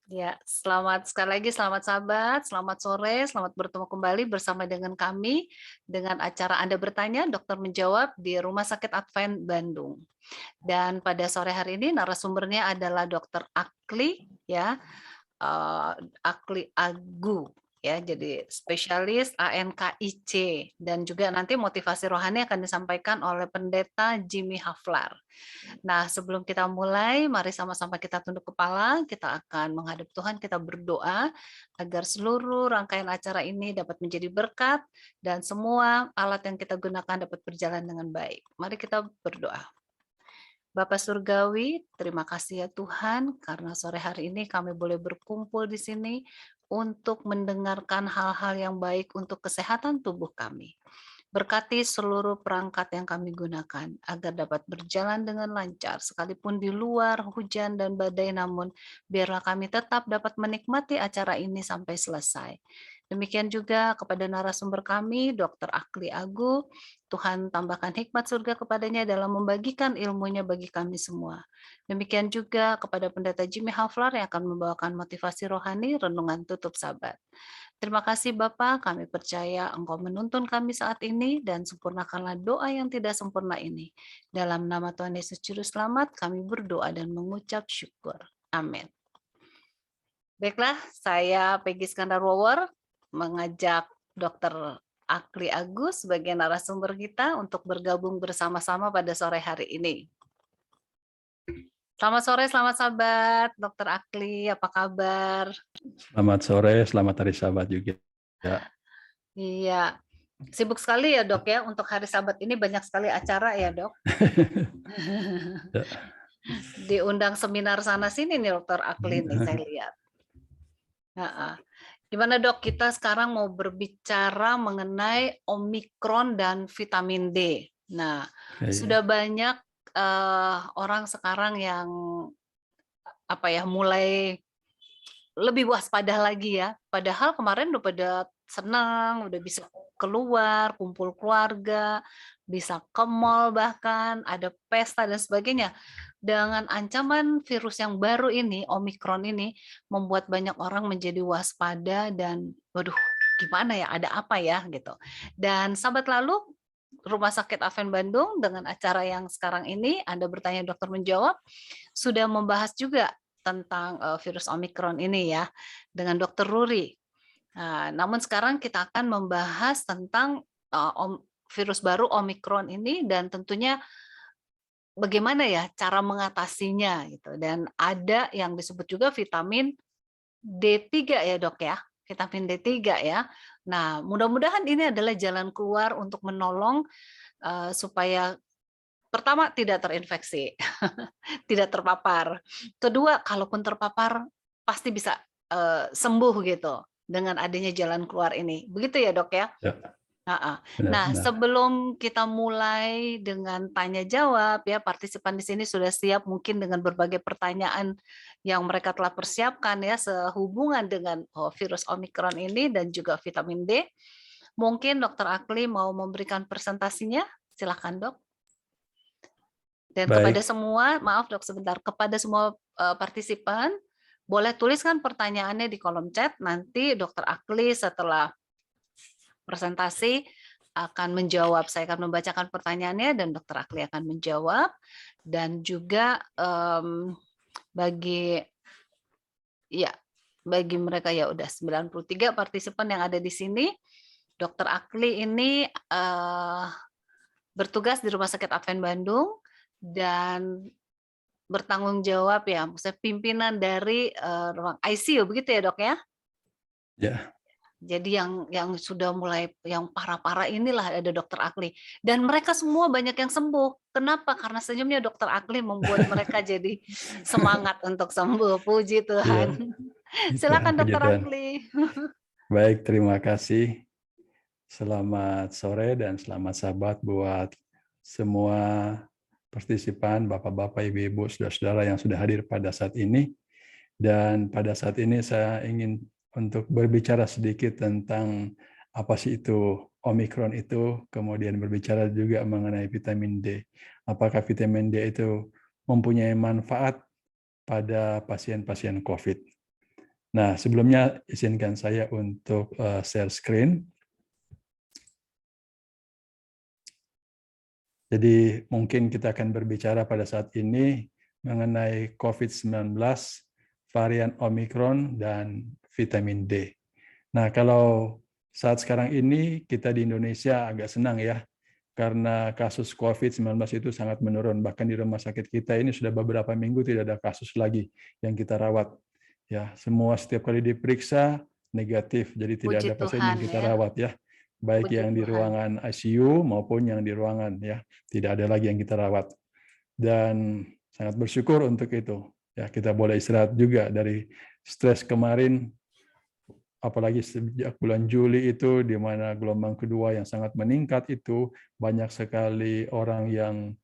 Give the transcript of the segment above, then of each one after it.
Ya, selamat sekali lagi, selamat sahabat, selamat sore, selamat bertemu kembali bersama dengan kami dengan acara Anda Bertanya, Dokter Menjawab di Rumah Sakit Advent Bandung. Dan pada sore hari ini narasumbernya adalah Dokter Akli, ya, eee, Akli Agu, ya, jadi spesialis ANKIC dan juga nanti motivasi rohani akan disampaikan oleh Pendeta Jimmy Haflar. Nah, sebelum kita mulai, mari sama-sama kita tunduk kepala, kita akan menghadap Tuhan, kita berdoa agar seluruh rangkaian acara ini dapat menjadi berkat dan semua alat yang kita gunakan dapat berjalan dengan baik. Mari kita berdoa. Bapak Surgawi, terima kasih ya Tuhan, karena sore hari ini kami boleh berkumpul di sini untuk mendengarkan hal-hal yang baik untuk kesehatan tubuh kami. Berkati seluruh perangkat yang kami gunakan agar dapat berjalan dengan lancar sekalipun di luar hujan dan badai, namun biarlah kami tetap dapat menikmati acara ini sampai selesai. Demikian juga kepada narasumber kami, Dr. Akli Agu, Tuhan tambahkan hikmat surga kepadanya dalam membagikan ilmunya bagi kami semua. Demikian juga kepada Pendeta Jimmy Haflar yang akan membawakan motivasi rohani renungan tutup sabat. Terima kasih Bapa, kami percaya Engkau menuntun kami saat ini dan sempurnakanlah doa yang tidak sempurna ini. Dalam nama Tuhan Yesus Juru Selamat, kami berdoa dan mengucap syukur. Amin. Baiklah, saya Peggy Skandar Wower mengajak Dr. Akli Agus sebagai narasumber kita untuk bergabung bersama-sama pada sore hari ini. Selamat sore, selamat sahabat. Dr. Akli, apa kabar? Selamat sore, selamat hari Sabat juga. Ya. Iya, sibuk sekali ya Dok ya, untuk hari Sabat ini banyak sekali acara ya Dok. Ya. Diundang seminar sana-sini nih Dr. Akli nih saya lihat. Heeh. Gimana Dok, kita sekarang mau berbicara mengenai Omikron dan vitamin D. Nah, sudah banyak orang sekarang yang mulai lebih waspada lagi ya. Padahal kemarin udah pada senang, udah bisa keluar, kumpul keluarga, bisa ke mall bahkan, ada pesta dan sebagainya. Dengan ancaman virus yang baru ini, Omikron ini, membuat banyak orang menjadi waspada dan waduh, gimana ya, ada apa ya gitu. Dan sahabat lalu Rumah Sakit Advent Bandung dengan acara yang sekarang ini Anda Bertanya Dokter Menjawab sudah membahas juga tentang virus Omikron ini ya dengan Dokter Ruri. Nah, namun sekarang kita akan membahas tentang virus baru Omikron ini dan tentunya bagaimana ya cara mengatasinya gitu. Dan ada yang disebut juga vitamin D3 ya Dok ya, vitamin D3 ya. Nah, mudah-mudahan ini adalah jalan keluar untuk menolong supaya pertama tidak terinfeksi, tidak terpapar. Kedua, kalaupun terpapar pasti bisa sembuh gitu dengan adanya jalan keluar ini. Begitu ya, Dok ya? Ya, Heeh. Nah, benar-benar. sebelum kita mulai dengan tanya jawab ya, partisipan di sini sudah siap mungkin dengan berbagai pertanyaan yang mereka telah persiapkan ya sehubungan dengan virus Omikron ini dan juga vitamin D. Mungkin Dokter Akli mau memberikan presentasinya? Silakan, Dok. Dan kepada Baik, semua, maaf Dok sebentar, kepada semua partisipan, boleh tuliskan pertanyaannya di kolom chat, nanti Dokter Akli setelah presentasi akan menjawab. Saya akan membacakan pertanyaannya dan Dokter Akli akan menjawab. Dan juga bagi ya bagi mereka ya udah 93 partisipan yang ada di sini, Dokter Akli ini bertugas di Rumah Sakit Advent Bandung dan bertanggung jawab ya, maksudnya pimpinan dari ruang ICU begitu ya Dok ya? ya. Jadi yang sudah mulai yang parah-parah inilah ada Dokter Akli dan mereka semua banyak yang sembuh. Kenapa? Karena senyumnya Dokter Akli membuat mereka jadi semangat untuk sembuh. Puji Iya, Tuhan. itu Silakan puji Dokter Tuhan. Akli. Baik, terima kasih. Selamat sore dan selamat Sabat buat semua partisipan, Bapak-bapak, Ibu-ibu, saudara-saudara yang sudah hadir pada saat ini. Dan pada saat ini saya ingin untuk berbicara sedikit tentang apa sih itu Omikron itu, kemudian berbicara juga mengenai vitamin D. Apakah vitamin D itu mempunyai manfaat pada pasien-pasien COVID? Nah, sebelumnya izinkan saya untuk share screen. Jadi mungkin kita akan berbicara pada saat ini mengenai COVID-19, varian Omicron, dan vitamin D. Nah, kalau saat sekarang ini kita di Indonesia agak senang ya, karena kasus COVID-19 itu sangat menurun. Bahkan di rumah sakit kita ini sudah beberapa minggu tidak ada kasus lagi yang kita rawat. Ya, semua setiap kali diperiksa negatif, jadi tidak Puji ada pasien yang Tuhan kita ya, rawat ya. Baik puji yang di Tuhan. ruangan ICU maupun yang di ruangan ya, tidak ada lagi yang kita rawat. Dan sangat bersyukur untuk itu. Ya, kita boleh istirahat juga dari stres kemarin, apalagi sejak bulan Juli itu di mana gelombang kedua yang sangat meningkat itu, banyak sekali orang yang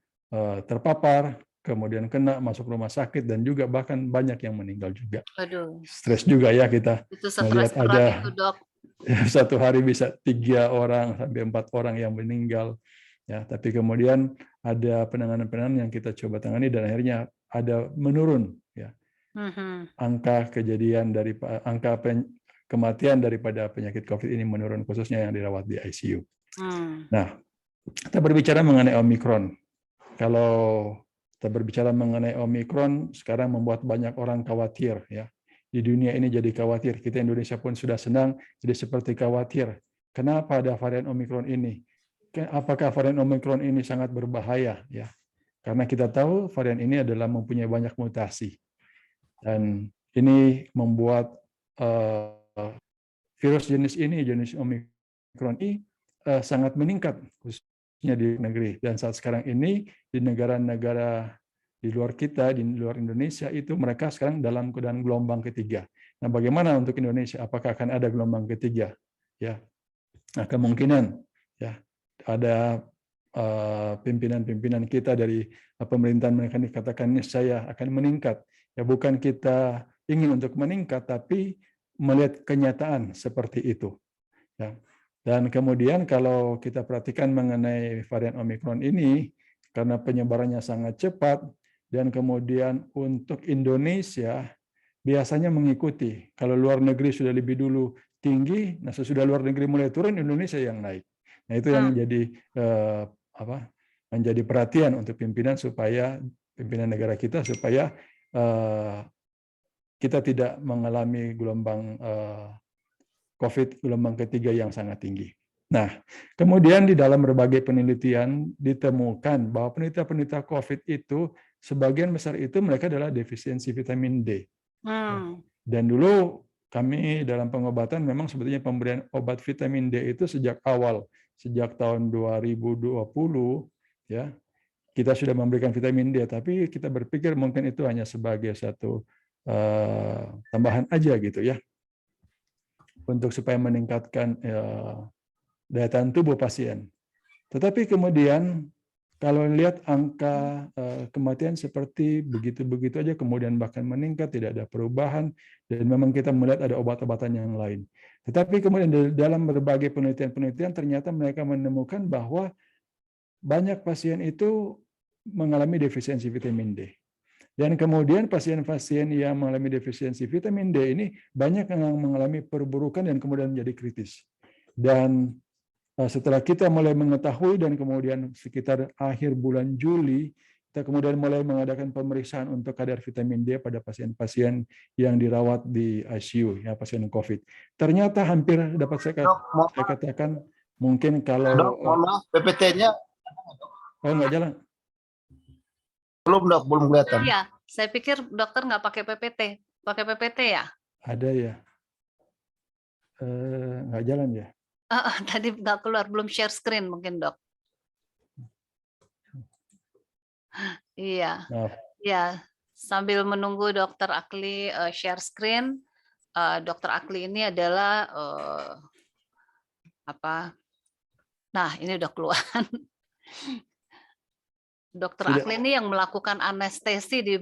terpapar, kemudian kena masuk rumah sakit, dan juga bahkan banyak yang meninggal juga. Aduh, Stres juga ya kita itu melihat stres berat itu, ada Dok. satu hari bisa 3 orang sampai 4 orang yang meninggal. Ya, tapi kemudian ada penanganan-penanganan yang kita coba tangani dan akhirnya ada menurun ya angka kejadian dari kematian daripada penyakit COVID ini menurun, khususnya yang dirawat di ICU. Nah, kita berbicara mengenai Omicron. Kalau kita berbicara mengenai Omicron, sekarang membuat banyak orang khawatir ya. Di dunia ini jadi khawatir. Kita Indonesia pun sudah senang, jadi seperti khawatir. Kenapa ada varian Omicron ini? Apakah varian Omicron ini sangat berbahaya? Ya, karena kita tahu varian ini adalah mempunyai banyak mutasi. Dan ini membuat virus jenis ini, jenis Omicron ini sangat meningkat, khususnya di negeri. Dan saat sekarang ini di negara-negara di luar kita, di luar Indonesia itu mereka sekarang dalam keadaan gelombang ketiga. Nah, bagaimana untuk Indonesia? Apakah akan ada gelombang ketiga? Ya, nah, kemungkinan ya ada pimpinan-pimpinan kita dari pemerintahan mereka dikatakan niscaya akan meningkat. Ya, bukan kita ingin untuk meningkat, tapi melihat kenyataan seperti itu. Ya. Dan kemudian kalau kita perhatikan mengenai varian Omicron ini, karena penyebarannya sangat cepat, dan kemudian untuk Indonesia biasanya mengikuti. Kalau luar negeri sudah lebih dulu tinggi, nah sesudah luar negeri mulai turun, Indonesia yang naik. Nah itu yang jadi menjadi perhatian untuk pimpinan negara kita supaya kita tidak mengalami gelombang COVID gelombang ketiga yang sangat tinggi. Nah, kemudian di dalam berbagai penelitian ditemukan bahwa penderita-penderita COVID itu sebagian besar itu mereka adalah defisiensi vitamin D. Dan dulu kami dalam pengobatan memang sebetulnya pemberian obat vitamin D itu sejak awal, sejak tahun 2020 ya, kita sudah memberikan vitamin D, tapi kita berpikir mungkin itu hanya sebagai satu tambahan aja gitu ya, untuk supaya meningkatkan daya tahan tubuh pasien. Tetapi kemudian kalau lihat angka kematian seperti begitu-begitu aja, kemudian bahkan meningkat, tidak ada perubahan, dan memang kita melihat ada obat-obatan yang lain. Tetapi kemudian dalam berbagai penelitian-penelitian ternyata mereka menemukan bahwa banyak pasien itu mengalami defisiensi vitamin D. Dan kemudian pasien-pasien yang mengalami defisiensi vitamin D ini banyak yang mengalami perburukan dan kemudian menjadi kritis. Dan setelah kita mulai mengetahui dan kemudian sekitar akhir bulan Juli, kita kemudian mulai mengadakan pemeriksaan untuk kadar vitamin D pada pasien-pasien yang dirawat di ICU, ya pasien COVID. Ternyata hampir dapat saya katakan mungkin kalau... Dok, mohon maaf, PPT-nya oh nggak jalan. Belum, Dok, belum kelihatan. Iya, saya pikir dokter nggak pakai PPT. Pakai PPT ya? Ada ya. Nggak jalan ya? Tadi nggak keluar, belum share screen mungkin, Dok. Iya. Maaf. Ya, sambil menunggu Dokter Akli share screen, Dokter Akli ini adalah Nah, ini udah keluar. Dokter Akli ini yang melakukan anestesi di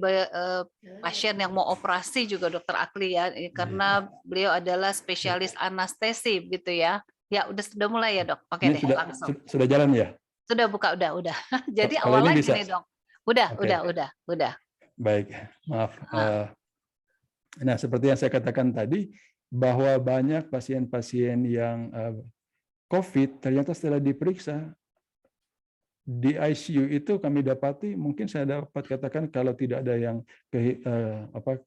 pasien yang mau operasi juga Dokter Akli ya, karena beliau adalah spesialis anestesi gitu ya. Ya sudah mulai ya Dok. Oke deh, langsung. Sudah jalan ya? Sudah buka, udah. Jadi Kalau awalnya ini bisa. gini Dok. Udah. Baik, maaf. Nah, seperti yang saya katakan tadi, bahwa banyak pasien-pasien yang COVID ternyata setelah diperiksa di ICU itu kami dapati, mungkin saya dapat katakan kalau tidak ada yang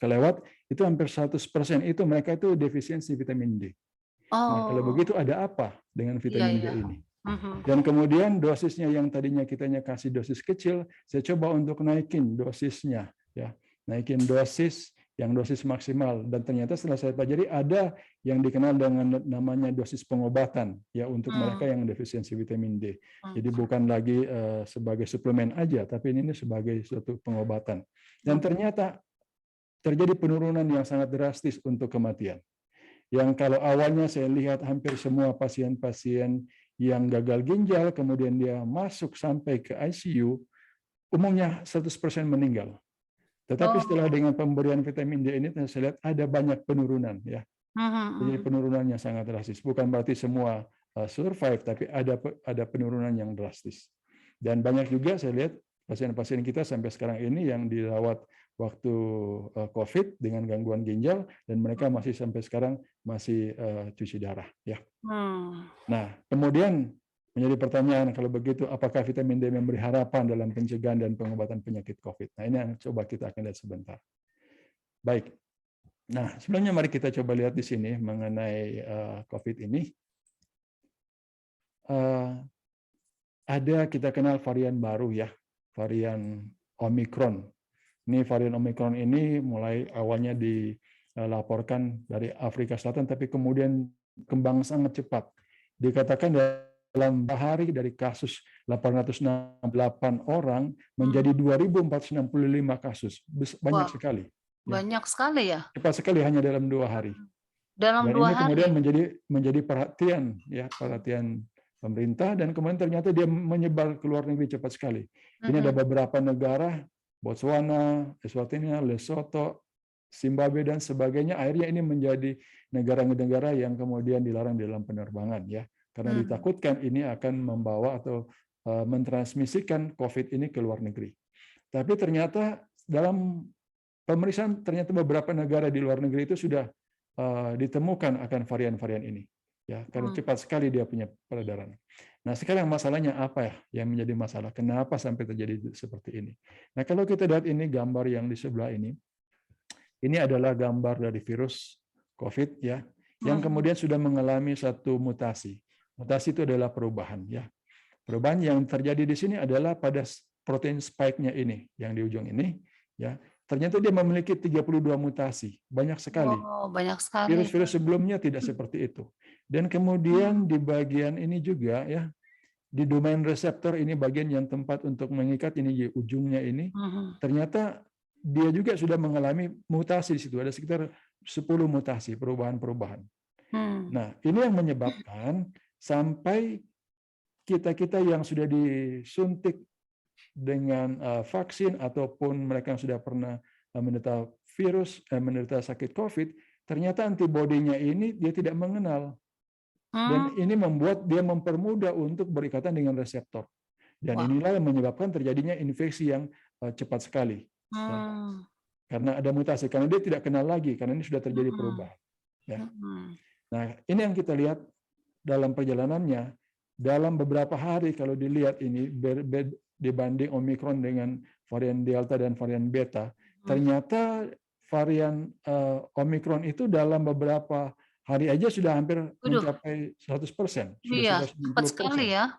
kelewat, itu hampir 100% itu mereka itu defisiensi vitamin D. Nah, kalau Oh, begitu ada apa dengan iya vitamin D ya. ini? Dan kemudian dosisnya yang tadinya kitanya kasih dosis kecil, saya coba untuk naikin dosisnya, ya, naikin dosis yang dosis maksimal. Dan ternyata setelah saya pelajari ada yang dikenal dengan namanya dosis pengobatan, ya, untuk mereka yang defisiensi vitamin D. Jadi bukan lagi sebagai suplemen aja, tapi ini sebagai suatu pengobatan. Dan ternyata terjadi penurunan yang sangat drastis untuk kematian. Yang kalau awalnya saya lihat hampir semua pasien-pasien yang gagal ginjal, kemudian dia masuk sampai ke ICU, umumnya 100% meninggal. Tetapi setelah dengan pemberian vitamin D ini, saya lihat ada banyak penurunan, ya. Jadi penurunannya sangat drastis. Bukan berarti semua survive, tapi ada penurunan yang drastis. Dan banyak juga saya lihat pasien-pasien kita sampai sekarang ini yang dirawat waktu COVID dengan gangguan ginjal, dan mereka masih sampai sekarang masih cuci darah, ya. Nah, kemudian menjadi pertanyaan, kalau begitu apakah vitamin D memberi harapan dalam pencegahan dan pengobatan penyakit COVID? Nah, ini yang coba kita akan lihat sebentar. Baik. Nah, sebelumnya mari kita coba lihat di sini mengenai COVID ini. Ada kita kenal varian baru, ya, varian Omicron. Ini varian Omicron ini mulai awalnya dilaporkan dari Afrika Selatan, tapi kemudian kembang sangat cepat. Dikatakan dalam hari dari kasus 868 orang menjadi 2.465 kasus. Banyak sekali. Banyak sekali ya. Cepat sekali hanya dalam 2 hari. Dalam Dan 2 ini kemudian hari. menjadi perhatian, ya, perhatian pemerintah, dan kemudian ternyata dia menyebar ke luar negeri cepat sekali. Ini ada beberapa negara, Botswana, Eswatini, Lesotho, Zimbabwe dan sebagainya. Akhirnya ini menjadi negara-negara yang kemudian dilarang dalam penerbangan, ya, karena ditakutkan ini akan membawa atau mentransmisikan COVID ini ke luar negeri. Tapi ternyata dalam pemeriksaan ternyata beberapa negara di luar negeri itu sudah ditemukan akan varian-varian ini, ya, karena cepat sekali dia punya peredaran. Nah, sekarang masalahnya apa ya yang menjadi masalah? Kenapa sampai terjadi seperti ini? Nah, kalau kita lihat ini gambar yang di sebelah ini adalah gambar dari virus COVID, ya, yang kemudian sudah mengalami satu mutasi. Mutasi itu adalah perubahan, ya. Perubahan yang terjadi di sini adalah pada protein spike-nya ini, yang di ujung ini, ya. Ternyata dia memiliki 32 mutasi, banyak sekali. Oh, banyak sekali. Virus-virus sebelumnya tidak seperti itu. Dan kemudian di bagian ini juga, ya, di domain reseptor ini bagian yang tempat untuk mengikat ini di ujungnya ini, ternyata dia juga sudah mengalami mutasi di situ. Ada sekitar 10 mutasi, perubahan-perubahan. Nah, ini yang menyebabkan sampai kita-kita yang sudah disuntik dengan vaksin ataupun mereka yang sudah pernah menderita virus, menderita sakit COVID, ternyata antibodinya ini dia tidak mengenal. Dan ini membuat dia mempermudah untuk berikatan dengan reseptor. Dan inilah yang menyebabkan terjadinya infeksi yang cepat sekali. Ya. Karena ada mutasi, karena dia tidak kenal lagi, karena ini sudah terjadi perubahan. Ya. Nah, ini yang kita lihat dalam perjalanannya, dalam beberapa hari kalau dilihat ini, dibanding Omicron dengan varian Delta dan varian Beta, ternyata varian Omicron itu dalam beberapa hari aja sudah hampir mencapai 100%. Iya, cepat sekali ya.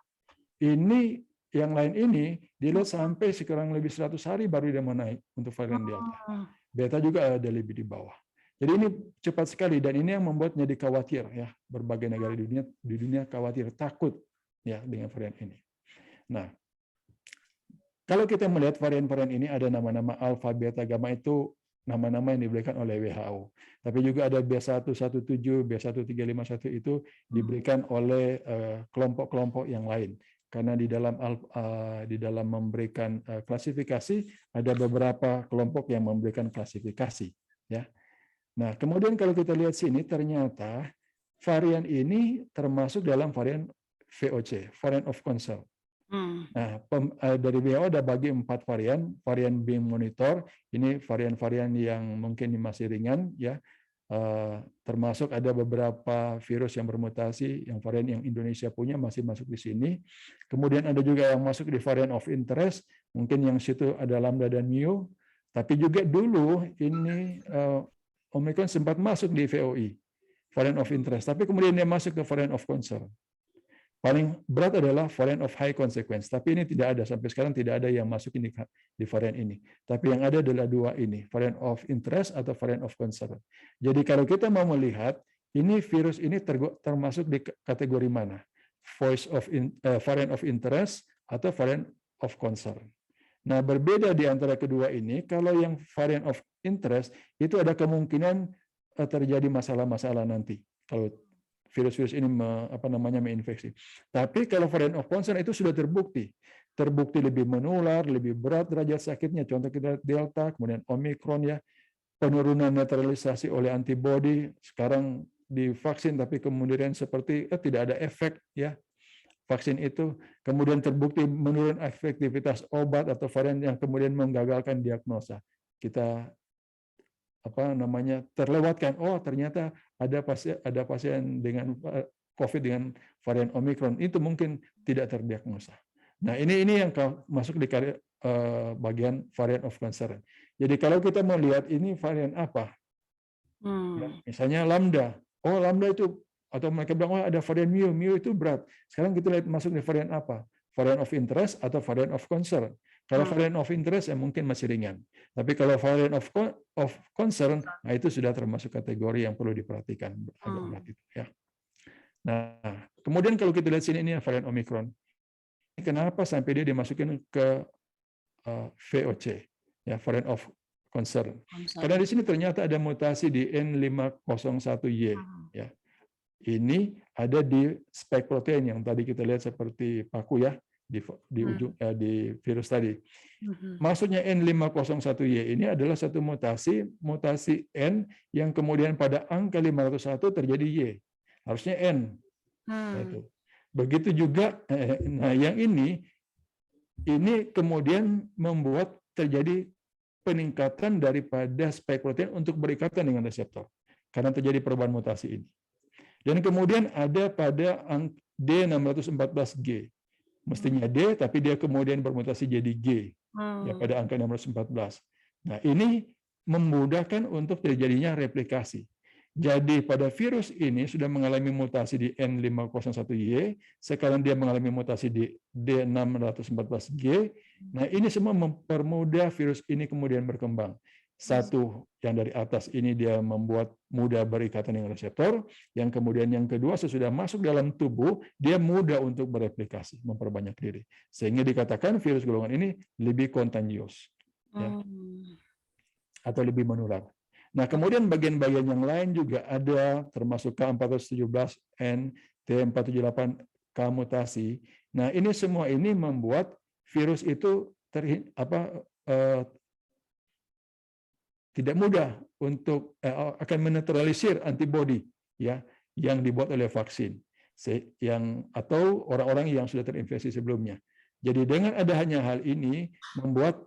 Ini yang lain ini dilihat sampai sekarang lebih 100 hari baru dia mau naik untuk varian Delta. Beta juga ada lebih di bawah. Jadi ini cepat sekali, dan ini yang membuat jadi khawatir, ya, berbagai negara di dunia khawatir, takut, ya, dengan varian ini. Nah, kalau kita melihat varian-varian ini ada nama-nama alfa, beta, gamma, itu nama-nama yang diberikan oleh WHO. Tapi juga ada B117, B1351 itu diberikan oleh kelompok-kelompok yang lain. Karena di dalam memberikan klasifikasi ada beberapa kelompok yang memberikan klasifikasi, ya. Nah, kemudian kalau kita lihat sini ternyata varian ini termasuk dalam varian VOC, variant of concern. Nah, dari WHO ada bagi 4 varian. Varian being monitor, ini varian-varian yang mungkin masih ringan, ya. Termasuk ada beberapa virus yang bermutasi, yang varian yang Indonesia punya masih masuk di sini. Kemudian ada juga yang masuk di varian of interest, mungkin yang situ ada Lambda dan Mu. Tapi juga dulu ini Omicron sempat masuk di VOI, variant of interest. Tapi kemudian dia masuk ke variant of concern. Paling berat adalah variant of high consequence, tapi ini tidak ada, sampai sekarang tidak ada yang masuk ini di varian ini. Tapi yang ada adalah dua ini, variant of interest atau variant of concern. Jadi kalau kita mau melihat, ini virus ini termasuk di kategori mana? Variant of interest atau variant of concern. Nah, berbeda di antara kedua ini, kalau yang variant of interest, itu ada kemungkinan terjadi masalah-masalah nanti. Kalau virus-virus ini menginfeksi. Tapi kalau variant of concern itu sudah terbukti lebih menular, lebih berat derajat sakitnya. Contoh kita Delta, kemudian Omicron, ya, penurunan netralisasi oleh antibodi. Sekarang divaksin tapi kemudian seperti tidak ada efek, ya, vaksin itu. Kemudian terbukti menurun efektivitas obat atau varian yang kemudian menggagalkan diagnosa. Kita terlewatkan, oh ternyata ada pasien dengan COVID dengan varian Omicron, itu mungkin tidak terdiagnosa. Nah, ini yang masuk di bagian variant of concern. Jadi kalau kita mau lihat ini varian apa, ya, misalnya Lambda, oh Lambda itu, atau mereka bilang oh ada varian Mu itu berat. Sekarang kita lihat masuk di varian apa, variant of interest atau variant of concern. Kalau variant of interest ya mungkin masih ringan. Tapi kalau variant of concern, nah itu sudah termasuk kategori yang perlu diperhatikan, agak berat itu, ya. Nah, kemudian kalau kita lihat sini ini varian Omicron. Kenapa sampai dia dimasukin ke VOC, ya, variant of concern? Karena di sini ternyata ada mutasi di N501Y, ya. Ini ada di spike protein yang tadi kita lihat seperti paku, ya, di ujung di virus tadi. Maksudnya N501Y ini adalah satu mutasi N yang kemudian pada angka 501 terjadi Y. Harusnya N. Itu. Begitu juga nah yang ini kemudian membuat terjadi peningkatan daripada spike protein untuk berikatan dengan reseptor karena terjadi perubahan mutasi ini. Dan kemudian ada pada D614G. Mestinya D, tapi dia kemudian bermutasi jadi G, ya, pada angka 614. Nah, ini memudahkan untuk terjadinya replikasi. Jadi pada virus ini sudah mengalami mutasi di N501Y, sekarang dia mengalami mutasi di D614G. Nah, ini semua mempermudah virus ini kemudian berkembang. Satu, yang dari atas ini dia membuat mudah berikatan dengan reseptor. Yang kemudian yang kedua, sesudah masuk dalam tubuh, dia mudah untuk bereplikasi, memperbanyak diri. Sehingga dikatakan virus golongan ini lebih kontagius, ya, atau lebih menular. Nah, kemudian bagian-bagian yang lain juga ada, termasuk K417N, T478K mutasi. Nah, ini semua ini membuat virus itu tidak mudah untuk akan menetralisir antibodi, ya, yang dibuat oleh vaksin atau orang-orang yang sudah terinfeksi sebelumnya. Jadi dengan adanya hal ini membuat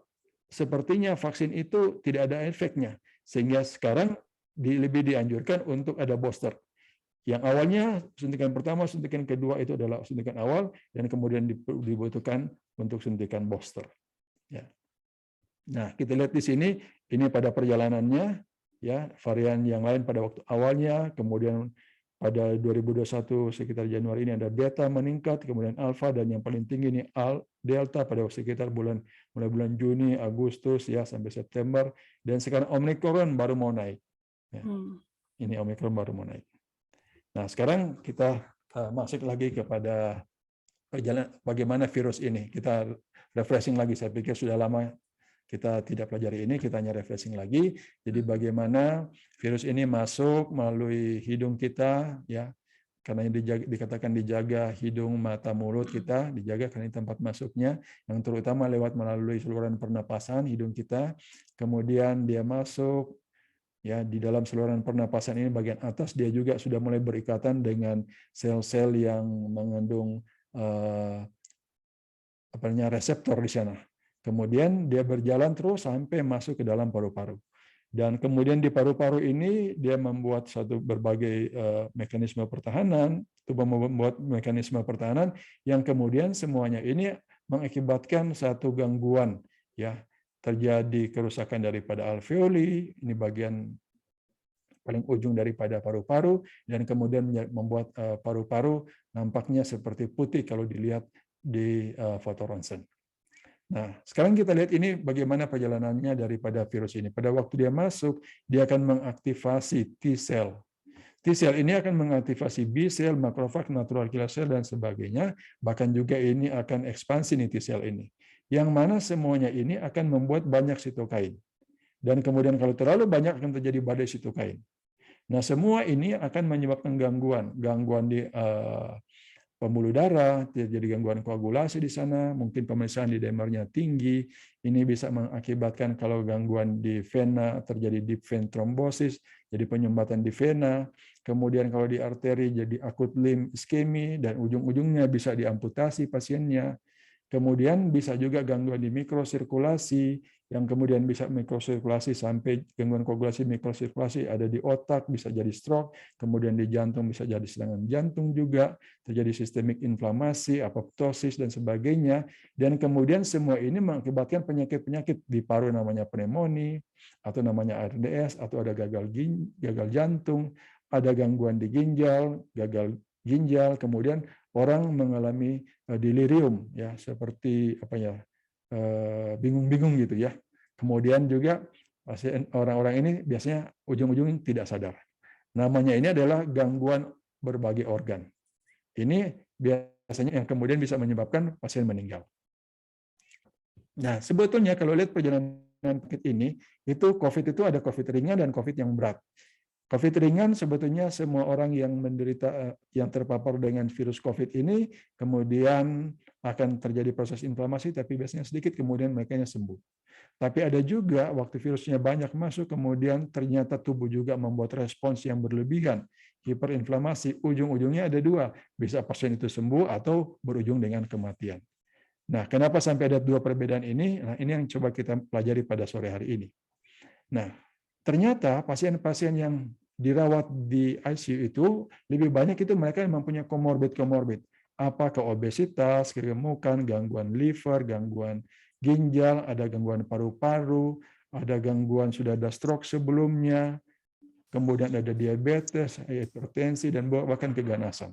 sepertinya vaksin itu tidak ada efeknya, sehingga sekarang lebih dianjurkan untuk ada booster. Yang awalnya suntikan pertama, suntikan kedua itu adalah suntikan awal, dan kemudian dibutuhkan untuk suntikan booster. Ya. Nah, kita lihat di sini, ini pada perjalanannya, ya, varian yang lain pada waktu awalnya, kemudian pada 2021 sekitar Januari ini ada beta meningkat, kemudian alfa, dan yang paling tinggi ini delta pada sekitar mulai bulan Juni, Agustus, ya, sampai September, dan sekarang Omicron baru mau naik. Ya. Ini Omicron baru mau naik. Nah, sekarang kita masuk lagi kepada perjalanan bagaimana virus ini. Kita refreshing lagi, saya pikir sudah lama kita tidak pelajari ini, kita hanya refreshing lagi. Jadi bagaimana virus ini masuk melalui hidung kita, ya, karena dikatakan dijaga hidung, mata, mulut kita, dijaga karena ini tempat masuknya, yang terutama lewat melalui saluran pernapasan hidung kita. Kemudian dia masuk, ya, di dalam saluran pernapasan ini bagian atas dia juga sudah mulai berikatan dengan sel-sel yang mengandung reseptor di sana. Kemudian dia berjalan terus sampai masuk ke dalam paru-paru. Dan kemudian di paru-paru ini dia membuat berbagai mekanisme pertahanan, tubuh membuat mekanisme pertahanan yang kemudian semuanya ini mengakibatkan satu gangguan, ya, terjadi kerusakan daripada alveoli, ini bagian paling ujung daripada paru-paru, dan kemudian membuat paru-paru nampaknya seperti putih kalau dilihat di foto ronsen. Nah, sekarang kita lihat ini bagaimana perjalanannya daripada virus ini. Pada waktu dia masuk, dia akan mengaktifasi T-cell. T-cell ini akan mengaktifasi B-cell, makrofag, natural killer cell, dan sebagainya. Bahkan juga ini akan ekspansi nih T-cell ini. Yang mana semuanya ini akan membuat banyak sitokain. Dan kemudian kalau terlalu banyak akan terjadi badai sitokain. Nah, semua ini akan menyebabkan gangguan di pembuluh darah, terjadi gangguan koagulasi di sana, mungkin pemeriksaan di dimernya tinggi. Ini bisa mengakibatkan kalau gangguan di vena terjadi deep vein thrombosis, jadi penyumbatan di vena. Kemudian kalau di arteri jadi akut limb ischemia dan ujung-ujungnya bisa diamputasi pasiennya. Kemudian bisa juga gangguan di mikrosirkulasi, yang kemudian bisa mikrosirkulasi sampai gangguan koagulasi mikrosirkulasi ada di otak, bisa jadi stroke, kemudian di jantung bisa jadi serangan jantung juga, terjadi sistemik inflamasi, apoptosis, dan sebagainya. Dan kemudian semua ini mengakibatkan penyakit-penyakit di paru namanya pneumonia, atau namanya ARDS, atau ada gagal jantung, ada gangguan di ginjal, gagal ginjal, kemudian orang mengalami delirium, ya, seperti bingung-bingung gitu ya. Kemudian juga orang-orang ini biasanya ujung-ujung tidak sadar. Namanya ini adalah gangguan berbagai organ. Ini biasanya yang kemudian bisa menyebabkan pasien meninggal. Nah, sebetulnya kalau lihat perjalanan penyakit ini, itu COVID itu ada COVID ringan dan COVID yang berat. COVID ringan sebetulnya semua orang yang menderita, yang terpapar dengan virus COVID ini, kemudian akan terjadi proses inflamasi, tapi biasanya sedikit, kemudian mereka sembuh. Tapi ada juga waktu virusnya banyak masuk, kemudian ternyata tubuh juga membuat respons yang berlebihan, hiperinflamasi, ujung-ujungnya ada dua, bisa pasien itu sembuh atau berujung dengan kematian. Nah, kenapa sampai ada dua perbedaan ini? Nah, ini yang coba kita pelajari pada sore hari ini. Nah, ternyata pasien-pasien yang dirawat di ICU itu lebih banyak itu mereka yang mempunyai komorbid. Apakah obesitas, kegemukan, gangguan liver, gangguan ginjal, ada gangguan paru-paru, ada gangguan sudah ada stroke sebelumnya, kemudian ada diabetes, hipertensi, dan bahkan keganasan.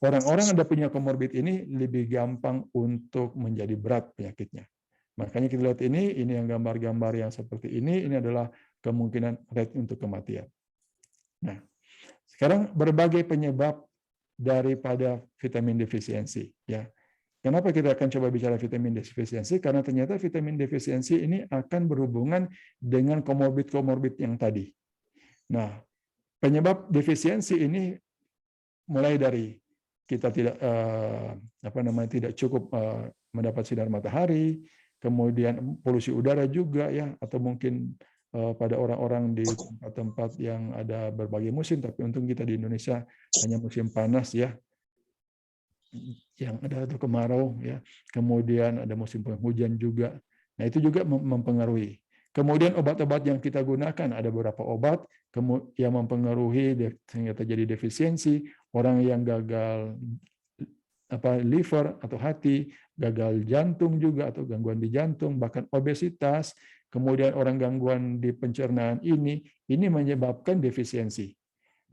Orang-orang yang ada punya komorbid ini lebih gampang untuk menjadi berat penyakitnya. Makanya kita lihat ini yang gambar-gambar yang seperti ini adalah kemungkinan rate untuk kematian. Nah, sekarang berbagai penyebab daripada vitamin defisiensi. Ya, kenapa kita akan coba bicara vitamin defisiensi? Karena ternyata vitamin defisiensi ini akan berhubungan dengan komorbid yang tadi. Nah, penyebab defisiensi ini mulai dari kita tidak cukup mendapat sinar matahari, kemudian polusi udara juga, ya, atau mungkin pada orang-orang di tempat-tempat yang ada berbagai musim, tapi untung kita di Indonesia hanya musim panas, ya, yang ada kemarau, ya, kemudian ada musim penghujan juga. Nah, itu juga mempengaruhi. Kemudian obat-obat yang kita gunakan, ada beberapa obat yang mempengaruhi sehingga terjadi defisiensi, orang yang gagal liver atau hati, gagal jantung juga atau gangguan di jantung, bahkan obesitas, kemudian orang gangguan di pencernaan ini menyebabkan defisiensi.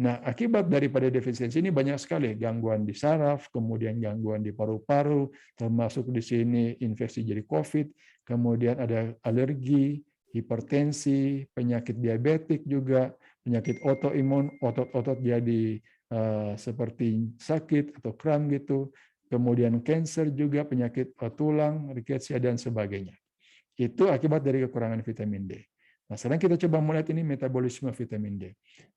Nah, akibat daripada defisiensi ini banyak sekali, gangguan di saraf, kemudian gangguan di paru-paru, termasuk di sini infeksi jadi COVID, kemudian ada alergi, hipertensi, penyakit diabetik juga, penyakit autoimun, otot-otot jadi seperti sakit atau kram gitu, kemudian kanker juga, penyakit tulang, riketsia, dan sebagainya. Itu akibat dari kekurangan vitamin D. Nah, sekarang kita coba melihat ini metabolisme vitamin D.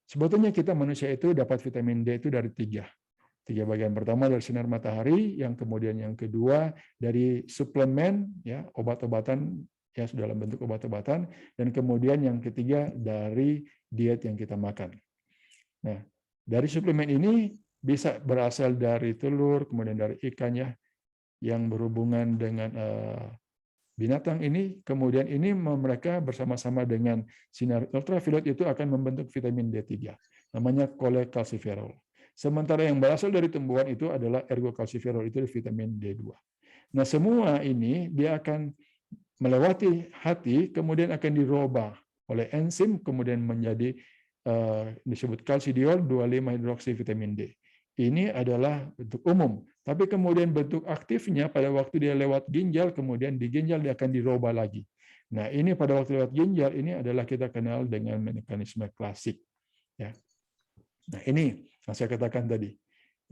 Sebetulnya kita manusia itu dapat vitamin D itu dari tiga bagian. Pertama dari sinar matahari, yang kemudian yang kedua dari suplemen, ya, obat-obatan, ya, dalam bentuk obat-obatan, dan kemudian yang ketiga dari diet yang kita makan. Nah, dari suplemen ini bisa berasal dari telur, kemudian dari ikan, ya. yang berhubungan dengan binatang ini, kemudian ini mereka bersama-sama dengan sinar ultraviolet itu akan membentuk vitamin D3, namanya cholecalciferol. Sementara yang berasal dari tumbuhan itu adalah ergocalciferol, itu vitamin D2. Nah, semua ini dia akan melewati hati, kemudian akan dirubah oleh enzim, kemudian menjadi disebut kalsidiol 25 hidroksi vitamin D. Ini adalah bentuk umum. Tapi kemudian bentuk aktifnya pada waktu dia lewat ginjal, kemudian di ginjal dia akan dirubah lagi. Nah, ini pada waktu lewat ginjal, ini adalah kita kenal dengan mekanisme klasik. Ya. Nah, ini yang saya katakan tadi.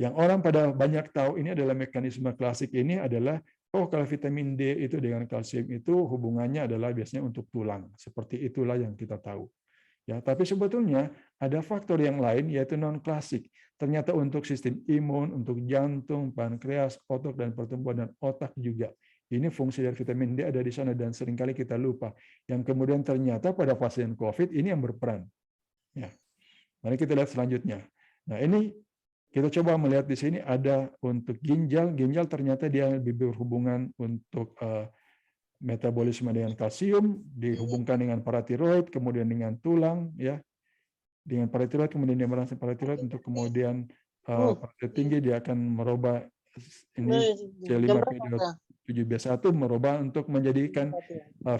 Yang orang pada banyak tahu ini adalah mekanisme klasik ini adalah, oh kalau vitamin D itu dengan kalsium itu hubungannya adalah biasanya untuk tulang. Seperti itulah yang kita tahu. Ya, tapi sebetulnya ada faktor yang lain yaitu non-klasik. Ternyata untuk sistem imun, untuk jantung, pankreas, otot dan pertumbuhan dan otak juga. Ini fungsi dari vitamin D ada di sana dan seringkali kita lupa. Yang kemudian ternyata pada pasien COVID ini yang berperan. Ya. Mari kita lihat selanjutnya. Nah, ini kita coba melihat di sini ada untuk ginjal. Ginjal ternyata dia lebih berhubungan untuk metabolisme dengan kalsium, dihubungkan dengan paratiroid, kemudian dengan tulang, ya, dengan paratiroid, kemudian dia merangsang paratiroid untuk kemudian paratiroid tinggi dia akan merubah ini C5PD7B1 merubah untuk menjadikan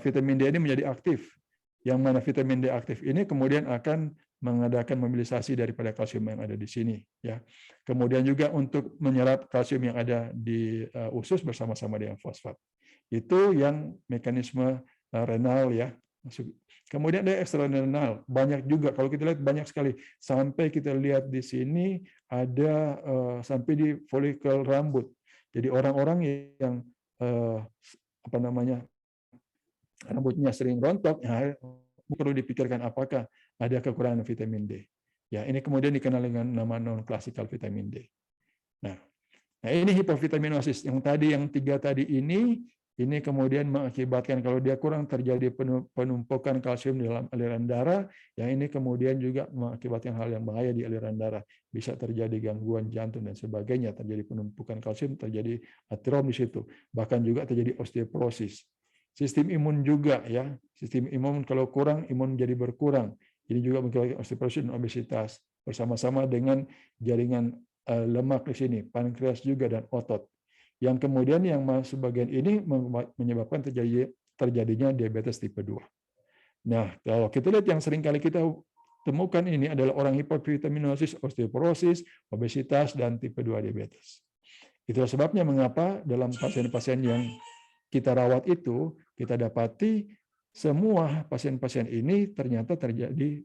vitamin D ini menjadi aktif. Yang mana vitamin D aktif ini kemudian akan mengadakan mobilisasi daripada kalsium yang ada di sini, ya. Kemudian juga untuk menyerap kalsium yang ada di usus bersama-sama dengan fosfat. Itu yang mekanisme renal, ya. Kemudian ada ekstrarenal, banyak juga. Kalau kita lihat banyak sekali. Sampai kita lihat di sini ada sampai di folikel rambut. Jadi orang-orang yang rambutnya sering rontok, ya, perlu dipikirkan apakah ada kekurangan vitamin D. Ya, ini kemudian dikenal dengan nama non-klasikal vitamin D. Nah, ini hipovitaminoses. Yang 3 tadi ini kemudian mengakibatkan kalau dia kurang terjadi penumpukan kalsium di dalam aliran darah, yang ini kemudian juga mengakibatkan hal yang bahaya di aliran darah. Bisa terjadi gangguan jantung dan sebagainya, terjadi penumpukan kalsium, terjadi aterom di situ. Bahkan juga terjadi osteoporosis. Sistem imun juga, ya. Sistem imun kalau kurang, imun menjadi berkurang. Ini juga mengakibatkan osteoporosis dan obesitas. Bersama-sama dengan jaringan lemak di sini, pankreas juga dan otot. Yang kemudian yang sebagian ini menyebabkan terjadinya diabetes tipe 2. Nah, kalau kita lihat yang sering kali kita temukan ini adalah orang hipovitaminoses, osteoporosis, obesitas, dan tipe 2 diabetes. Itulah sebabnya mengapa dalam pasien-pasien yang kita rawat itu, kita dapati semua pasien-pasien ini ternyata terjadi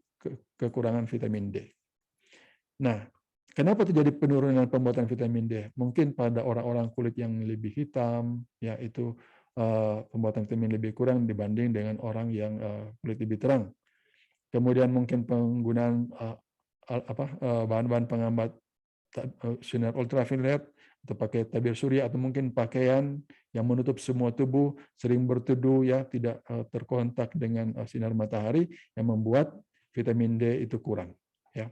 kekurangan vitamin D. Nah, kenapa terjadi penurunan pembuatan vitamin D? Mungkin pada orang-orang kulit yang lebih hitam, ya itu pembuatan vitamin lebih kurang dibanding dengan orang yang kulit lebih terang. Kemudian mungkin penggunaan bahan-bahan penghambat sinar ultraviolet atau pakai tabir surya atau mungkin pakaian yang menutup semua tubuh, sering berteduh, ya tidak terkontak dengan sinar matahari yang membuat vitamin D itu kurang, ya.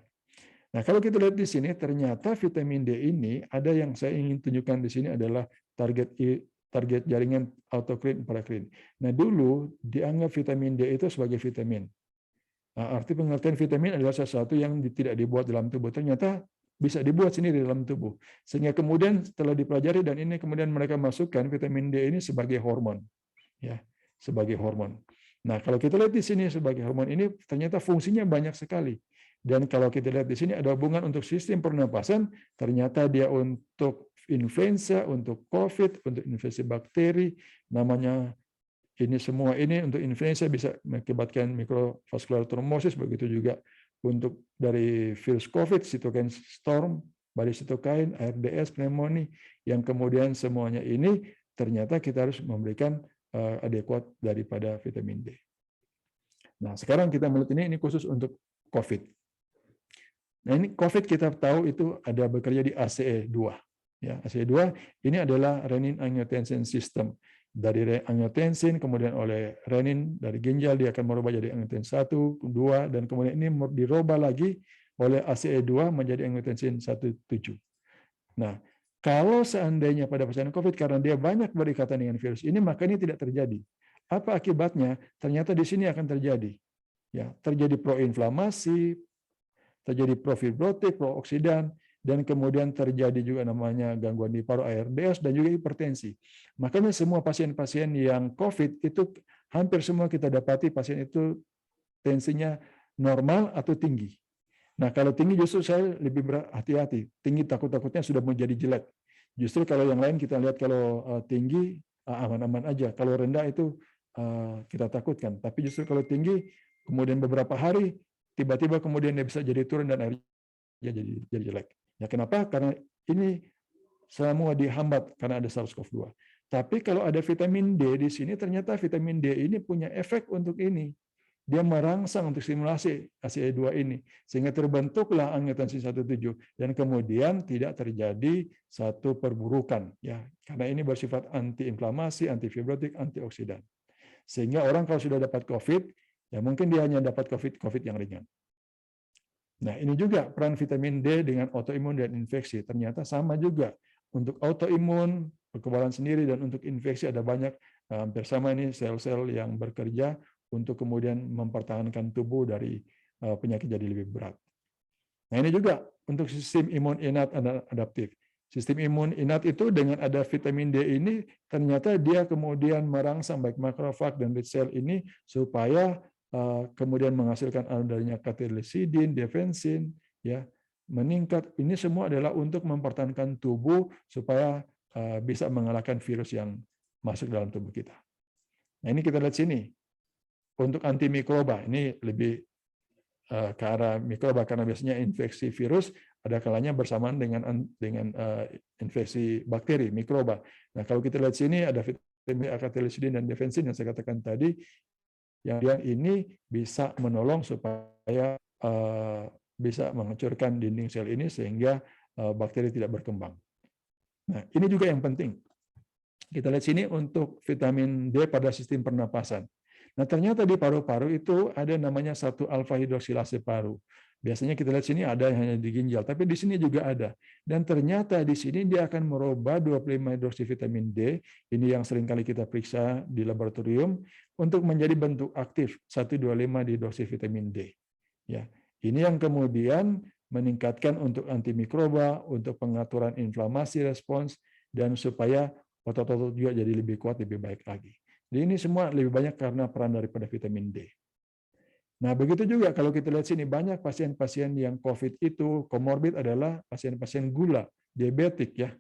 Nah, kalau kita lihat di sini, ternyata vitamin D ini ada yang saya ingin tunjukkan di sini adalah target jaringan autokrin parakrin. Nah, dulu dianggap vitamin D itu sebagai vitamin. Nah, arti pengertian vitamin adalah sesuatu yang tidak dibuat dalam tubuh. Ternyata bisa dibuat sendiri dalam tubuh. Sehingga kemudian setelah dipelajari dan ini kemudian mereka masukkan vitamin D ini sebagai hormon, ya, sebagai hormon. Nah, kalau kita lihat di sini sebagai hormon ini ternyata fungsinya banyak sekali. Dan kalau kita lihat di sini ada hubungan untuk sistem pernapasan, ternyata dia untuk influenza, untuk COVID, untuk infeksi bakteri, namanya ini semua ini untuk influenza bisa mengakibatkan microvascular thrombosis, begitu juga untuk dari virus COVID, cytokine storm, badai sitokain, ARDS, pneumonia, yang kemudian semuanya ini ternyata kita harus memberikan adekuat daripada vitamin D. Nah, sekarang kita melihat ini khusus untuk COVID. Nah, ini COVID kita tahu itu ada bekerja di ACE2. Ya, ACE2 ini adalah renin-angiotensin system. Dari angiotensin, kemudian oleh renin dari ginjal, dia akan merubah jadi angiotensin 1, 2, dan kemudian ini dirubah lagi oleh ACE2 menjadi angiotensin 1,7. Nah, Kalau seandainya pada pasien COVID karena dia banyak berikatan dengan virus ini, maka ini tidak terjadi. Apa akibatnya? Ternyata di sini akan terjadi. Ya, terjadi proinflamasi, terjadi profibrotik, prooksidan, dan kemudian terjadi juga namanya gangguan di paru ARDS dan juga hipertensi. Makanya semua pasien-pasien yang COVID itu hampir semua kita dapati pasien itu tensinya normal atau tinggi. Nah, kalau tinggi justru saya lebih berhati-hati. Tinggi takut-takutnya sudah menjadi jelek. Justru kalau yang lain kita lihat kalau tinggi aman-aman aja. Kalau rendah itu kita takutkan. Tapi justru kalau tinggi, kemudian beberapa hari, tiba-tiba kemudian dia bisa jadi turun dan akhirnya jadi jelek. Ya kenapa? Karena ini semua dihambat karena ada SARS-CoV-2. Tapi kalau ada vitamin D di sini, ternyata vitamin D ini punya efek untuk ini. Dia merangsang untuk stimulasi ACE2 ini sehingga terbentuklah angiotensin 1,7 dan kemudian tidak terjadi satu perburukan ya karena ini bersifat antiinflamasi, antifibrotik, antioksidan. Sehingga orang kalau sudah dapat COVID ya mungkin dia hanya dapat COVID yang ringan. Nah, ini juga peran vitamin D dengan autoimun dan infeksi. Ternyata sama juga. Untuk autoimun, kekebalan sendiri, dan untuk infeksi ada banyak, hampir sama ini sel-sel yang bekerja untuk kemudian mempertahankan tubuh dari penyakit jadi lebih berat. Nah, ini juga untuk sistem imun innat dan adaptif. Sistem imun innat itu dengan ada vitamin D ini, ternyata dia kemudian merangsang baik makrofag dan red cell ini supaya kemudian menghasilkan adanya katelisidin, defensin, ya meningkat. Ini semua adalah untuk mempertahankan tubuh supaya bisa mengalahkan virus yang masuk dalam tubuh kita. Nah, ini kita lihat sini. Untuk antimikroba, ini lebih ke arah mikroba karena biasanya infeksi virus ada kalanya bersamaan dengan infeksi bakteri, mikroba. Nah, kalau kita lihat sini ada vitamin A, katelisidin, dan defensin yang saya katakan tadi, yang ini bisa menolong supaya bisa menghancurkan dinding sel ini sehingga bakteri tidak berkembang. Nah, ini juga yang penting. Kita lihat sini untuk vitamin D pada sistem pernapasan. Nah, ternyata di paru-paru itu ada namanya 1-alfa hidroksilase paru. Biasanya kita lihat sini ada hanya di ginjal, tapi di sini juga ada. Dan ternyata di sini dia akan merubah 25 hidroksi vitamin D, ini yang sering kali kita periksa di laboratorium, untuk menjadi bentuk aktif 1,25 hidroksi vitamin D. Ya, ini yang kemudian meningkatkan untuk antimikroba, untuk pengaturan inflamasi respons, dan supaya otot-otot juga jadi lebih kuat, lebih baik lagi. Jadi ini semua lebih banyak karena peran daripada vitamin D. Nah, begitu juga kalau kita lihat sini, banyak pasien-pasien yang COVID itu komorbid adalah pasien-pasien gula, diabetik ya.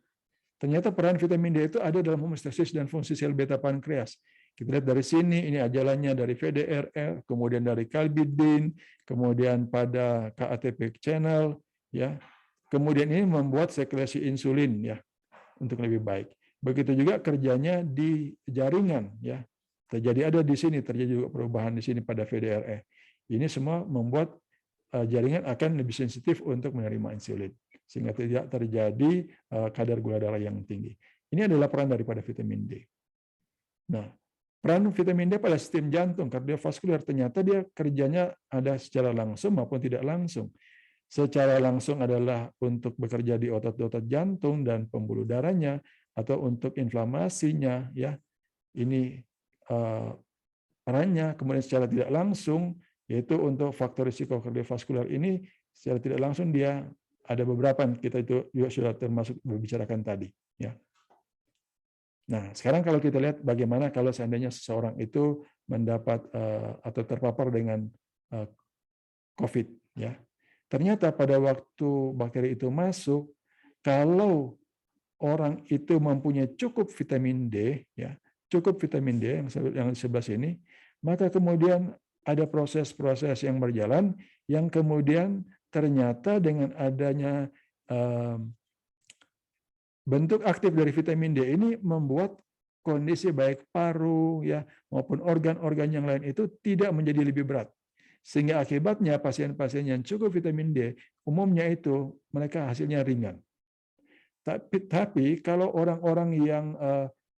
Ternyata peran vitamin D itu ada dalam homeostasis dan fungsi sel beta pankreas. Kita lihat dari sini, ini ajalannya dari VDRL, kemudian dari calbidin, kemudian pada KATP channel, ya. Kemudian ini membuat sekresi insulin ya untuk lebih baik. Begitu juga kerjanya di jaringan ya. Terjadi ada di sini, terjadi juga perubahan di sini pada VDRE. Ini semua membuat jaringan akan lebih sensitif untuk menerima insulin sehingga tidak terjadi kadar gula darah yang tinggi. Ini adalah peran daripada vitamin D. Nah, peran vitamin D pada sistem jantung kardiovaskular ternyata dia kerjanya ada secara langsung maupun tidak langsung. Secara langsung adalah untuk bekerja di otot-otot jantung dan pembuluh darahnya, atau untuk inflamasinya ya ini perannya. Kemudian secara tidak langsung yaitu untuk faktor risiko kardiovaskular ini secara tidak langsung dia ada beberapa yang kita itu juga sudah termasuk berbicarakan tadi ya. Nah, sekarang kalau kita lihat bagaimana kalau seandainya seseorang itu mendapat atau terpapar dengan COVID ya. Ternyata pada waktu bakteri itu masuk, kalau orang itu mempunyai cukup vitamin D, ya, cukup vitamin D yang di sebelah sini, maka kemudian ada proses-proses yang berjalan yang kemudian ternyata dengan adanya bentuk aktif dari vitamin D ini membuat kondisi baik paru ya maupun organ-organ yang lain itu tidak menjadi lebih berat. Sehingga akibatnya pasien-pasien yang cukup vitamin D umumnya itu mereka hasilnya ringan. Tapi kalau orang-orang yang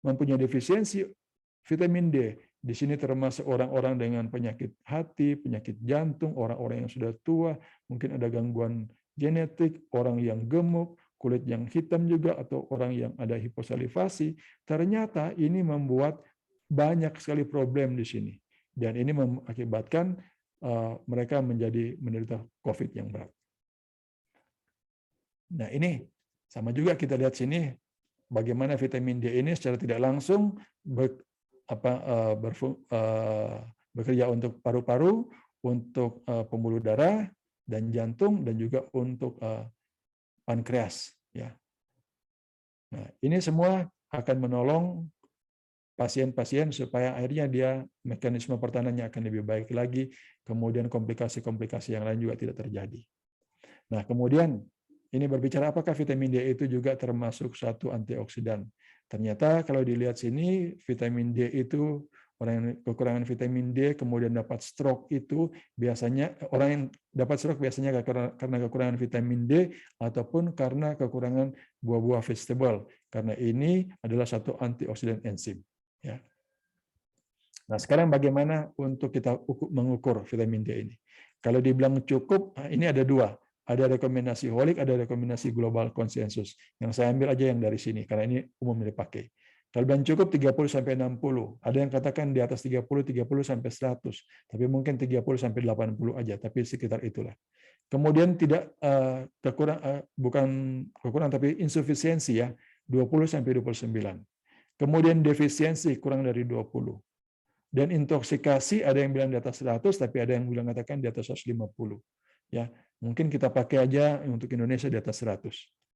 mempunyai defisiensi vitamin D, di sini termasuk orang-orang dengan penyakit hati, penyakit jantung, orang-orang yang sudah tua, mungkin ada gangguan genetik, orang yang gemuk, kulit yang hitam juga atau orang yang ada hiposalivasi, ternyata ini membuat banyak sekali problem di sini. Dan ini mengakibatkan mereka menderita COVID yang berat. Nah, ini sama juga kita lihat sini bagaimana vitamin D ini secara tidak langsung bekerja untuk paru-paru, untuk pembuluh darah dan jantung, dan juga untuk pankreas. Ya. Nah, ini semua akan menolong pasien-pasien supaya akhirnya dia mekanisme pertahanannya akan lebih baik lagi, kemudian komplikasi-komplikasi yang lain juga tidak terjadi. Nah, kemudian ini berbicara apakah vitamin D itu juga termasuk satu antioksidan. Ternyata kalau dilihat sini, vitamin D itu, orang yang kekurangan vitamin D kemudian dapat stroke itu biasanya, orang yang dapat stroke biasanya karena kekurangan vitamin D ataupun karena kekurangan buah-buah vegetable. Karena ini adalah satu antioksidan enzim. Ya. Nah, sekarang bagaimana untuk kita mengukur vitamin D ini? Kalau dibilang cukup, ini ada dua. Ada rekomendasi Holic, ada rekomendasi global konsensus. Yang saya ambil aja yang dari sini, karena ini umum dipakai. Kalau bilang cukup 30-60. Ada yang katakan di atas 30-30 sampai 100. Tapi mungkin 30-80 aja, tapi sekitar itulah. Kemudian tidak bukan kekurangan, tapi insufisiensi ya, 20-29. Kemudian defisiensi kurang dari 20. Dan intoksikasi ada yang bilang di atas 100, tapi ada yang bilang katakan di atas 150. Ya, mungkin kita pakai aja untuk Indonesia di atas 100.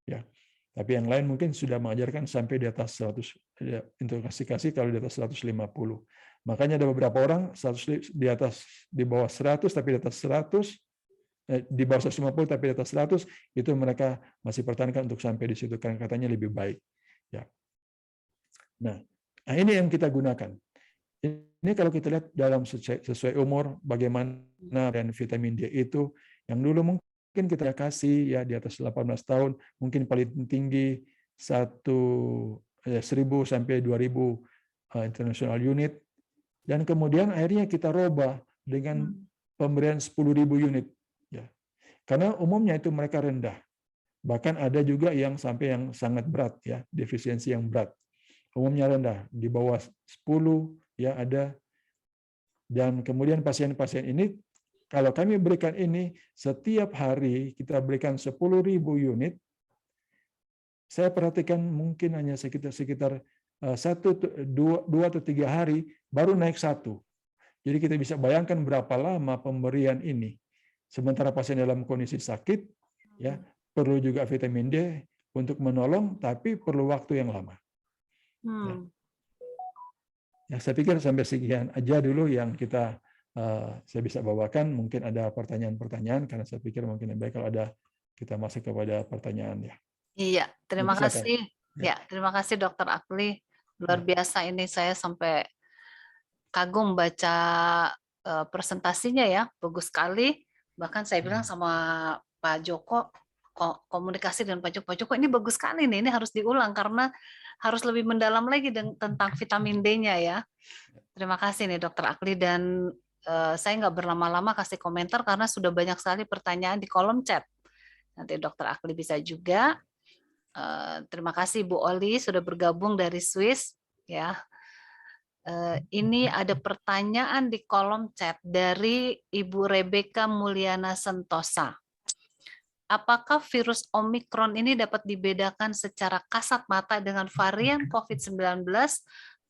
Ya. Tapi yang lain mungkin sudah mengajarkan sampai di atas 100, ya, intoksikasi kalau di atas 150. Makanya ada beberapa orang di bawah 100 tapi di atas 100, di bawah 150 tapi di atas 100, itu mereka masih pertahankan untuk sampai di situ karena katanya lebih baik. Ya. Nah, ini yang kita gunakan. Ini kalau kita lihat dalam sesuai umur bagaimana dan vitamin D itu, yang dulu mungkin kita kasih ya di atas 18 tahun, mungkin paling tinggi 1.000 sampai 2.000 international unit, dan kemudian akhirnya kita robah dengan pemberian 10.000 unit. Ya. Karena umumnya itu mereka rendah. Bahkan ada juga yang sampai yang sangat berat, ya, defisiensi yang berat. Umumnya rendah, di bawah 10 ya ada. Dan kemudian pasien-pasien ini, kalau kami berikan ini, setiap hari kita berikan 10.000 unit, saya perhatikan mungkin hanya sekitar 2 atau 3 hari, baru naik 1. Jadi kita bisa bayangkan berapa lama pemberian ini. Sementara pasien dalam kondisi sakit, ya perlu juga vitamin D untuk menolong, tapi perlu waktu yang lama. Ya, saya pikir sampai sekian aja dulu yang saya bisa bawakan. Mungkin ada pertanyaan-pertanyaan, karena saya pikir mungkin lebih baik kalau ada kita masuk kepada pertanyaan ya. Iya, terima kasih. Ya, terima kasih Dokter Akli. Luar biasa ini, saya sampai kagum baca presentasinya ya, bagus sekali. Bahkan saya bilang sama Pak Joko, komunikasi dengan Pak Joko ini bagus sekali nih, ini harus diulang karena harus lebih mendalam lagi tentang vitamin D-nya ya. Terima kasih nih Dokter Akli, dan saya nggak berlama-lama kasih komentar karena sudah banyak sekali pertanyaan di kolom chat. Nanti Dokter Akli bisa juga. Terima kasih Bu Oli sudah bergabung dari Swiss ya. Ini ada pertanyaan di kolom chat dari Ibu Rebecca Mulyana Sentosa. Apakah virus Omikron ini dapat dibedakan secara kasat mata dengan varian COVID-19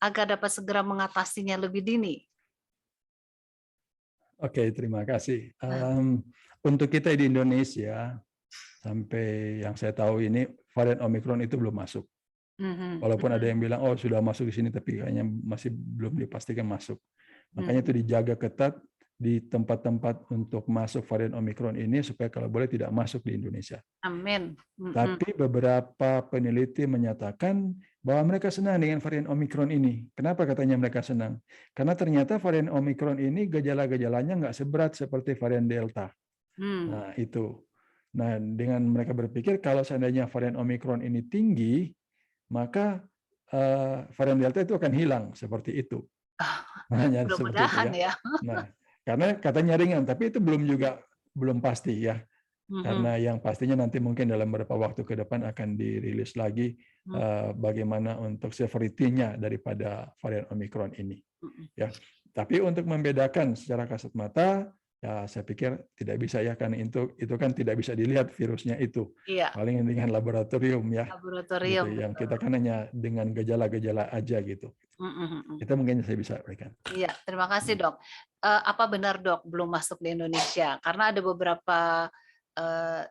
agar dapat segera mengatasinya lebih dini? Oke, terima kasih. Untuk kita di Indonesia, sampai yang saya tahu ini, varian Omikron itu belum masuk. Walaupun ada yang bilang, oh sudah masuk di sini, tapi kayaknya masih belum dipastikan masuk. Makanya itu dijaga ketat di tempat-tempat untuk masuk varian Omikron ini, supaya kalau boleh tidak masuk di Indonesia. Amin. Tapi beberapa peneliti menyatakan bahwa mereka senang dengan varian Omikron ini. Kenapa katanya mereka senang? Karena ternyata varian Omikron ini gejala-gejalanya nggak seberat seperti varian Delta. Nah, itu. Nah, dengan mereka berpikir kalau seandainya varian Omikron ini tinggi, maka varian Delta itu akan hilang seperti itu. Mudah-mudahan ya. Nah, karena katanya ringan, tapi itu belum pasti ya. Karena yang pastinya nanti mungkin dalam beberapa waktu ke depan akan dirilis lagi bagaimana untuk severity-nya daripada varian Omicron ini. Ya, tapi untuk membedakan secara kasat mata, ya saya pikir tidak bisa ya, karena itu kan tidak bisa dilihat virusnya itu. Iya. Paling dengan laboratorium ya. Laboratorium. Gitu, yang kita kan hanya dengan gejala-gejala aja gitu. Itu mungkin saya bisa berikan. Iya, terima kasih dok. Apa benar dok belum masuk di Indonesia? Karena ada beberapa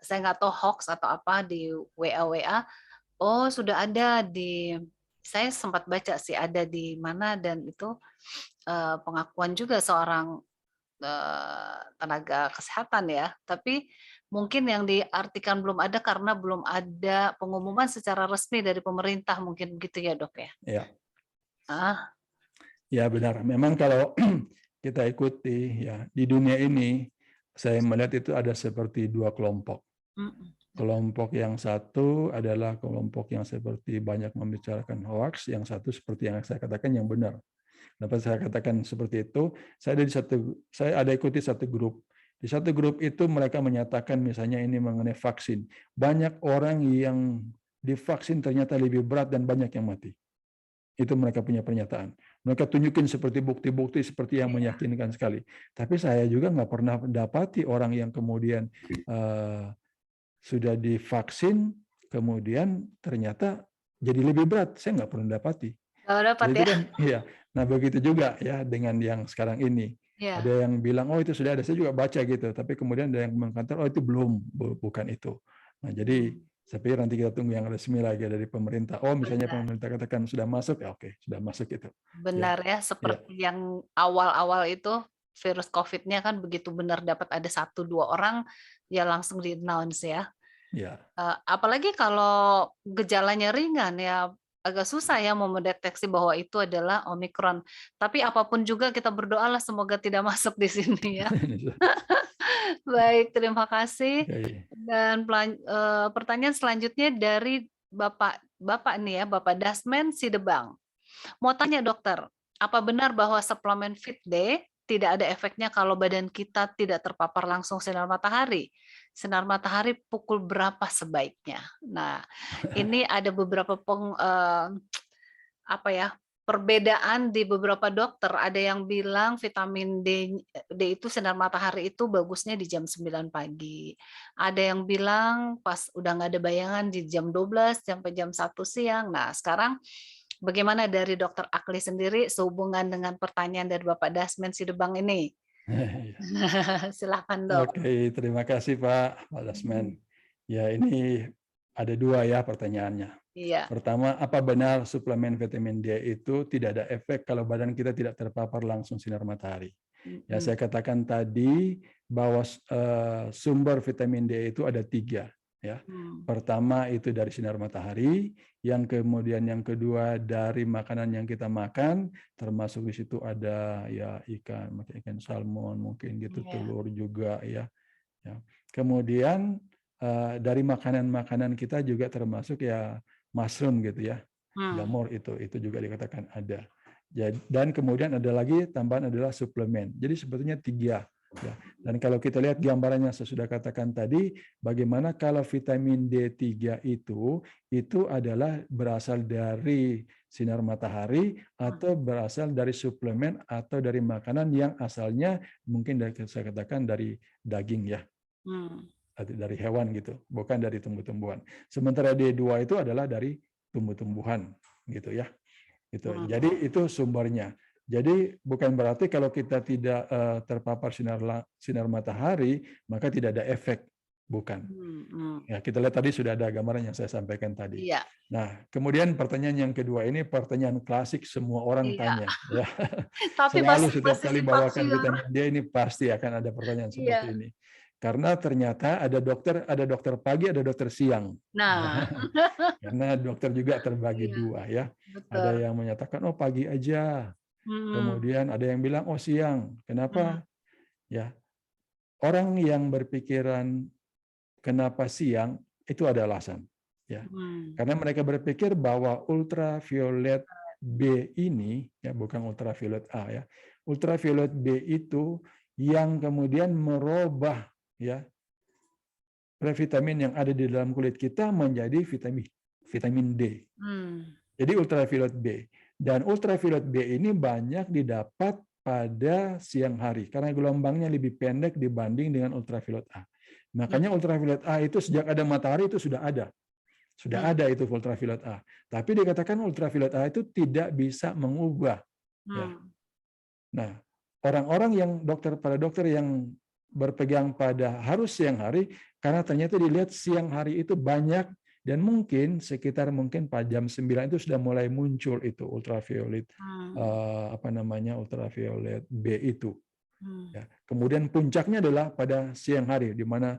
saya nggak tahu hoax atau apa di WA. Oh sudah ada di, saya sempat baca sih ada di mana, dan itu pengakuan juga seorang tenaga kesehatan ya. Tapi mungkin yang diartikan belum ada karena belum ada pengumuman secara resmi dari pemerintah, mungkin begitu ya dok ya. Ya. Ya benar. Memang kalau kita ikuti ya di dunia ini, saya melihat itu ada seperti dua kelompok. Kelompok yang satu adalah kelompok yang seperti banyak membicarakan hoax, yang satu seperti yang saya katakan yang benar. Kenapa saya katakan seperti itu? Saya ada ikuti satu grup. Di satu grup itu mereka menyatakan misalnya ini mengenai vaksin. Banyak orang yang divaksin ternyata lebih berat dan banyak yang mati. Itu mereka punya pernyataan. Mereka tunjukin seperti bukti-bukti seperti yang meyakinkan sekali. Tapi saya juga nggak pernah dapati orang yang kemudian sudah divaksin, kemudian ternyata jadi lebih berat. Saya nggak pernah dapati. Dapat ya. Kan, ya. Nah begitu juga ya dengan yang sekarang ini. Ya. Ada yang bilang, oh itu sudah ada. Saya juga baca gitu. Tapi kemudian ada yang mengatakan, oh itu belum, bukan itu. Nah jadi saya pikir nanti kita tunggu yang resmi lagi dari pemerintah. Oh misalnya pemerintah katakan sudah masuk, ya oke, sudah masuk itu. Benar ya, seperti yang awal-awal itu virus COVID-nya kan begitu benar dapat ada 1-2 orang, ya langsung di-announce ya. Ya. Apalagi kalau gejalanya ringan ya agak susah ya mau mendeteksi bahwa itu adalah Omicron. Tapi apapun juga kita berdoalah semoga tidak masuk di sini ya. Baik, terima kasih. Dan pertanyaan selanjutnya dari Bapak nih ya, Bapak Dasmen Sidebang. Mau tanya dokter, apa benar bahwa suplemen Fit Day tidak ada efeknya kalau badan kita tidak terpapar langsung sinar matahari? Sinar matahari pukul berapa sebaiknya? Nah, ini ada beberapa perbedaan di beberapa dokter. Ada yang bilang vitamin D itu sinar matahari itu bagusnya di jam 9 pagi. Ada yang bilang pas udah nggak ada bayangan di jam 12 sampai jam 1 siang. Nah, sekarang bagaimana dari Dokter Akli sendiri sehubungan dengan pertanyaan dari Bapak Dasmen Sidebang ini? Silakan dok. Oke, terima kasih Pak Dasmen. Ya ini ada dua ya pertanyaannya. Iya. Pertama, apa benar suplemen vitamin D itu tidak ada efek kalau badan kita tidak terpapar langsung sinar matahari? Ya saya katakan tadi bahwa sumber vitamin D itu ada 3. Ya. Pertama itu dari sinar matahari, yang kemudian yang kedua dari makanan yang kita makan, termasuk di situ ada ya ikan salmon mungkin gitu, telur juga ya. Kemudian dari makanan-makanan kita juga termasuk ya mushroom gitu ya, jamur itu juga dikatakan ada. Dan kemudian ada lagi tambahan adalah suplemen. Jadi sebetulnya 3. Ya. Dan kalau kita lihat gambarannya saya sudah katakan tadi, bagaimana kalau vitamin D3 itu adalah berasal dari sinar matahari atau berasal dari suplemen atau dari makanan yang asalnya mungkin saya katakan dari daging ya. Dari hewan gitu, bukan dari tumbuh-tumbuhan. Sementara D2 itu adalah dari tumbuh-tumbuhan gitu ya. Gitu. Jadi itu sumbernya. Jadi bukan berarti kalau kita tidak terpapar sinar matahari maka tidak ada efek, bukan. Ya kita lihat tadi sudah ada gambaran yang saya sampaikan tadi. Iya. Nah kemudian pertanyaan yang kedua ini pertanyaan klasik semua orang tanya. Ya. Tapi selalu setiap kali bawakan vitamin D ini pasti akan ada pertanyaan seperti ini. Karena ternyata ada dokter pagi, ada dokter siang. Nah, karena dokter juga terbagi 2 ya. Betul. Ada yang menyatakan oh pagi aja. Kemudian ada yang bilang oh siang. Kenapa? Ya. Orang yang berpikiran kenapa siang itu ada alasan, ya. Karena mereka berpikir bahwa ultraviolet B ini ya bukan ultraviolet A ya. Ultraviolet B itu yang kemudian merubah ya previtamin yang ada di dalam kulit kita menjadi vitamin D. Jadi ultraviolet B. Dan ultraviolet B ini banyak didapat pada siang hari karena gelombangnya lebih pendek dibanding dengan ultraviolet A. Makanya ultraviolet A itu sejak ada matahari itu sudah ada. Sudah ada itu ultraviolet A. Tapi dikatakan ultraviolet A itu tidak bisa mengubah. Ya. Nah, orang-orang yang para dokter yang berpegang pada harus siang hari, karena ternyata dilihat siang hari itu banyak dan mungkin sekitar pada jam 9 itu sudah mulai muncul itu ultraviolet ultraviolet B itu. Ya. Kemudian puncaknya adalah pada siang hari di mana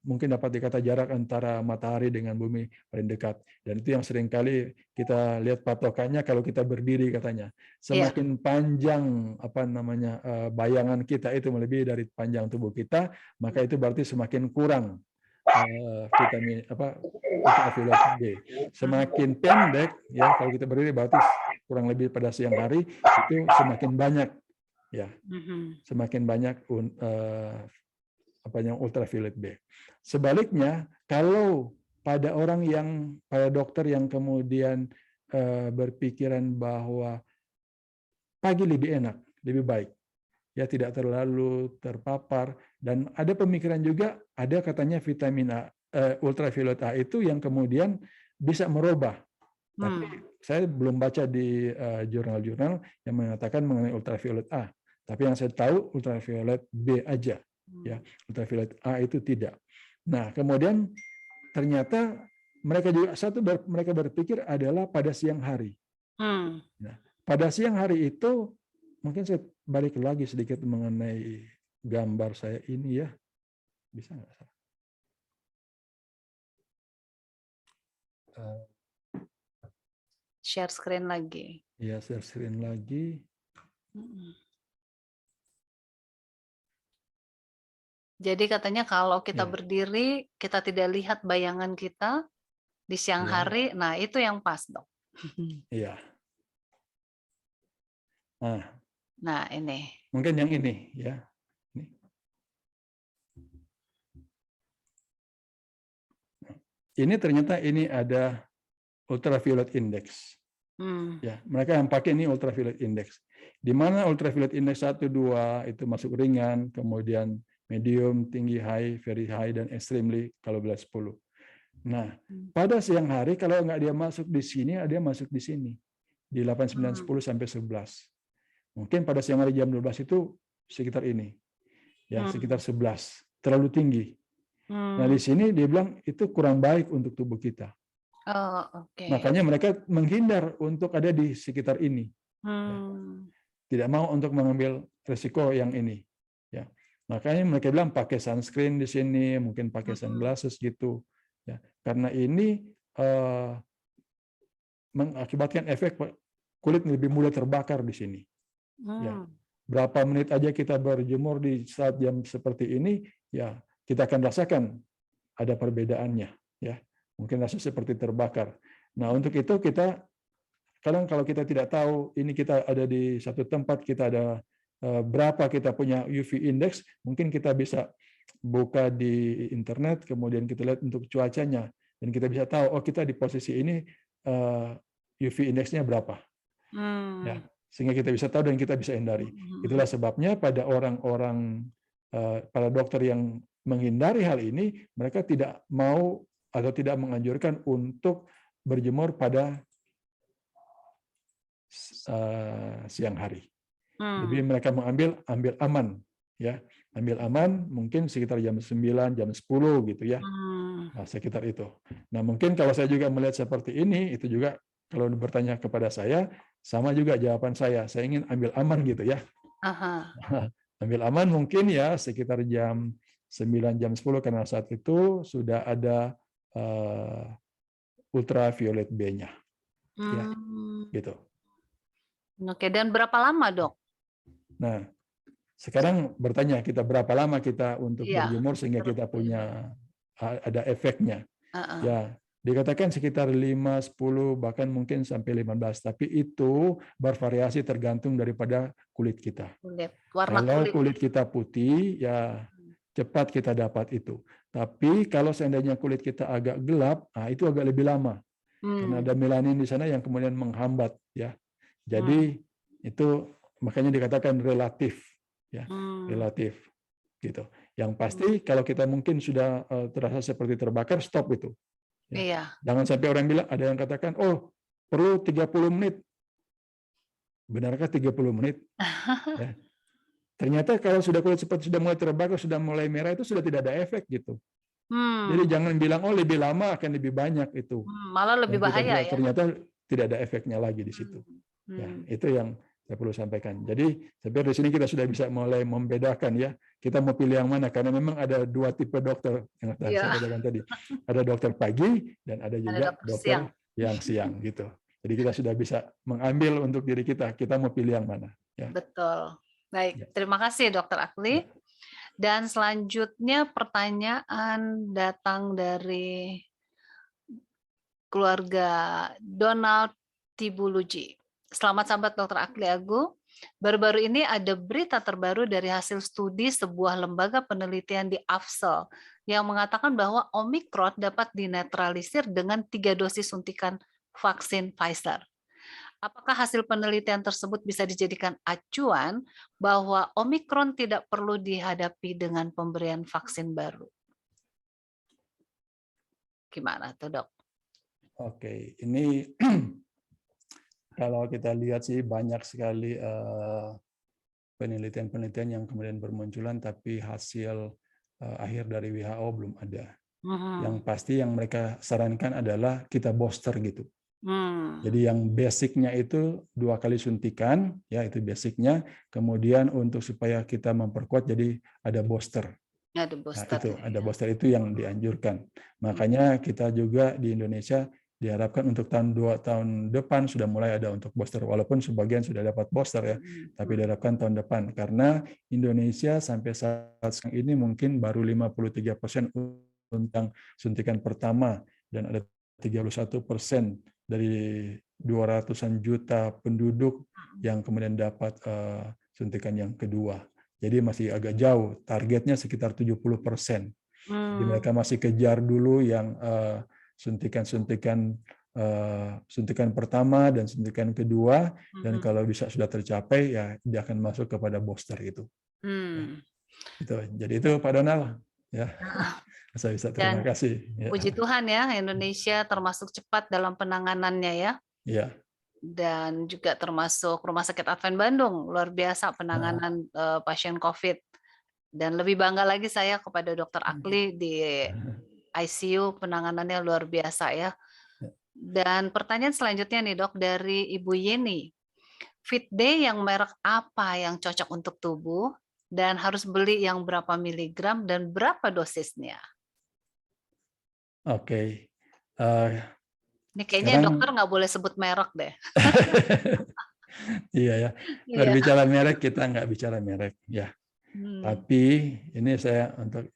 mungkin dapat dikata jarak antara matahari dengan bumi paling dekat, dan itu yang seringkali kita lihat patokannya kalau kita berdiri katanya semakin panjang bayangan kita itu melebihi dari panjang tubuh kita, maka itu berarti semakin kurang vitamin ultraviolet B. Semakin pendek ya kalau kita berdiri berarti kurang lebih pada siang hari itu semakin banyak ya, semakin banyak ultraviolet B. Sebaliknya, kalau pada dokter yang kemudian berpikiran bahwa pagi lebih enak, lebih baik, ya tidak terlalu terpapar, dan ada pemikiran juga, ada katanya vitamin A, ultraviolet A itu yang kemudian bisa merubah. Tapi saya belum baca di jurnal-jurnal yang mengatakan mengenai ultraviolet A. Tapi yang saya tahu ultraviolet B aja. Ya, ultraviolet A itu tidak. Nah, kemudian ternyata mereka berpikir adalah pada siang hari. Nah, pada siang hari itu mungkin saya balik lagi sedikit mengenai gambar saya ini ya, bisa nggak? Share screen lagi. Ya, share screen lagi. Jadi katanya kalau kita berdiri, kita tidak lihat bayangan kita di siang hari, nah itu yang pas, Dok. Iya. Nah, ini. Mungkin yang ini, ya. Ini ternyata ini ada ultraviolet index. Ya, mereka yang pakai ini ultraviolet index. Di mana ultraviolet index 1, 2 itu masuk ringan, kemudian medium, tinggi, high, very high, dan extremely kalau belas 10. Nah, pada siang hari kalau nggak dia masuk di sini, dia masuk di sini. Di 8, 9, 10 sampai 11. Mungkin pada siang hari jam 12 itu sekitar ini. Ya, sekitar 11. Terlalu tinggi. Nah, di sini dia bilang itu kurang baik untuk tubuh kita. Makanya mereka menghindar untuk ada di sekitar ini. Ya. Tidak mau untuk mengambil risiko yang ini. Ya. Makanya mereka bilang pakai sunscreen di sini, mungkin pakai sunglasses gitu. Ya. Karena ini mengakibatkan efek kulit lebih mudah terbakar di sini. Ya. Berapa menit aja kita berjemur di saat jam seperti ini, ya kita akan rasakan ada perbedaannya. Ya. Mungkin rasa seperti terbakar. Nah, untuk itu kita kadang kalau kita tidak tahu ini kita ada di satu tempat, kita ada berapa kita punya UV index, mungkin kita bisa buka di internet, kemudian kita lihat untuk cuacanya, dan kita bisa tahu, oh kita di posisi ini UV index-nya berapa. Ya, sehingga kita bisa tahu dan kita bisa hindari. Itulah sebabnya pada orang-orang, para dokter yang menghindari hal ini, mereka tidak mau atau tidak menganjurkan untuk berjemur pada siang hari. Jadi mereka ambil aman, ya, ambil aman mungkin sekitar jam 9, jam 10 gitu ya, nah, sekitar itu. Nah mungkin kalau saya juga melihat seperti ini, itu juga kalau bertanya kepada saya, sama juga jawaban saya ingin ambil aman gitu ya. Ambil aman mungkin ya sekitar jam 9, jam 10 karena saat itu sudah ada ultraviolet B-nya, ya, gitu. Oke, dan berapa lama, Dok? Nah, sekarang bertanya kita berapa lama kita untuk berjemur sehingga kita punya ada efeknya. Ya, dikatakan sekitar 5, 10 bahkan mungkin sampai 15, tapi itu bervariasi tergantung daripada kulit kita. Warna kalau kulit kita putih ya cepat kita dapat itu. Tapi kalau seandainya kulit kita agak gelap, itu agak lebih lama. Karena ada melanin di sana yang kemudian menghambat, ya. Jadi itu makanya dikatakan relatif, ya, relatif, gitu. Yang pasti kalau kita mungkin sudah terasa seperti terbakar, stop itu. Ya. Iya. Jangan sampai orang bilang, ada yang katakan, oh perlu 30 menit. Benarkah 30 menit? Ya. Ternyata kalau sudah kulit seperti sudah mulai terbakar, sudah mulai merah, itu sudah tidak ada efek gitu. Jadi jangan bilang, oh lebih lama akan lebih banyak itu. Malah lebih bahaya ya. Ternyata tidak ada efeknya lagi di situ. Ya, itu yang saya perlu sampaikan. Jadi sampai di sini kita sudah bisa mulai membedakan ya. Kita mau pilih yang mana, karena memang ada dua tipe dokter yang saya katakan tadi. Ada dokter pagi dan ada juga dokter yang siang gitu. Jadi kita sudah bisa mengambil untuk diri kita mau pilih yang mana. Ya. Betul. Baik, terima kasih Dokter Akli. Dan selanjutnya pertanyaan datang dari keluarga Donald Tibuluji. Selamat sahabat Dokter Akli Agu. Baru-baru ini ada berita terbaru dari hasil studi sebuah lembaga penelitian di Afsel yang mengatakan bahwa Omikron dapat dinetralisir dengan 3 dosis suntikan vaksin Pfizer. Apakah hasil penelitian tersebut bisa dijadikan acuan bahwa Omikron tidak perlu dihadapi dengan pemberian vaksin baru? Gimana tuh, Dok? Oke, ini kalau kita lihat sih banyak sekali penelitian-penelitian yang kemudian bermunculan, tapi hasil akhir dari WHO belum ada. Yang pasti yang mereka sarankan adalah kita booster gitu. Jadi yang basicnya itu 2 kali suntikan, ya itu basicnya. Kemudian untuk supaya kita memperkuat, jadi ada booster. Ada booster. Nah, itu ada booster itu yang dianjurkan. Makanya kita juga di Indonesia diharapkan untuk tahun depan sudah mulai ada untuk booster, walaupun sebagian sudah dapat booster ya, tapi diharapkan tahun depan karena Indonesia sampai saat sekarang ini mungkin baru 53% untuk suntikan pertama dan ada 31% dari 200-an juta penduduk yang kemudian dapat suntikan yang kedua. Jadi masih agak jauh, targetnya sekitar 70%. Jadi mereka masih kejar dulu yang suntikan pertama dan suntikan kedua, dan kalau bisa sudah tercapai ya dia akan masuk kepada booster itu. Ya. Itu. Jadi itu Pak Donald ya. Saya bisa terima kasih. Ya. Puji Tuhan ya, Indonesia termasuk cepat dalam penanganannya ya. Iya. Dan juga termasuk Rumah Sakit Advent Bandung, luar biasa penanganan pasien COVID. Dan lebih bangga lagi saya kepada Dokter Akli di ICU, penanganannya luar biasa ya. Dan pertanyaan selanjutnya nih Dok, dari Ibu Yeni. Fit Day yang merek apa yang cocok untuk tubuh? Dan harus beli yang berapa miligram dan berapa dosisnya? Oke. Ini kayaknya sekarang, dokter nggak boleh sebut merek deh. Iya ya. Berbicara merek kita nggak bicara merek ya. Tapi ini saya untuk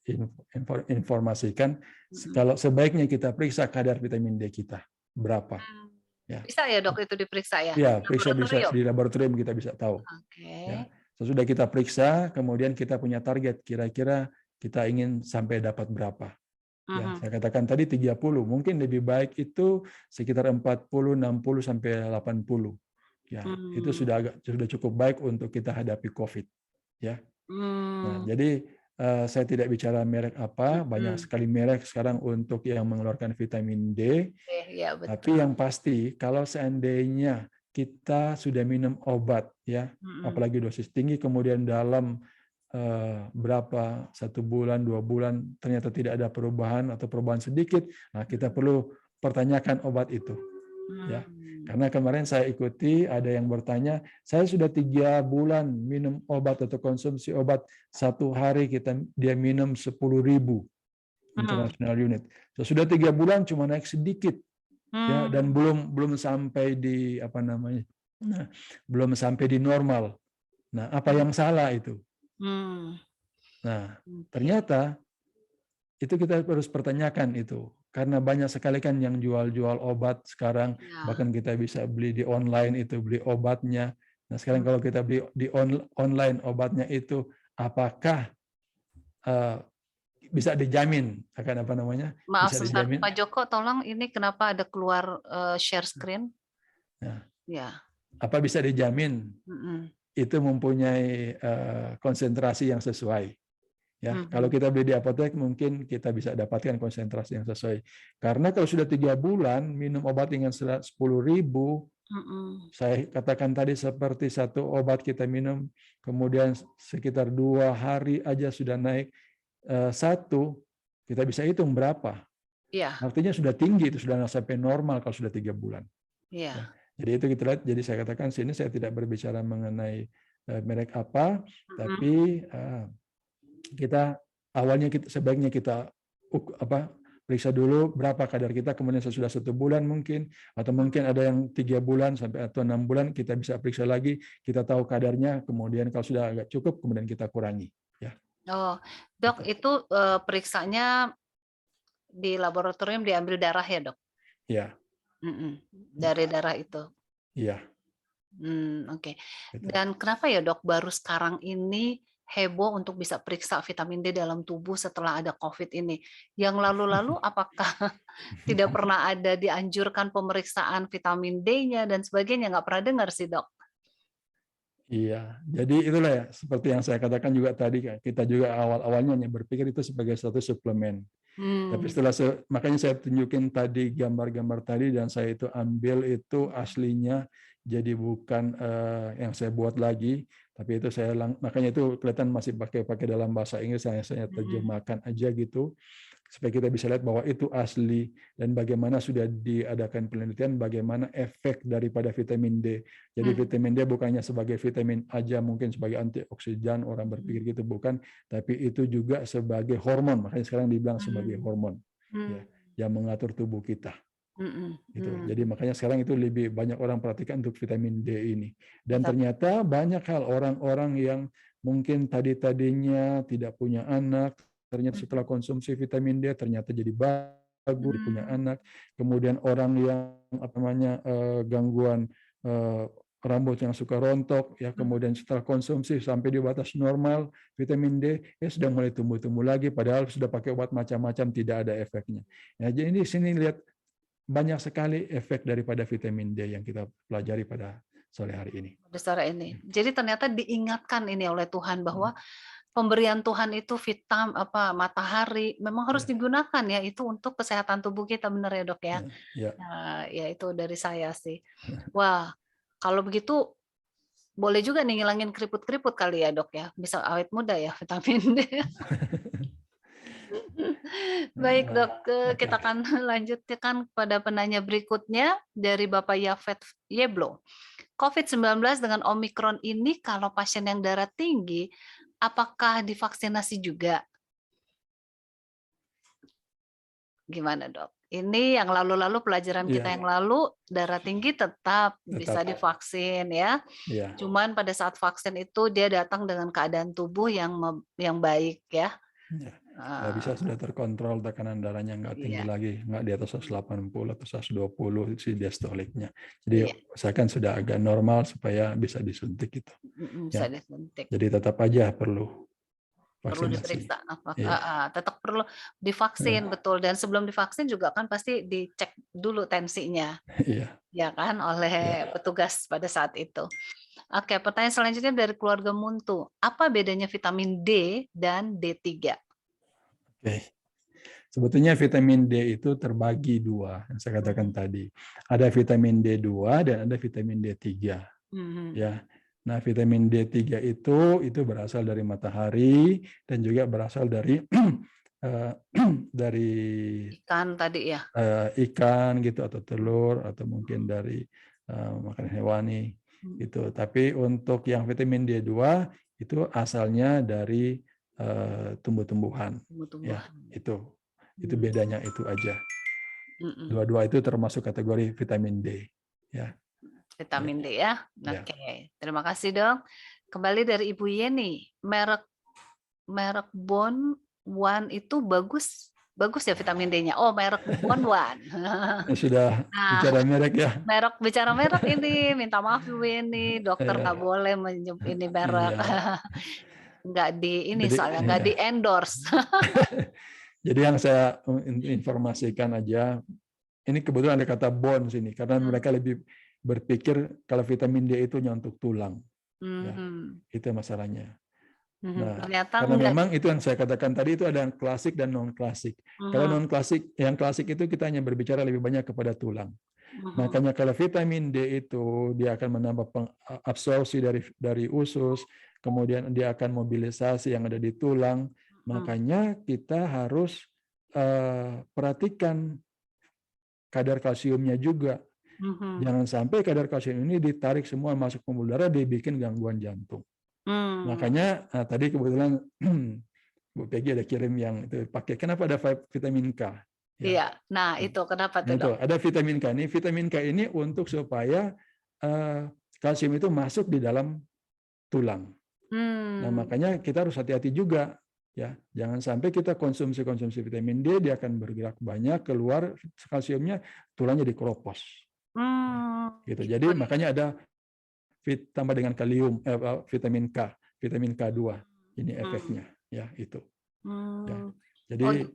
informasikan kalau sebaiknya kita periksa kadar vitamin D kita berapa. Ya. Bisa ya Dok itu diperiksa ya? Ya, bisa di laboratorium kita bisa tahu. Ya. Sesudah kita periksa, kemudian kita punya target kira-kira kita ingin sampai dapat berapa. Ya, saya katakan tadi 30, mungkin lebih baik itu sekitar 40, 60 sampai 80. Ya, itu sudah cukup baik untuk kita hadapi COVID. Ya. Nah, jadi saya tidak bicara merek apa, banyak sekali merek sekarang untuk yang mengeluarkan vitamin D. Ya, betul. Tapi yang pasti kalau seandainya kita sudah minum obat ya, apalagi dosis tinggi, kemudian dalam berapa 1 bulan 2 bulan ternyata tidak ada perubahan atau perubahan sedikit, nah kita perlu pertanyakan obat itu ya, karena kemarin saya ikuti ada yang bertanya, saya sudah 3 bulan minum obat atau konsumsi obat, 1 hari dia minum 10.000 international unit, sudah 3 bulan cuma naik sedikit ya, dan belum sampai di belum sampai di normal. Nah, apa yang salah itu? Nah, ternyata itu kita harus pertanyakan itu, karena banyak sekali kan yang jual-jual obat sekarang, bahkan kita bisa beli di online itu, beli obatnya. Nah, sekarang kalau kita beli di online obatnya itu, apakah bisa dijamin akan apa namanya? Maaf Bisa sebentar, dijamin. Pak Joko, tolong ini kenapa ada keluar share screen? Nah, Ya. apa bisa dijamin Mm-mm. itu mempunyai konsentrasi yang sesuai. Ya, kalau Mhm. kita beli di apotek mungkin kita bisa dapatkan konsentrasi yang sesuai. Karena kalau sudah 3 bulan minum obat dengan 10.000, Mm-mm. saya katakan tadi seperti satu obat kita minum, kemudian sekitar 2 hari aja sudah naik 1, kita bisa hitung berapa. Iya, Artinya sudah tinggi, itu sudah sampai normal kalau sudah 3 bulan. iya. Ya. Jadi itu kita lihat. Jadi saya katakan sini saya tidak berbicara mengenai merek apa, Mm-mm. tapi kita awalnya sebaiknya kita periksa dulu berapa kadar kita, kemudian sesudah 1 bulan mungkin, atau mungkin ada yang 3 bulan sampai atau 6 bulan kita bisa periksa lagi, kita tahu kadarnya, kemudian kalau sudah agak cukup kemudian kita kurangi. Ya. Oh, Dok, itu periksanya di laboratorium diambil darah ya, Dok? Iya. Mm-mm. Dari darah itu. Iya. Oke. Gitu. Dan kenapa ya, Dok, baru sekarang ini heboh untuk bisa periksa vitamin D dalam tubuh setelah ada COVID ini? Yang lalu-lalu apakah tidak pernah ada dianjurkan pemeriksaan vitamin D-nya dan sebagainya? Nggak pernah dengar sih, Dok. Iya, jadi itulah ya, seperti yang saya katakan juga tadi, kita juga awal-awalnya hanya berpikir itu sebagai satu suplemen. Tapi setelah makanya saya tunjukin tadi gambar-gambar tadi, dan saya itu ambil itu aslinya, jadi bukan yang saya buat lagi, tapi itu saya makanya itu kelihatan masih pakai dalam bahasa Inggris, saya terjemahkan aja gitu, supaya kita bisa lihat bahwa itu asli dan bagaimana sudah diadakan penelitian bagaimana efek daripada vitamin D. Jadi vitamin D bukannya sebagai vitamin aja, mungkin sebagai antioksidan, orang berpikir gitu, bukan, tapi itu juga sebagai hormon. Makanya sekarang dibilang sebagai hormon, ya, yang mengatur tubuh kita. Gitu. Jadi makanya sekarang itu lebih banyak orang perhatikan untuk vitamin D ini. Dan ternyata banyak hal, orang-orang yang mungkin tadinya tidak punya anak, ternyata setelah konsumsi vitamin D ternyata jadi bagus, punya anak. Kemudian orang yang gangguan rambut yang suka rontok, ya, kemudian setelah konsumsi sampai di batas normal vitamin D, sudah mulai tumbuh-tumbuh lagi, padahal sudah pakai obat macam-macam tidak ada efeknya. Ya, jadi di sini lihat banyak sekali efek daripada vitamin D yang kita pelajari pada sore hari ini. Pada sore ini. Jadi ternyata diingatkan ini oleh Tuhan bahwa pemberian Tuhan itu matahari memang harus digunakan ya, itu untuk kesehatan tubuh kita, benar ya, Dok ya? Ya. Nah, ya itu dari saya sih. Wah, kalau begitu boleh juga nih ngilangin keriput-keriput kali ya, Dok ya? Bisa awet muda ya vitamin D. Baik, Dok, kita akan lanjutkan pada penanya berikutnya dari Bapak Yafet Yeblo. COVID-19 dengan Omikron ini kalau pasien yang darah tinggi, apakah divaksinasi juga? Gimana, Dok? Ini yang lalu-lalu pelajaran kita yang lalu, darah tinggi tetap bisa divaksin ya. Cuman pada saat vaksin itu dia datang dengan keadaan tubuh yang baik ya. Kalau bisa sudah terkontrol tekanan darahnya, nggak tinggi lagi, nggak di atas 180 atau 120 si diastoliknya. Jadi usahakan sudah agak normal supaya bisa disuntik itu. Bisa disuntik. Jadi tetap aja perlu vaksinasi. Diperiksa tetap perlu divaksin, betul. Dan sebelum divaksin juga kan pasti dicek dulu tensinya, ya kan, oleh petugas pada saat itu. Oke, pertanyaan selanjutnya dari keluarga Muntu. Apa bedanya vitamin D dan D3? Oke. Sebetulnya vitamin D itu terbagi 2, yang saya katakan tadi. Ada vitamin D2 dan ada vitamin D3. Ya. Nah, vitamin D3 itu berasal dari matahari dan juga berasal dari dari ikan tadi ya. Ikan gitu, atau telur, atau mungkin dari makanan hewani gitu. Tapi untuk yang vitamin D2 itu asalnya dari tumbuh-tumbuhan. Ya, itu bedanya itu aja. Dua-dua itu termasuk kategori vitamin D. Ya. Vitamin D ya. Oke, terima kasih, Dok. Kembali dari Ibu Yeni, merek Bon One itu bagus ya vitamin D-nya. Oh, merek Bon One. Sudah bicara merek ya. Bicara merek ini, minta maaf Ibu Yeni, dokter nggak boleh menyebut ini merek. nggak di ini Jadi, soalnya nggak ya. di endorse. Jadi yang saya informasikan aja, ini kebetulan ada kata bones ini, karena mereka lebih berpikir kalau vitamin D itu hanya untuk tulang. Ya, itu masalahnya. Nah, Ternyata karena enggak. memang itu yang saya katakan tadi itu ada yang klasik dan non klasik. Kalau non klasik, yang klasik itu kita hanya berbicara lebih banyak kepada tulang. Makanya kalau vitamin D itu dia akan menambah absorpsi dari usus, kemudian dia akan mobilisasi yang ada di tulang. Makanya kita harus perhatikan kadar kalsiumnya juga. Jangan sampai kadar kalsium ini ditarik semua masuk pembuluh darah, dibikin gangguan jantung. Makanya tadi kebetulan Bu Peggy ada kirim yang itu pakai. Kenapa ada vitamin K? Ya. Iya. Nah itu kenapa tuh, Nah, itu Dok? ada vitamin K ini. Vitamin K ini untuk supaya kalsium itu masuk di dalam tulang. Nah makanya kita harus hati-hati juga. Ya, jangan sampai kita konsumsi vitamin D, dia akan bergerak banyak, keluar kalsiumnya, tulangnya dikeropos. Gitu. Jadi makanya ada tambah dengan kalium, vitamin K, vitamin K2. Ini efeknya, ya itu. Ya. Jadi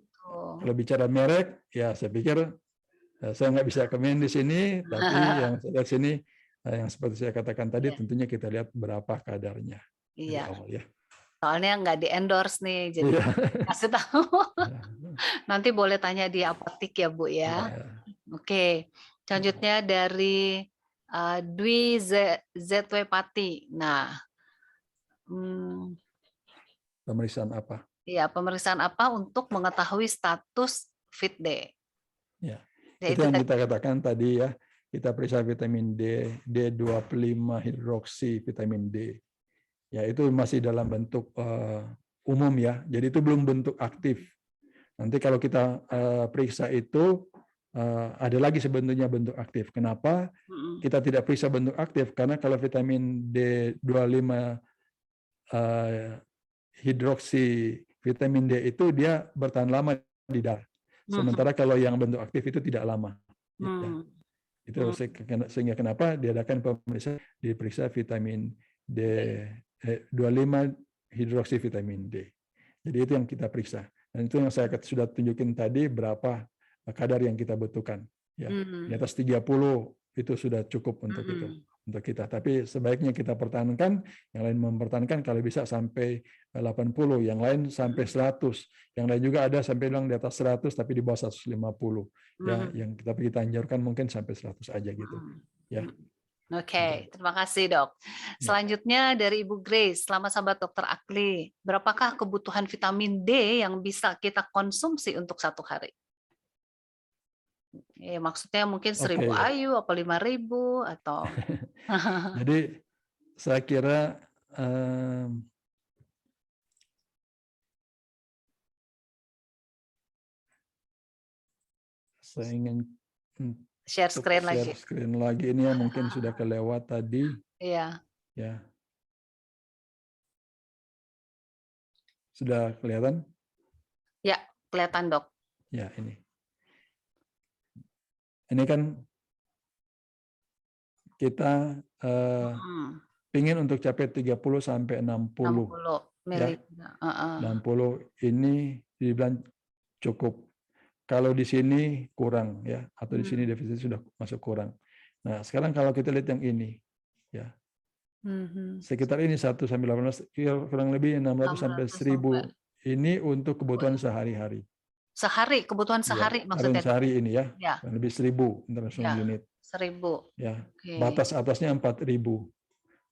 kalau bicara merek, ya saya pikir saya nggak bisa komen di sini, tapi yang saya lihat sini, yang seperti saya katakan tadi, tentunya kita lihat berapa kadarnya dari awal ya. Soalnya nggak di endorse nih, jadi kasih tahu. Nanti boleh tanya di apotik ya Bu ya. Oke, selanjutnya dari Dwi ZW Pati. Nah, pemeriksaan apa? Ya, pemeriksaan apa untuk mengetahui status FIT-D? Ya, itu yang kita katakan tadi ya. Kita periksa vitamin D, D25 hidroksi vitamin D. Ya, itu masih dalam bentuk umum ya. Jadi itu belum bentuk aktif. Nanti kalau kita periksa itu ada lagi sebenarnya bentuk aktif. Kenapa kita tidak periksa bentuk aktif? Karena kalau vitamin D25 hidroksi vitamin D itu dia bertahan lama di darah. Sementara kalau yang bentuk aktif itu tidak lama. Ya. Itu sehingga kenapa diadakan pemeriksaan, diperiksa vitamin D25 hidroksi vitamin D. Jadi itu yang kita periksa. Dan itu yang saya sudah tunjukin tadi berapa kadar yang kita butuhkan. Ya, di atas 30 itu sudah cukup untuk itu, untuk kita. Tapi sebaiknya kita pertahankan, yang lain mempertahankan kalau bisa sampai 80, yang lain sampai 100, yang lain juga ada sampai bilang di atas 100 tapi di bawah 150. Ya, yang kita anjurkan mungkin sampai 100 aja gitu. Ya. Oke, terima kasih Dok. Selanjutnya dari Ibu Grace, selamat sahabat Dokter Akli. Berapakah kebutuhan vitamin D yang bisa kita konsumsi untuk satu hari? Ya, maksudnya mungkin 1000 IU atau 5000 atau. Jadi saya kira saya ingin share screen lagi. Share screen lagi ini yang mungkin sudah kelewat tadi. Iya. Ya. Sudah kelihatan? Ya, kelihatan Dok. Ya, ini. Ini kan kita pingin untuk capai 30 sampai 60. 60 ya. 60 ini dibilang cukup. Kalau di sini kurang ya, atau di sini defisit sudah masuk kurang. Nah, sekarang kalau kita lihat yang ini ya. Sekitar ini 1 sampai 18 kurang lebih 600 sampai 1000 ini untuk kebutuhan sehari-hari. Sehari, kebutuhan sehari ya, maksudnya. Sehari ini ya. Ya. Lebih 1000 international unit. 1000. Ya. Batas atasnya 4000.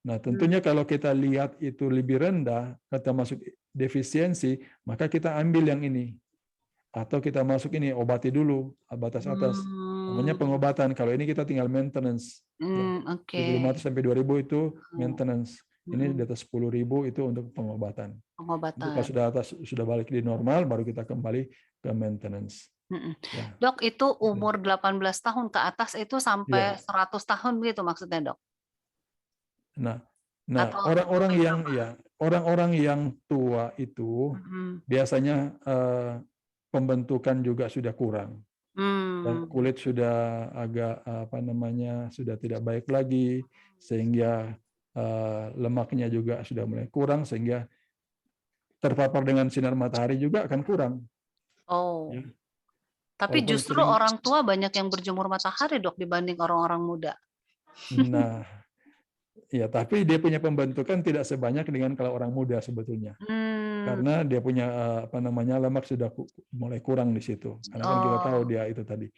Nah, tentunya kalau kita lihat itu lebih rendah, kita masuk defisiensi, maka kita ambil yang ini. Atau kita masuk ini, obati dulu batas atas. Namanya pengobatan. Kalau ini kita tinggal maintenance. 700 sampai 2000 itu maintenance. Ini di atas 10.000 itu untuk pengobatan. Kalau sudah balik di normal, baru kita kembali ke maintenance. Ya. Dok, itu umur 18 tahun ke atas itu sampai 100 tahun begitu maksudnya, Dok? Nah orang-orang yang tua itu biasanya pembentukan juga sudah kurang. Dan kulit sudah agak sudah tidak baik lagi, sehingga lemaknya juga sudah mulai kurang, sehingga terpapar dengan sinar matahari juga akan kurang. Oh, Ya. tapi Walaupun justru sering, orang tua banyak yang berjemur matahari, Dok, dibanding orang-orang muda. nah, ya, tapi dia punya pembentukan tidak sebanyak dengan kalau orang muda sebetulnya. Karena dia punya apa namanya lemak sudah mulai kurang di situ. Karena kan kita tahu Oh, dia itu tadi.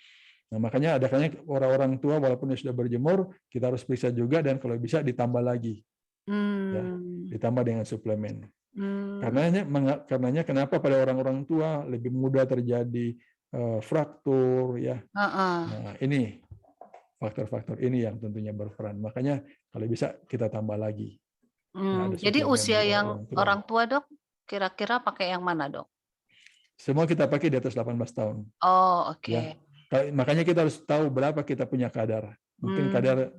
Nah, makanya ada kalanya orang-orang tua walaupun dia sudah berjemur, kita harus periksa juga dan kalau bisa ditambah lagi, ya, ditambah dengan suplemen. Karenanya kenapa pada orang-orang tua lebih mudah terjadi fraktur, ya. Nah, ini faktor-faktor ini yang tentunya berperan. Makanya kalau bisa kita tambah lagi. Ya, ada Jadi suplemen usia buat yang orang tua. orang tua, Dok, kira-kira pakai yang mana, Dok? Semua kita pakai di atas 18 tahun. Oh, oke. Ya. Makanya kita harus tahu berapa kita punya kadar. Mungkin kadar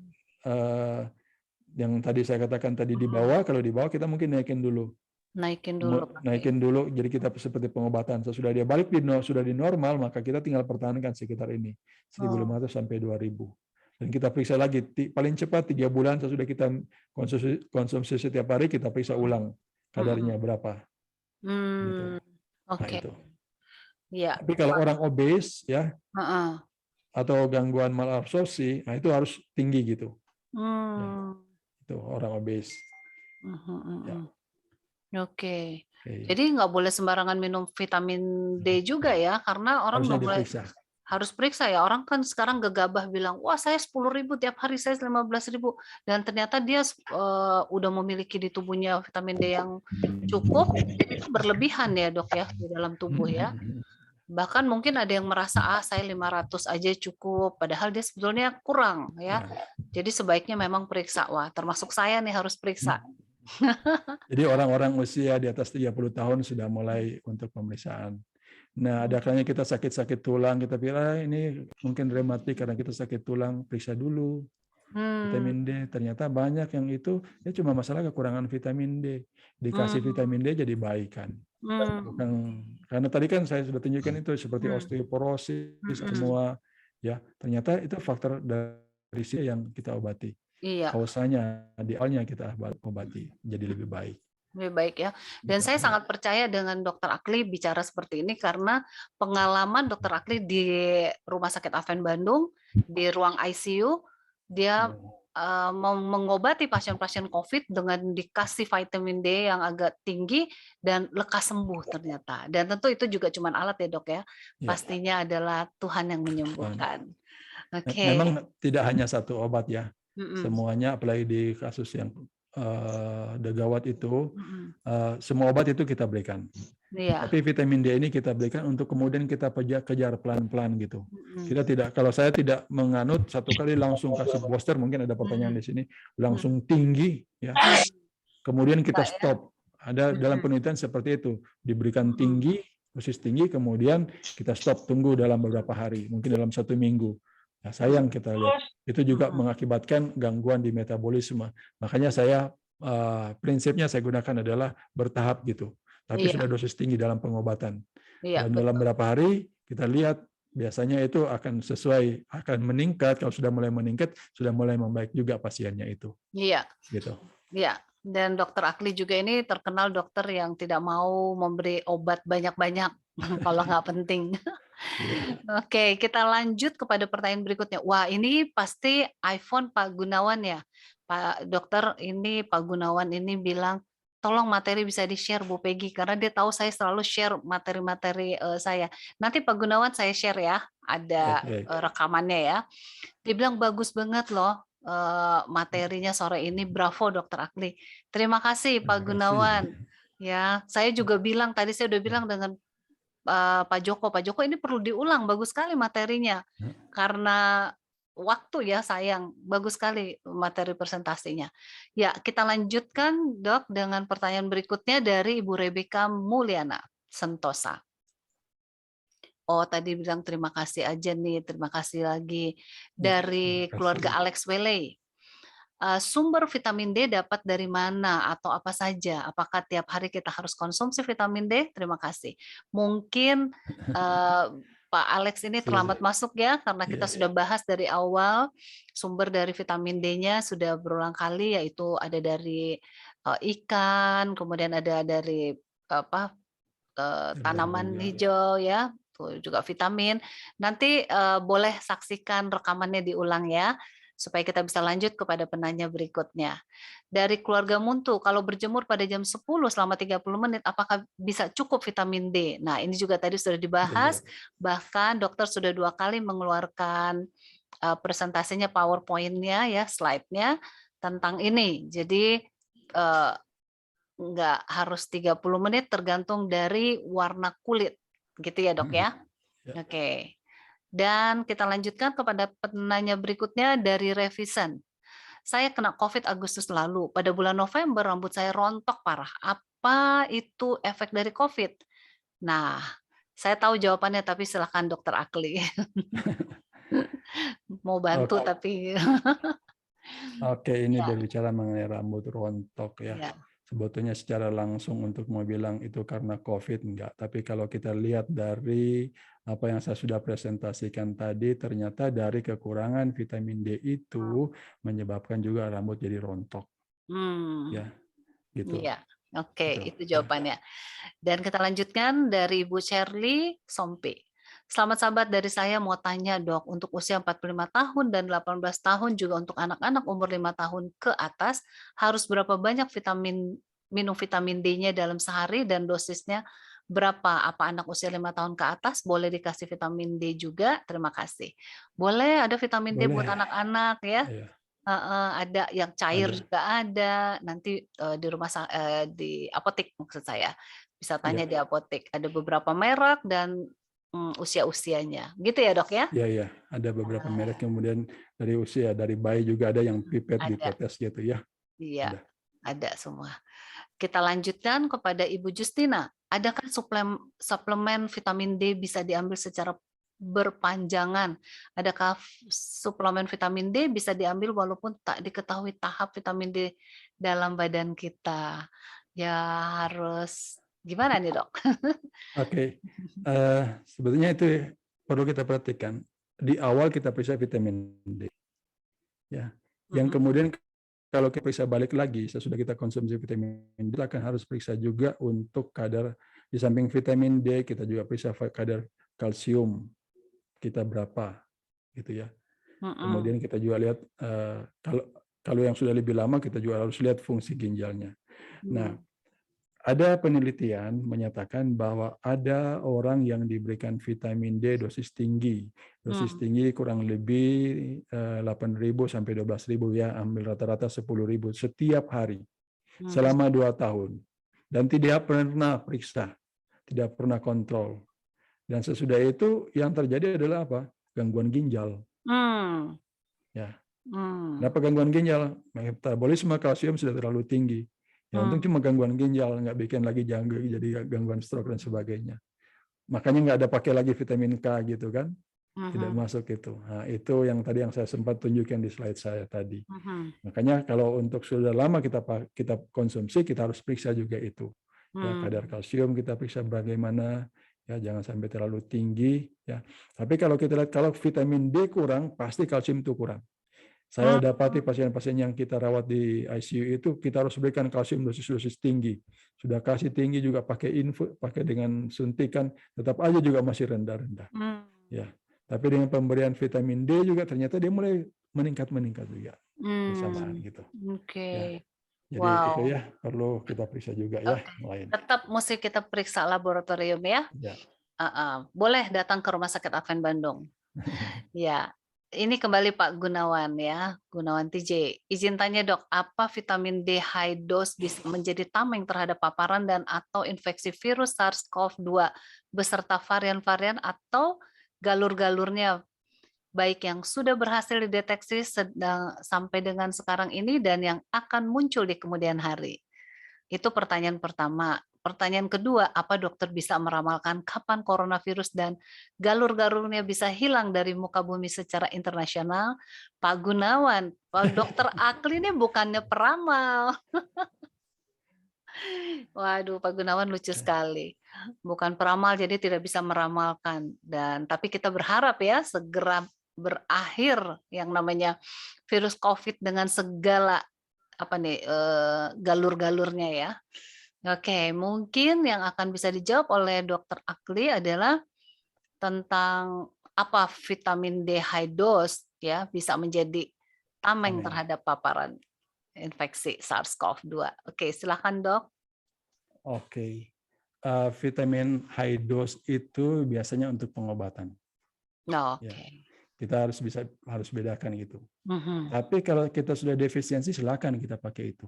yang tadi saya katakan tadi di bawah, kalau di bawah kita mungkin naikin dulu. Naikin dulu. Naikin dulu, jadi kita seperti pengobatan. Sesudah dia balik sudah di normal, maka kita tinggal pertahankan sekitar ini, 1.500 sampai 2.000. Dan kita periksa lagi, paling cepat 3 bulan sesudah kita konsumsi setiap hari, kita periksa ulang kadarnya berapa. Gitu. Nah, Oke. itu. Ya. Tapi kalau orang obes, ya, atau gangguan malabsorpsi, nah itu harus tinggi gitu. Ya, itu orang obes. Ya. Oke. Jadi nggak boleh sembarangan minum vitamin D juga ya, karena orang Harusnya udah mulai diperiksa. harus periksa ya. Orang kan sekarang gegabah bilang, wah saya 10.000 tiap hari, saya 15.000. Dan ternyata dia udah memiliki di tubuhnya vitamin D yang cukup, itu berlebihan ya dok ya, di dalam tubuh ya. Bahkan mungkin ada yang merasa, saya 500 aja cukup, padahal dia sebetulnya kurang ya. Jadi sebaiknya memang periksa. Wah, termasuk saya nih harus periksa. Jadi orang-orang usia di atas 30 tahun sudah mulai untuk pemeriksaan. Nah, ada kalanya kita sakit-sakit tulang, kita pikir ini mungkin rematik karena kita sakit tulang, periksa dulu. Vitamin D, ternyata banyak yang itu ya cuma masalah kekurangan vitamin D. Dikasih vitamin D jadi baik kan. Bukan, karena tadi kan saya sudah tunjukkan itu seperti osteoporosis semua, ya ternyata itu faktor dari sini yang kita obati. Iya. Kausanya di awalnya kita obati jadi lebih baik. Lebih baik ya. Dan saya sangat percaya dengan Dokter Akli bicara seperti ini karena pengalaman Dokter Akli di Rumah Sakit Advent Bandung di ruang ICU, dia mau mengobati pasien-pasien COVID dengan dikasih vitamin D yang agak tinggi dan lekas sembuh ternyata. Dan tentu itu juga cuma alat ya dok ya. Pastinya adalah Tuhan yang menyembuhkan. Oke. Memang tidak hanya satu obat ya. Semuanya, apalagi di kasus yang gawat itu, semua obat itu kita berikan. Tapi vitamin D ini kita berikan untuk kemudian kita kejar pelan-pelan gitu. Kita tidak, kalau saya tidak menganut satu kali langsung kasih booster, mungkin ada pertanyaan di sini, langsung tinggi, ya. Kemudian kita stop. Ada dalam penelitian seperti itu, diberikan tinggi, dosis tinggi, kemudian kita stop, tunggu dalam beberapa hari, mungkin dalam 1 minggu. Nah, sayang kita lihat itu juga mengakibatkan gangguan di metabolisme. Makanya saya prinsipnya saya gunakan adalah bertahap gitu. Tapi sudah dosis tinggi dalam pengobatan. Dan dalam beberapa hari kita lihat biasanya itu akan sesuai, akan meningkat. Kalau sudah mulai meningkat, sudah mulai membaik juga pasiennya itu. Iya. Gitu. Iya. Dan Dokter Akli juga ini terkenal dokter yang tidak mau memberi obat banyak-banyak kalau nggak penting. Oke, kita lanjut kepada pertanyaan berikutnya. Wah, ini pasti iPhone Pak Gunawan ya. Pak Dokter, ini Pak Gunawan ini bilang, tolong materi bisa di-share Bu Peggy, karena dia tahu saya selalu share materi-materi saya. Nanti Pak Gunawan saya share ya, ada rekamannya ya. Dia bilang bagus banget loh materinya sore ini, bravo Dokter Akli. Terima kasih Pak Gunawan. Ya, saya juga bilang, tadi saya udah bilang dengan Pak Joko ini perlu diulang, bagus sekali materinya. Karena waktu ya sayang, bagus sekali materi presentasinya. Ya, kita lanjutkan Dok dengan pertanyaan berikutnya dari Ibu Rebecca Mulyana Sentosa. Oh, tadi bilang terima kasih aja nih, terima kasih lagi. Dari keluarga Alex Wele. Sumber vitamin D dapat dari mana atau apa saja? Apakah tiap hari kita harus konsumsi vitamin D? Terima kasih. Mungkin Pak Alex ini terlambat masuk ya, karena kita sudah bahas dari awal sumber dari vitamin D-nya sudah berulang kali, yaitu ada dari ikan, kemudian ada dari apa tanaman Ginjal, ya. hijau ya, tuh juga vitamin. Nanti boleh saksikan rekamannya diulang ya, supaya kita bisa lanjut kepada penanya berikutnya. Dari keluarga Muntu, kalau berjemur pada jam 10 selama 30 menit, apakah bisa cukup vitamin D? Nah, ini juga tadi sudah Iya. dibahas, bahkan dokter sudah 2 kali mengeluarkan presentasinya, PowerPoint-nya ya, slide-nya tentang ini. Jadi nggak harus 30 menit, tergantung dari warna kulit, gitu ya dok ya? Ya. Oke. Dan kita lanjutkan kepada penanya berikutnya dari Revisen. Saya kena COVID Agustus lalu. Pada bulan November rambut saya rontok parah. Apa itu efek dari COVID? Nah, saya tahu jawabannya, tapi silakan dokter Akli. Mau bantu Oke, tapi oke, ini ya, berbicara mengenai rambut rontok ya. ya. Sebetulnya secara langsung untuk mau bilang itu karena COVID enggak. Tapi kalau kita lihat dari apa yang saya sudah presentasikan tadi, ternyata dari kekurangan vitamin D itu menyebabkan juga rambut jadi rontok. Hmm, Ya, gitu. iya. Oke, Gitu. itu Ya. jawabannya. Dan kita lanjutkan dari Ibu Shirley Sompi. Selamat sahabat, dari saya mau tanya dok, untuk usia 45 tahun dan 18 tahun juga untuk anak-anak umur 5 tahun ke atas, harus berapa banyak minum vitamin D-nya dalam sehari dan dosisnya berapa? Apa anak usia 5 tahun ke atas boleh dikasih vitamin D juga? Terima kasih. Boleh, ada vitamin D buat Boleh. anak-anak ya. Ya, Ada yang cair ada. juga ada, nanti di di apotek maksud saya, bisa tanya Ya. di apotek. Ada beberapa merek dan usia-usianya, gitu ya dok ya? Ya, ya, ada beberapa merek, kemudian dari usia, dari bayi juga ada yang pipet Ada, ditetes gitu ya. iya, Ada. ada semua. Kita lanjutkan kepada Ibu Justina. Adakah suplemen vitamin D bisa diambil secara berpanjangan? Adakah suplemen vitamin D bisa diambil walaupun tak diketahui tahap vitamin D dalam badan kita? Ya harus gimana nih dok? Oke, sebetulnya itu perlu kita perhatikan. Di awal kita periksa vitamin D, ya. Yang kemudian kalau kita periksa balik lagi, sesudah kita konsumsi vitamin D, kita akan harus periksa juga untuk kadar, di samping vitamin D, kita juga periksa kadar kalsium kita berapa, gitu ya. Kemudian kita juga lihat, kalau yang sudah lebih lama, kita juga harus lihat fungsi ginjalnya. Nah, ada penelitian menyatakan bahwa ada orang yang diberikan vitamin D dosis tinggi kurang lebih 8.000 sampai 12.000 ya, ambil rata-rata 10.000 setiap hari selama 2 tahun, dan tidak pernah periksa, tidak pernah kontrol, dan sesudah itu yang terjadi adalah apa? Gangguan ginjal. Ya. Kenapa gangguan ginjal? Metabolisme kalsium sudah terlalu tinggi. Ya, untung cuma gangguan ginjal, nggak bikin lagi jadi gangguan stroke dan sebagainya. Makanya nggak ada pakai lagi vitamin K gitu kan, tidak masuk itu. Nah, itu yang tadi yang saya sempat tunjukkan di slide saya tadi. Makanya kalau untuk sudah lama kita konsumsi, kita harus periksa juga itu. Ya, kadar kalsium kita periksa bagaimana, ya jangan sampai terlalu tinggi. Ya. Tapi kalau kita lihat kalau vitamin D kurang, pasti kalsium itu kurang. Saya dapati pasien-pasien yang kita rawat di ICU itu kita harus berikan kalsium dosis-dosis tinggi. Sudah kasih tinggi juga pakai infus, pakai dengan suntikan, tetap aja juga masih rendah-rendah. Ya. Tapi dengan pemberian vitamin D juga ternyata dia mulai meningkat juga bersamaan gitu. Oke. Ya. Jadi Wow. itu ya perlu kita periksa juga ya. Lain. Tetap mesti kita periksa laboratorium ya. Ya. Boleh datang ke Rumah Sakit Advent Bandung. Ya. Ini kembali Pak Gunawan ya, Gunawan TJ. Izin tanya dok, apa vitamin D high dose bisa menjadi tameng terhadap paparan dan atau infeksi virus SARS-CoV-2 beserta varian-varian atau galur-galurnya, baik yang sudah berhasil dideteksi sampai dengan sekarang ini dan yang akan muncul di kemudian hari? Itu pertanyaan pertama. Pertanyaan kedua, apa dokter bisa meramalkan kapan coronavirus dan galur-galurnya bisa hilang dari muka bumi secara internasional? Pak Gunawan, Pak Dokter Akli ini bukannya peramal. Waduh, Pak Gunawan lucu sekali. Bukan peramal, jadi tidak bisa meramalkan. Tapi kita berharap ya segera berakhir yang namanya virus COVID dengan segala galur-galurnya ya. Oke, mungkin yang akan bisa dijawab oleh Dokter Akli adalah tentang apa vitamin D high dose ya bisa menjadi tameng Amin. terhadap paparan infeksi SARS-CoV-2. Oke, silakan Dok. Oke. Vitamin high dose itu biasanya untuk pengobatan. Ya, Oke. kita harus bedakan gitu. Mhm. Tapi kalau kita sudah defisiensi, silakan kita pakai itu.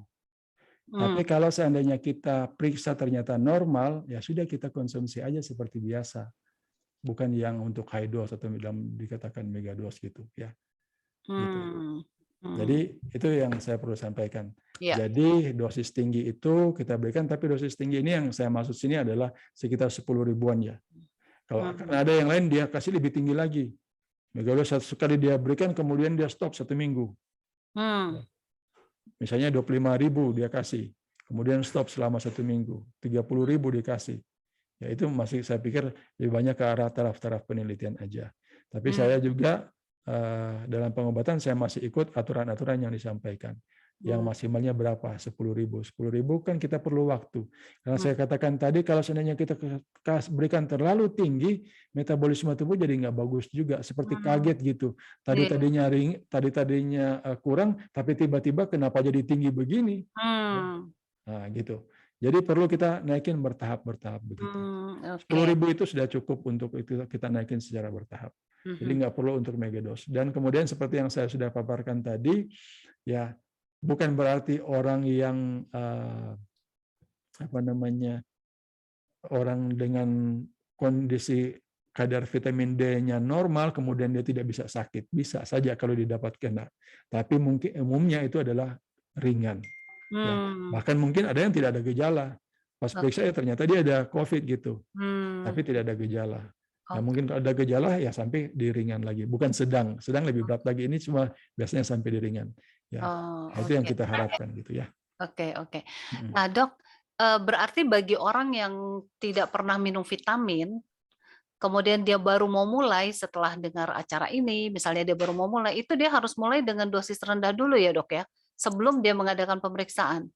Tapi Mmm, kalau seandainya kita periksa ternyata normal, ya sudah kita konsumsi aja seperti biasa. Bukan yang untuk high dose atau dikatakan mega dose gitu ya. Gitu. mmm, mmm, Jadi itu yang saya perlu sampaikan. iya, Jadi dosis tinggi itu kita berikan, tapi dosis tinggi ini yang saya maksud sini adalah sekitar 10 ribuan ya. Kalau mhm, karena ada yang lain dia kasih lebih tinggi lagi. Megalos sekali dia berikan, kemudian dia stop 1 minggu. mmm, Misalnya 25.000 dia kasih, kemudian stop selama 1 minggu, 30.000 dikasih. Ya itu masih saya pikir lebih banyak ke arah taraf-taraf penelitian aja. Tapi saya mmm, juga dalam pengobatan saya masih ikut aturan-aturan yang disampaikan. Yang mmm, maksimalnya berapa? 10.000. 10.000 kan kita perlu waktu. Karena mmm, saya katakan tadi kalau seandainya kita berikan terlalu tinggi, metabolisme tubuh jadi nggak bagus juga. Seperti mmm, kaget gitu. iya, Tadinya kurang, tapi tiba-tiba kenapa jadi tinggi begini? Ya. mmm, Nah, gitu. Jadi perlu kita naikin bertahap-bertahap begitu. oke, 10.000 itu sudah cukup untuk itu kita naikin secara bertahap. Jadi mhm, nggak perlu untuk megados. Dan kemudian seperti yang saya sudah paparkan tadi, ya bukan berarti orang yang apa namanya orang dengan kondisi kadar vitamin D-nya normal, kemudian dia tidak bisa sakit. Bisa saja kalau didapatkan. Tapi mungkin umumnya itu adalah ringan. Ya, mmm, bahkan mungkin ada yang tidak ada gejala. Pas periksa ya oke, ternyata dia ada COVID gitu, mmm, tapi tidak ada gejala. Nah, oke, mungkin kalau ada gejala ya sampai di ringan lagi, bukan sedang. Sedang lebih berat lagi. Ini cuma biasanya sampai di ringan. Ya, oh, nah, itu yang oke. kita harapkan gitu ya. Oke, oke. Mm. Nah, Dok, berarti bagi orang yang tidak pernah minum vitamin, kemudian dia baru mau mulai setelah dengar acara ini, misalnya dia baru mau mulai, itu dia harus mulai dengan dosis rendah dulu ya, Dok, ya? Sebelum dia mengadakan pemeriksaan?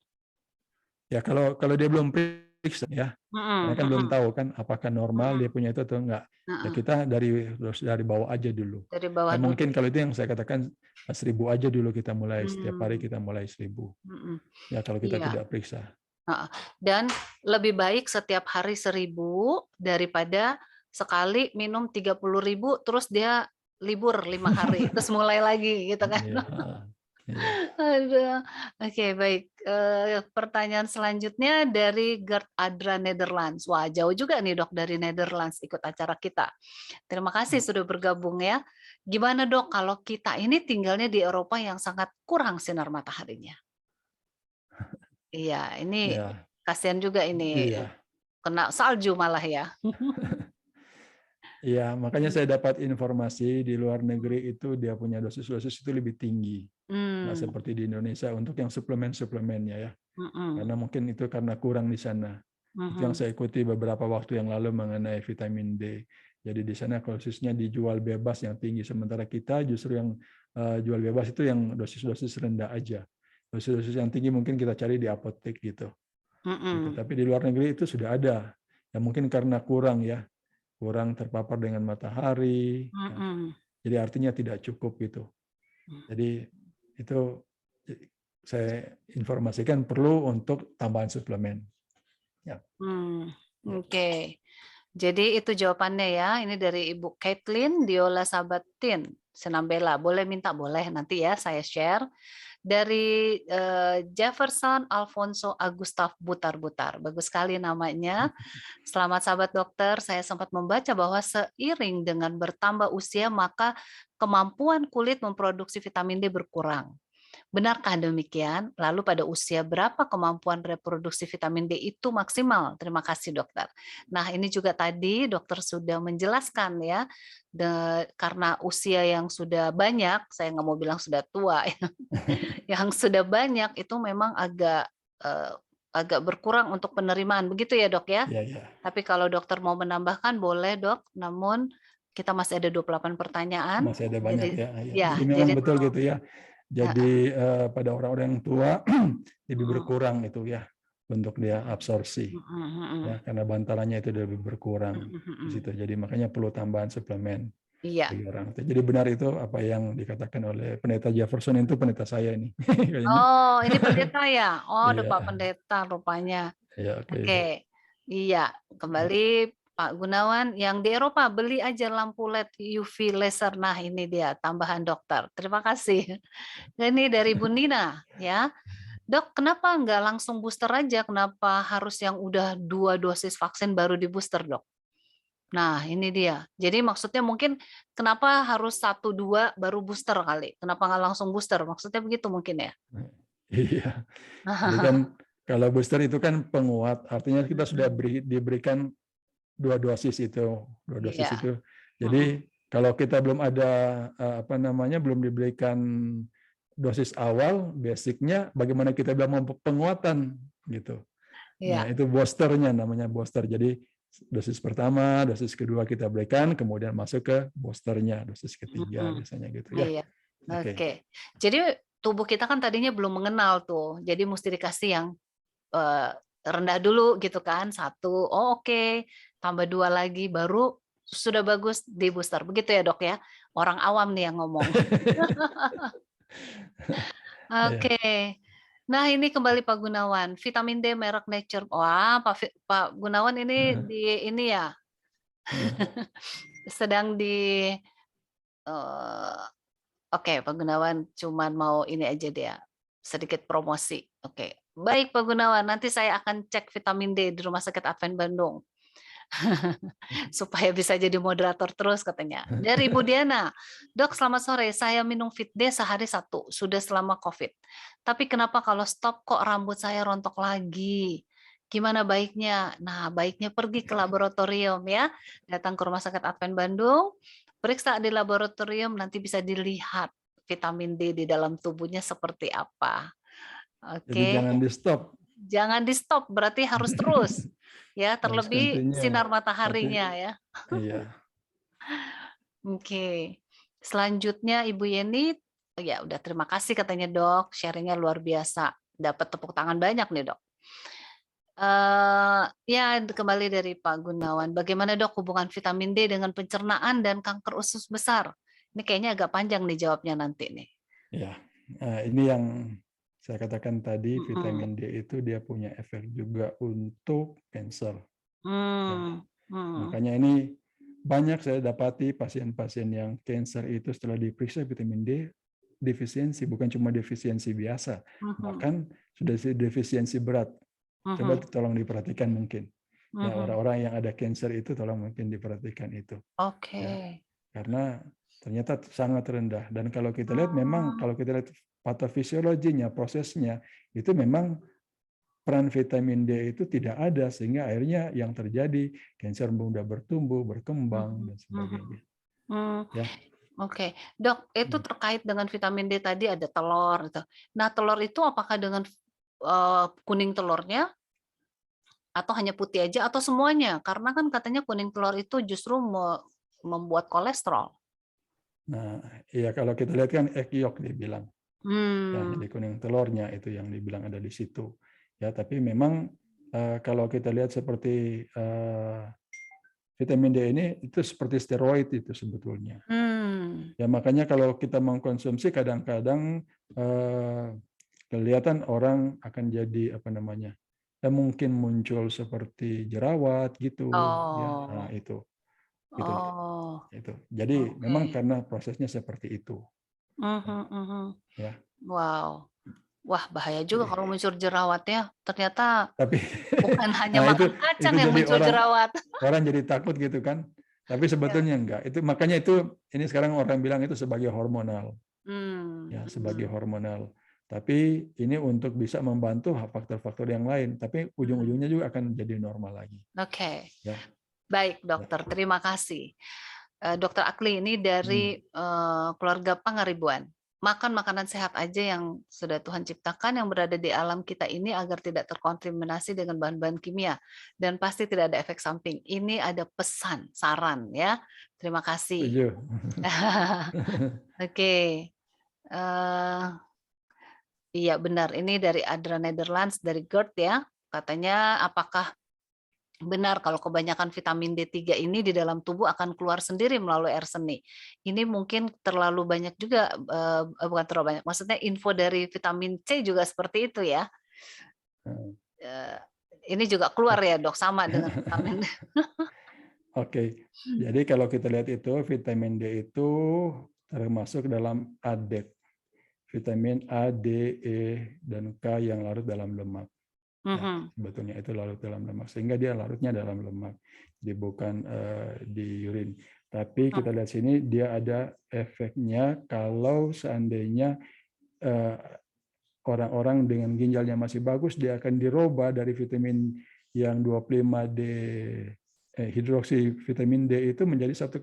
Ya kalau kalau dia belum periksa ya, karena Mhm, kan belum mhm, tahu kan apakah normal dia mhm, punya itu atau enggak. Ya heeh, kita dari bawah aja dulu. dari bawah Ya dulu. mungkin kalau itu yang saya katakan 1.000 aja dulu kita mulai. Setiap hari Mmm, kita mulai 1.000. mhm, Ya kalau kita iya, tidak periksa. heeh, dan lebih baik setiap hari 1.000 daripada sekali minum 30.000 terus dia libur 5 hari, terus mulai lagi gitu kan. Iya, iya. Aduh, oke baik, pertanyaan selanjutnya dari Gert Adra Netherlands. Wah jauh juga nih Dok dari Netherlands ikut acara kita. Terima kasih sudah bergabung ya. Gimana Dok kalau kita ini tinggalnya di Eropa yang sangat kurang sinar mataharinya? Iya, ini Ya, kasihan juga ini, iya. kena salju malah ya. Iya, makanya Mhm, saya dapat informasi di luar negeri itu dia punya dosis-dosis itu lebih tinggi. Nggak mmm, seperti di Indonesia untuk yang suplemen-suplemennya ya. mhm, Karena mungkin itu karena kurang di sana. Itu yang mhm, saya ikuti beberapa waktu yang lalu mengenai vitamin D. Jadi di sana khususnya dijual bebas yang tinggi. Sementara kita justru yang jual bebas itu yang dosis-dosis rendah aja. Dosis-dosis yang tinggi mungkin kita cari di apotek gitu. Gitu. mhm, Tapi di luar negeri itu sudah ada. Ya mungkin karena kurang ya, kurang terpapar dengan matahari. Ya. mhm, Jadi artinya tidak cukup gitu. Jadi itu saya informasikan perlu untuk tambahan suplemen. Ya. mmm, Ya. oke. Jadi itu jawabannya ya, ini dari Ibu Caitlin Diola Sabatin, Senambela. Boleh minta? Boleh, nanti ya saya share. Dari Jefferson Alfonso Agustaf Butar-Butar. Bagus sekali namanya. Selamat sahabat dokter, saya sempat membaca bahwa seiring dengan bertambah usia maka kemampuan kulit memproduksi vitamin D berkurang. Benarkah demikian? Lalu pada usia berapa kemampuan reproduksi vitamin D itu maksimal? Terima kasih dokter. Nah ini juga tadi dokter sudah menjelaskan ya, karena usia yang sudah banyak, saya nggak mau bilang sudah tua, yang sudah banyak itu memang agak berkurang untuk penerimaan, begitu ya dok ya? Ya, ya. Tapi kalau dokter mau menambahkan boleh dok, namun kita masih ada 28 pertanyaan. Masih ada banyak Jadi ya. Ya. ya, Jadi jadi memang betul gitu ya. heeh, Jadi pada orang-orang yang tua lebih mhm, berkurang itu ya. untuk dia absorpsi. Ya, karena bantalannya itu lebih berkurang di situ. Jadi makanya perlu tambahan suplemen Iya. bagi orang. Jadi benar itu apa yang dikatakan oleh Pendeta Jefferson, itu pendeta saya ini. Kayaknya. Oh, ini pendeta ya? Oh, ada Iya. Pak Pendeta rupanya. Ya, oke. Oke. Iya, kembali Pak Gunawan, yang di Eropa beli aja lampu LED UV laser. Nah, ini dia tambahan dokter. Terima kasih. Ini dari Bu Nina ya. Dok, kenapa nggak langsung booster aja? Kenapa harus yang udah 2 dosis vaksin baru di booster, Dok? Nah, ini dia. Jadi maksudnya mungkin kenapa harus 1, 2 baru booster kali? Kenapa nggak langsung booster? Maksudnya begitu mungkin ya? Iya. Jadi kan kalau booster itu kan penguat, artinya kita sudah diberikan 2 dosis itu, 2 dosis Iya. itu. Jadi kalau kita belum ada belum diberikan dosis awal, basicnya bagaimana kita bilang penguatan gitu. Nah, Iya. itu boosternya, namanya booster. Jadi dosis pertama, dosis kedua kita berikan, kemudian masuk ke boosternya, dosis ketiga biasanya gitu ya. Iya. Oke. Oke. Jadi tubuh kita kan tadinya belum mengenal tuh. Jadi mesti dikasih yang rendah dulu gitu kan. 1, oh oke. Tambah 2 lagi baru sudah bagus di booster. Begitu ya, Dok ya? Orang awam nih yang ngomong. Oke. Nah, ini kembali Pak Gunawan, vitamin D merek Nature. Wah, Pak Gunawan ini di ini ya. Sedang di oke, Pak Gunawan cuman mau ini aja dia, sedikit promosi. Oke. Baik Pak Gunawan, nanti saya akan cek vitamin D di Rumah Sakit Advent Bandung. Supaya bisa jadi moderator terus katanya. Dari Ibu Diana, Dok selamat sore, saya minum Fit D sehari 1, sudah selama COVID. Tapi kenapa kalau stop kok rambut saya rontok lagi? Gimana baiknya? Nah, baiknya pergi ke laboratorium ya. Datang ke Rumah Sakit Advent Bandung, periksa di laboratorium, nanti bisa dilihat vitamin D di dalam tubuhnya seperti apa. Jadi Oke. jangan di stop. Jangan di stop, berarti harus terus. Ya, terlebih sinar mataharinya ya. Iya. Oke. Selanjutnya Ibu Yeni, ya udah terima kasih katanya Dok, sharingnya luar biasa. Dapat tepuk tangan banyak nih Dok. Ya kembali dari Pak Gunawan, bagaimana Dok hubungan vitamin D dengan pencernaan dan kanker usus besar? Ini kayaknya agak panjang nih jawabnya nanti nih. Ya, ini yang saya katakan tadi, vitamin D itu dia punya efek juga untuk kanker. Makanya ini banyak saya dapati pasien-pasien yang kanker itu setelah diperiksa vitamin D defisiensi, bukan cuma defisiensi biasa, bahkan sudah defisiensi berat. Coba tolong diperhatikan mungkin. Ya, orang-orang yang ada kanker itu tolong mungkin diperhatikan itu. Oke. Ya, karena ternyata sangat rendah. Dan kalau kita lihat memang kalau kita lihat patofisiologinya, prosesnya itu memang peran vitamin D itu tidak ada, sehingga akhirnya yang terjadi kanker mudah bertumbuh, berkembang dan sebagainya. Ya. Oke, Dok, itu terkait dengan vitamin D tadi ada telur gitu. Nah, telur itu apakah dengan kuning telurnya atau hanya putih aja atau semuanya? Karena kan katanya kuning telur itu justru membuat kolesterol. Nah, iya kalau kita lihat kan egg yolk dibilang. Ya, jadi kuning telurnya itu yang dibilang ada di situ. Ya, tapi memang kalau kita lihat seperti vitamin D ini itu seperti steroid itu sebetulnya. Ya, makanya kalau kita mengkonsumsi kadang-kadang kelihatan orang akan jadi apa namanya? Ya, mungkin muncul seperti jerawat gitu, ya. Nah, itu. Gitu. Itu. Jadi memang karena prosesnya seperti itu. Ya. Wow. Wah, bahaya juga kalau muncul jerawatnya. Ternyata tapi bukan hanya nah, makan kacang yang muncul jerawat. Orang jadi takut gitu kan. Tapi sebetulnya enggak. Itu makanya itu ini sekarang orang bilang itu sebagai hormonal. Ya, sebagai hormonal. Tapi ini untuk bisa membantu faktor-faktor yang lain. Tapi ujung-ujungnya juga akan jadi normal lagi. Oke. Ya. Baik, dokter. Terima kasih. Dokter Akli ini dari keluarga Pangaribuan. Makan makanan sehat aja yang sudah Tuhan ciptakan yang berada di alam kita ini agar tidak terkontaminasi dengan bahan-bahan kimia dan pasti tidak ada efek samping. Ini ada pesan, saran ya. Terima kasih. Oke. Iya benar. Ini dari Adra Netherlands dari GERD ya. Katanya apakah benar kalau kebanyakan vitamin D3 ini di dalam tubuh akan keluar sendiri melalui air seni. Ini mungkin terlalu banyak juga, bukan terlalu banyak, maksudnya info dari vitamin C juga seperti itu ya? Heeh. Eee, ini juga keluar ya Dok, sama dengan vitamin D? Oke, jadi kalau kita lihat itu vitamin D itu termasuk dalam ADEK, vitamin A, D, E, dan K yang larut dalam lemak. Ya, Mhm, sebetulnya itu larut dalam lemak, sehingga dia larutnya dalam lemak, jadi bukan di urin. Tapi mhm, kita lihat sini dia ada efeknya kalau seandainya eh, orang-orang dengan ginjalnya masih bagus, dia akan dirubah dari vitamin yang 25D hidroksi vitamin D itu menjadi 1,25.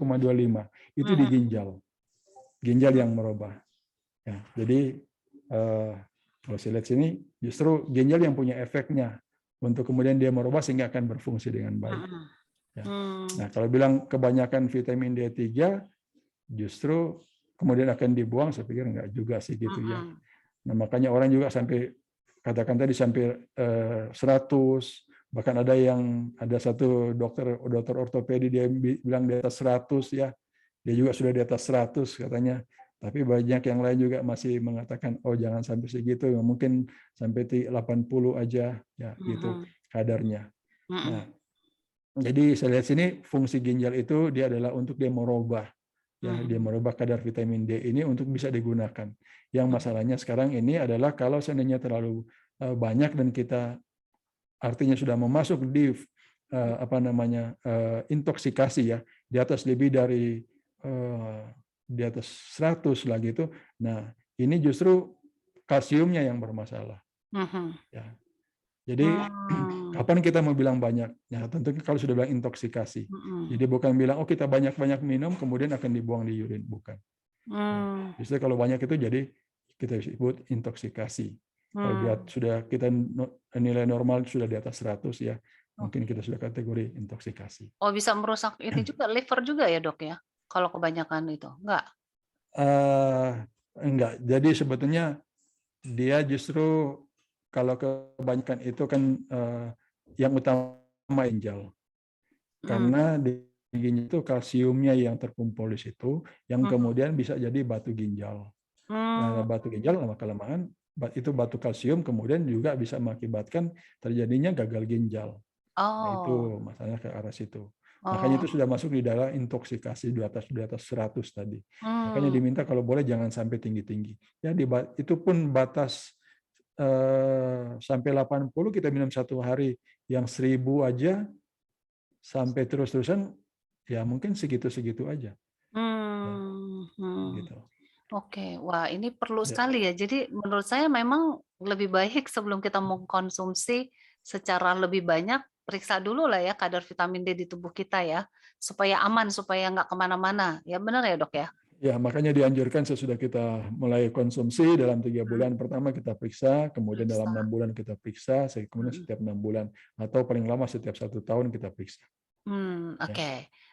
Itu di mhm, ginjal. Ginjal yang merubah. Ya, jadi kalau saya lihat sini justru ginjal yang punya efeknya untuk kemudian dia merubah sehingga akan berfungsi dengan baik. mhm, Ya. mmm, Nah, kalau bilang kebanyakan vitamin D3 justru kemudian akan dibuang, saya pikir enggak juga sih gitu ya. mhm, Nah, makanya orang juga sampai katakan tadi sampai 100, bahkan ada satu dokter ortopedi dia bilang di atas 100 ya. Dia juga sudah di atas 100 katanya. Tapi banyak yang lain juga masih mengatakan oh jangan sampai segitu, mungkin sampai 80 aja ya gitu mhm, kadarnya. mhm, Nah, jadi saya lihat sini fungsi ginjal itu dia adalah untuk dia merubah ya, dia mhm, merubah kadar vitamin D ini untuk bisa digunakan. Yang mhm, masalahnya sekarang ini adalah kalau seandainya terlalu banyak dan kita artinya sudah memasuk di intoksikasi ya, di atas lebih dari di atas 100 lah gitu. Nah, ini justru kalsiumnya yang bermasalah mhm, ya. Jadi mmm, kapan kita mau bilang banyak? Ya tentunya kalau sudah bilang intoksikasi. mhm, Jadi bukan bilang oh kita banyak-banyak minum kemudian akan dibuang di urin, bukan. Ya. mmm, Justru kalau banyak itu jadi kita sebut intoksikasi. Kalau dia mmm, sudah kita nilai normal sudah di atas 100 ya, mungkin oke. kita sudah kategori intoksikasi. Oh, bisa merusak ini juga, liver juga ya, Dok, ya? Kalau kebanyakan itu, enggak? Eh, enggak. Jadi sebetulnya dia justru kalau kebanyakan itu kan yang utama ginjal. Mmm, Karena di ginjal itu kalsiumnya yang terkumpul di situ, yang mhm, kemudian bisa jadi batu ginjal. Nah, mmm, batu ginjal lama-kelamaan itu batu kalsium kemudian juga bisa mengakibatkan terjadinya gagal ginjal. Nah, oh, itu masalahnya ke arah situ. Makanya itu oh, sudah masuk di dalam intoksikasi di atas 100 tadi. Makanya mmm, diminta kalau boleh jangan sampai tinggi-tinggi. Ya itu pun batas sampai 80 kita minum satu hari yang 1000 aja sampai terus-terusan ya mungkin segitu-segitu aja ya mhm. gitu. Oke, wah ini perlu Ya. sekali ya. Jadi menurut saya memang lebih baik sebelum kita mengkonsumsi secara lebih banyak, periksa dulu lah ya kadar vitamin D di tubuh kita ya, supaya aman, supaya nggak kemana-mana. Ya benar ya dok ya? Ya, makanya dianjurkan sesudah kita mulai konsumsi dalam 3 bulan pertama kita periksa, kemudian dalam Periksa. 6 bulan kita periksa, kemudian Mhm. setiap 6 bulan atau paling lama setiap 1 tahun kita periksa. Ya. Oke.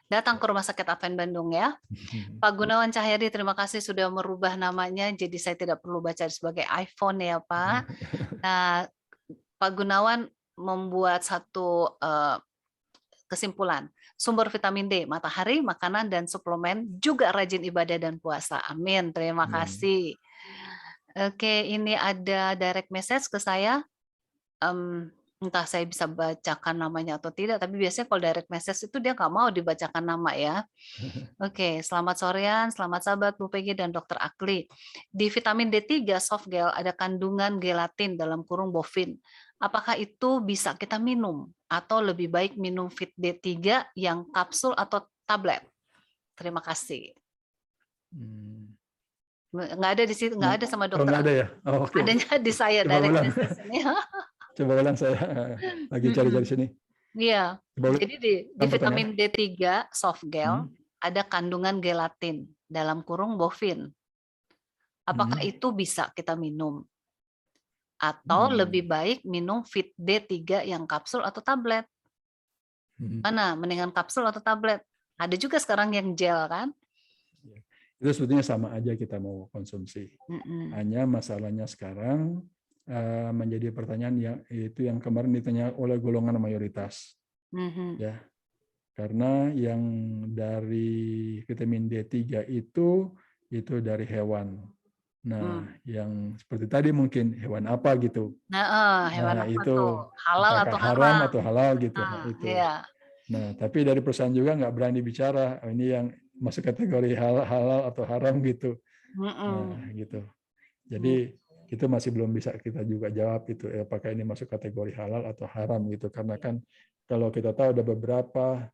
Datang ke Rumah Sakit Advent Bandung ya. Pak Gunawan Cahyadi, terima kasih sudah merubah namanya, jadi saya tidak perlu baca sebagai iPhone ya Pak. Nah, Pak Gunawan membuat satu kesimpulan, sumber vitamin D, matahari, makanan, dan suplemen, juga rajin ibadah dan puasa. Amin. Terima Amin. kasih. Oke, ini ada direct message ke saya. Entah saya bisa bacakan namanya atau tidak, tapi biasanya kalau direct message itu dia nggak mau dibacakan nama ya. Oke, selamat sorean, selamat sahabat Bu Peggy dan Dokter Akli. Di vitamin D3 soft gel ada kandungan gelatin dalam kurung bovin. Apakah itu bisa kita minum atau lebih baik minum Fit D3 yang kapsul atau tablet? Terima kasih. Hmm. Nggak ada di situ, nggak ada sama Oh Dokter nggak ada Akli. ya? Oh, oke. Adanya di saya Coba direct ulang, message ini. coba ulang saya lagi cari-cari Mm-mm. sini. Iya. Coba Jadi di ulang pertanyaan. vitamin D3 soft gel Hmm. ada kandungan gelatin dalam kurung bovin. Apakah Hmm. itu bisa kita minum? Atau lebih Hmm. baik minum Fit D3 yang kapsul atau tablet? Hmm. Mana? Mendingan kapsul atau tablet? Ada juga sekarang yang gel kan? Ya. Itu sebetulnya sama aja kita mau konsumsi. Mm-mm. Hanya masalahnya sekarang menjadi pertanyaan yang kemarin ditanya oleh golongan mayoritas. Ya, karena yang dari vitamin D3 itu dari hewan. Nah, yang seperti tadi mungkin hewan apa gitu. Hewan apa itu tuh? Halal apakah atau haram atau halal gitu. Itu. Iya. Nah, tapi dari perusahaan juga nggak berani bicara ini yang masuk kategori halal atau haram gitu. Nah, gitu. Jadi itu masih belum bisa kita juga jawab itu apakah ini masuk kategori halal atau haram gitu, karena kan kalau kita tahu ada beberapa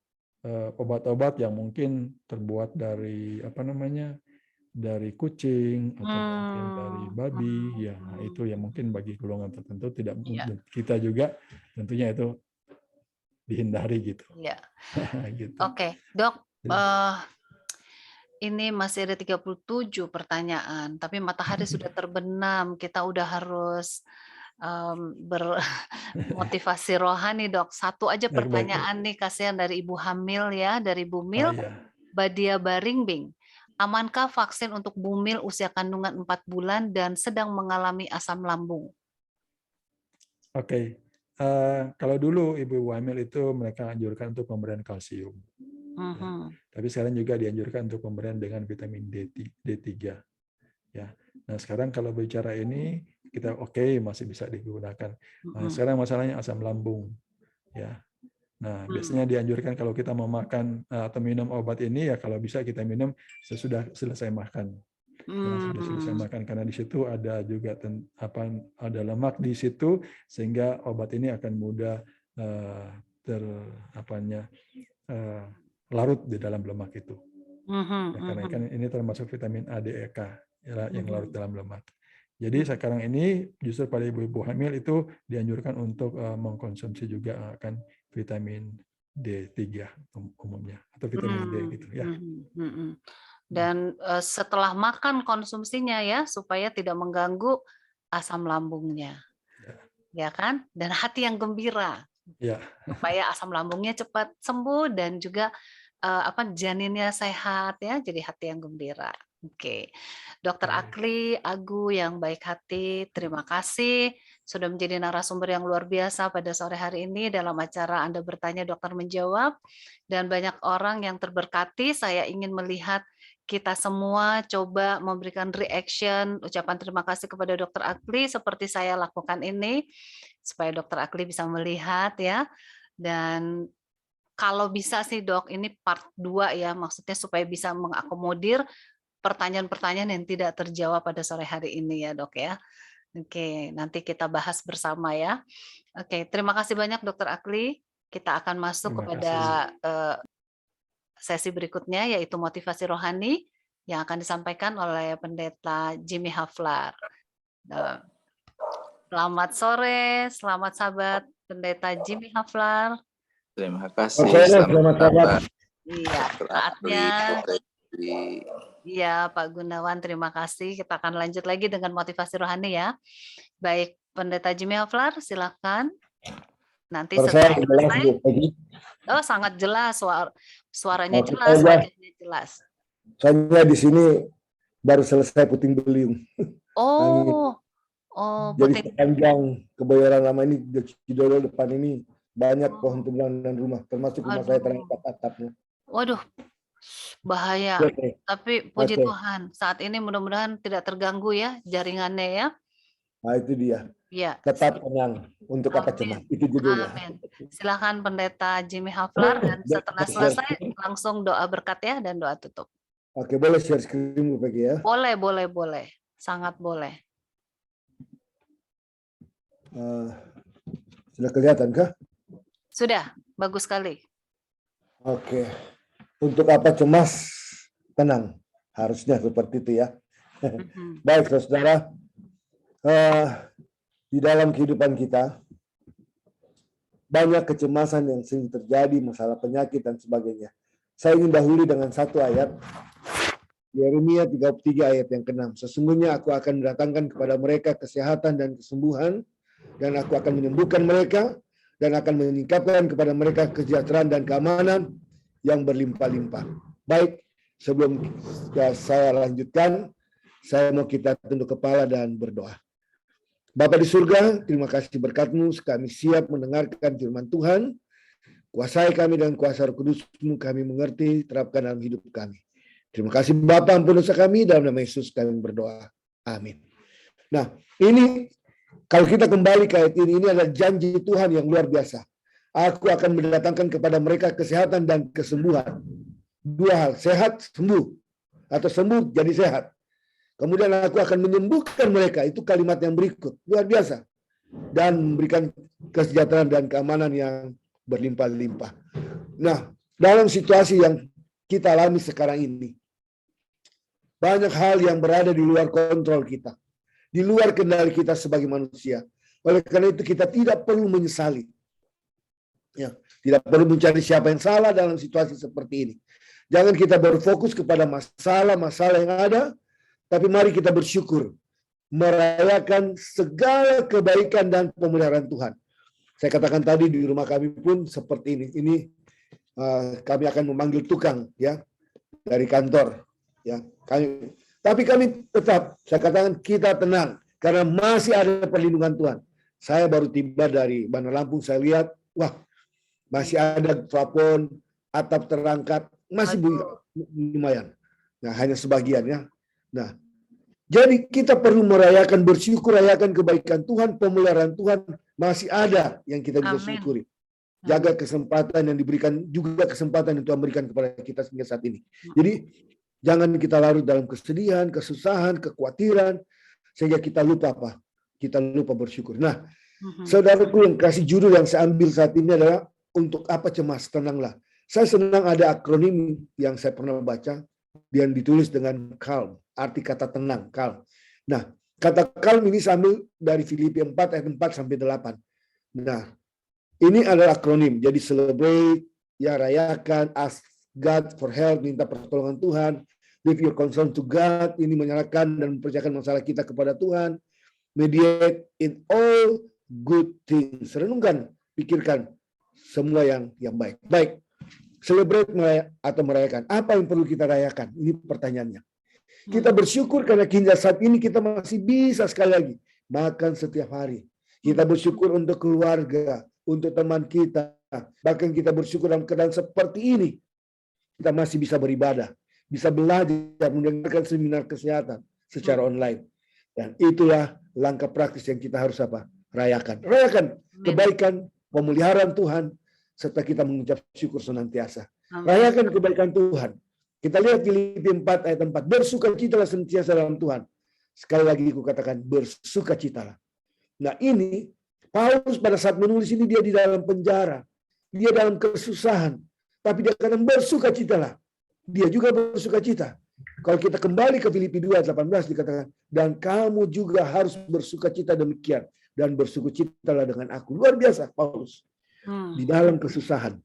obat-obat yang mungkin terbuat dari dari kucing atau mungkin dari babi ya, nah, itu yang mungkin bagi golongan tertentu tidak kita juga tentunya itu dihindari gitu. Iya. Gitu. Oke, Dok. Ini masih ada 37 pertanyaan, tapi matahari sudah terbenam. Kita udah harus bermotivasi rohani, Dok. Satu aja pertanyaan nih, kasihan dari Ibu Hamil ya, dari Bumil, Badia Baringbing. Amankah vaksin untuk Bumil usia kandungan 4 bulan dan sedang mengalami asam lambung? Oke. Kalau dulu ibu hamil itu mereka anjurkan untuk pemberian kalsium. Ya. Tapi sekarang juga dianjurkan untuk pemberian dengan vitamin D3. Ya. Nah, sekarang kalau bicara ini kita masih bisa digunakan. Nah, sekarang masalahnya asam lambung. Ya. Nah, biasanya dianjurkan kalau kita mau makan atau minum obat ini ya kalau bisa kita minum sesudah selesai makan. Sudah selesai makan, karena di situ ada juga ada lemak di situ sehingga obat ini akan mudah larut di dalam lemak itu. Ya, karena kan ini termasuk vitamin A, D, E, K yang larut dalam lemak. Jadi sekarang ini justru pada ibu-ibu hamil itu dianjurkan untuk mengkonsumsi juga akan vitamin D3 umumnya atau vitamin D gitu ya. Dan setelah makan konsumsinya ya, supaya tidak mengganggu asam lambungnya. Ya kan? Dan hati yang gembira. Ya. Supaya asam lambungnya cepat sembuh dan juga janinnya sehat ya, jadi hati yang gembira. Oke. Dokter Akli Agu yang baik hati, terima kasih sudah menjadi narasumber yang luar biasa pada sore hari ini dalam acara Anda Bertanya Dokter Menjawab, dan banyak orang yang terberkati. Saya ingin melihat kita semua coba memberikan reaction, ucapan terima kasih kepada Dokter Akli seperti saya lakukan ini, supaya Dokter Akli bisa melihat ya. Dan kalau bisa sih Dok, ini part 2 ya, maksudnya supaya bisa mengakomodir pertanyaan-pertanyaan yang tidak terjawab pada sore hari ini ya Dok ya. Oke, nanti kita bahas bersama ya. Oke, terima kasih banyak Dokter Akli. Kita akan masuk kepada sesi berikutnya, yaitu motivasi rohani yang akan disampaikan oleh Pendeta Jimmy Haflar. Selamat sore, selamat sahabat Pendeta Jimmy Haflar. Terima kasih. Selamat sahabat. Iya, saatnya. Iya, Pak Gunawan, terima kasih. Kita akan lanjut lagi dengan motivasi rohani ya. Baik, Pendeta Jimmy Haflar, silakan. Nanti setelah selesai. Oh, sangat jelas, suaranya jelas, wajahnya jelas. Saya di sini baru selesai puting beliung. Jadi sepanjang Kebayoran Lama ini di Cidolo depan ini banyak pohon tumbuhan dan rumah, termasuk rumah saya terangkat atapnya. Waduh, bahaya. Tapi puji Tuhan, saat ini mudah-mudahan tidak terganggu ya jaringannya ya. Nah, itu dia. Ya. Tetap tenang, untuk apa cemas. Itu judulnya. Amin. Silakan Pendeta Jimmy Haflar, dan setelah selesai langsung doa berkat ya dan doa tutup. Oke, boleh share screen Bu Peggy ya? Boleh. Sangat boleh. Sudah kelihatan kah? Sudah, bagus sekali. Oke. Untuk apa cemas? Tenang. Harusnya seperti itu ya. Baik, saudara. Di dalam kehidupan kita, banyak kecemasan yang sering terjadi, masalah penyakit dan sebagainya. Saya ingin dahului dengan satu ayat, Yeremia 33 ayat yang ke-6. Sesungguhnya aku akan mendatangkan kepada mereka kesehatan dan kesembuhan, dan aku akan menyembuhkan mereka, dan akan meningkatkan kepada mereka kesejahteraan dan keamanan yang berlimpah-limpah. Baik, sebelum saya lanjutkan, saya mau kita tunduk kepala dan berdoa. Bapa di surga, terima kasih berkat-Mu, kami siap mendengarkan firman Tuhan. Kuasai kami dengan kuasa Roh Kudus-Mu, kami mengerti, terapkan dalam hidup kami. Terima kasih Bapa, ampun dosa kami, dalam nama Yesus kami berdoa. Amin. Nah, ini kalau kita kembali ke ayat ini adalah janji Tuhan yang luar biasa. Aku akan mendatangkan kepada mereka kesehatan dan kesembuhan. Dua hal, sehat, sembuh. Atau sembuh jadi sehat. Kemudian aku akan menyembuhkan mereka. Itu kalimat yang berikut. Luar biasa. Dan memberikan kesejahteraan dan keamanan yang berlimpah-limpah. Nah, dalam situasi yang kita alami sekarang ini, banyak hal yang berada di luar kontrol kita. Di luar kendali kita sebagai manusia. Oleh karena itu kita tidak perlu menyesali. Ya, tidak perlu mencari siapa yang salah dalam situasi seperti ini. Jangan kita berfokus kepada masalah-masalah yang ada, tapi mari kita bersyukur, merayakan segala kebaikan dan pemeliharaan Tuhan. Saya katakan tadi di rumah kami pun seperti ini. Ini kami akan memanggil tukang ya dari kantor. Ya, tapi kami tetap, saya katakan kita tenang karena masih ada perlindungan Tuhan. Saya baru tiba dari Bandar Lampung, saya lihat, wah masih ada plafon, atap terangkat, masih lumayan. Nah, hanya sebagian ya. Nah, jadi kita perlu merayakan, bersyukur, rayakan kebaikan Tuhan, pemeliharaan Tuhan masih ada yang kita bisa syukuri. Jaga kesempatan yang diberikan, juga kesempatan yang Tuhan berikan kepada kita hingga saat ini. Jadi jangan kita larut dalam kesedihan, kesusahan, kekhawatiran, sehingga kita lupa apa? Kita lupa bersyukur. Nah, saudaraku yang kasih judul yang saya ambil saat ini adalah untuk apa cemas, tenanglah. Saya senang ada akronim yang saya pernah baca, yang ditulis dengan calm. Arti kata tenang, calm. Nah, kata calm ini saya ambil dari Filipi 4 ayat 4 sampai 8. Nah, ini adalah akronim. Jadi celebrate, ya rayakan, ask God for help, minta pertolongan Tuhan, leave your concern to God, ini menyerahkan dan mempercayakan masalah kita kepada Tuhan, mediate in all good things. Renungkan, pikirkan semua yang baik. Baik. Celebrate atau merayakan. Apa yang perlu kita rayakan? Ini pertanyaannya. Kita bersyukur karena hingga saat ini kita masih bisa sekali lagi makan setiap hari. Kita bersyukur untuk keluarga, untuk teman kita. Bahkan kita bersyukur dalam keadaan seperti ini. Kita masih bisa beribadah, bisa belajar, mendengarkan seminar kesehatan secara online. Dan itulah langkah praktis yang kita harus rayakan. Rayakan kebaikan, pemeliharaan Tuhan, serta kita mengucap syukur senantiasa. Rayakan kebaikan Tuhan. Kita lihat Filipi 4 ayat 4. Bersukacitalah senantiasa dalam Tuhan. Sekali lagi aku katakan bersukacitalah. Nah ini, Paulus pada saat menulis ini dia di dalam penjara. Dia dalam kesusahan. Tapi dia katakan bersukacitalah. Dia juga bersukacita. Kalau kita kembali ke Filipi 2 ayat 18 dikatakan, dan kamu juga harus bersukacita demikian. Dan bersukacitalah dengan aku. Luar biasa Paulus. Di dalam kesusahan,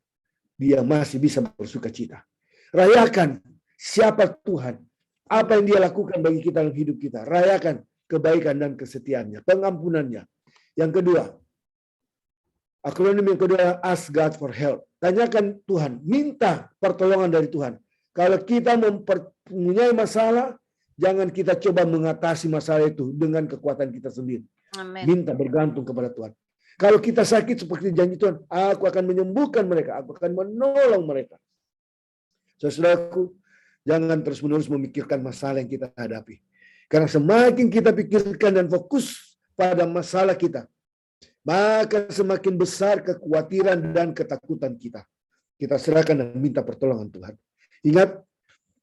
dia masih bisa bersukacita. Rayakan siapa Tuhan, apa yang dia lakukan bagi kita dalam hidup kita. Rayakan kebaikan dan kesetiaannya, pengampunannya. Yang kedua, akronim yang kedua, ask God for help. Tanyakan Tuhan, minta pertolongan dari Tuhan. Kalau kita mempunyai masalah, jangan kita coba mengatasi masalah itu dengan kekuatan kita sendiri. Amen. Minta bergantung kepada Tuhan. Kalau kita sakit seperti janji Tuhan, aku akan menyembuhkan mereka, aku akan menolong mereka. Saudaraku, jangan terus-menerus memikirkan masalah yang kita hadapi. Karena semakin kita pikirkan dan fokus pada masalah kita, maka semakin besar kekhawatiran dan ketakutan kita. Kita serahkan dan minta pertolongan Tuhan. Ingat,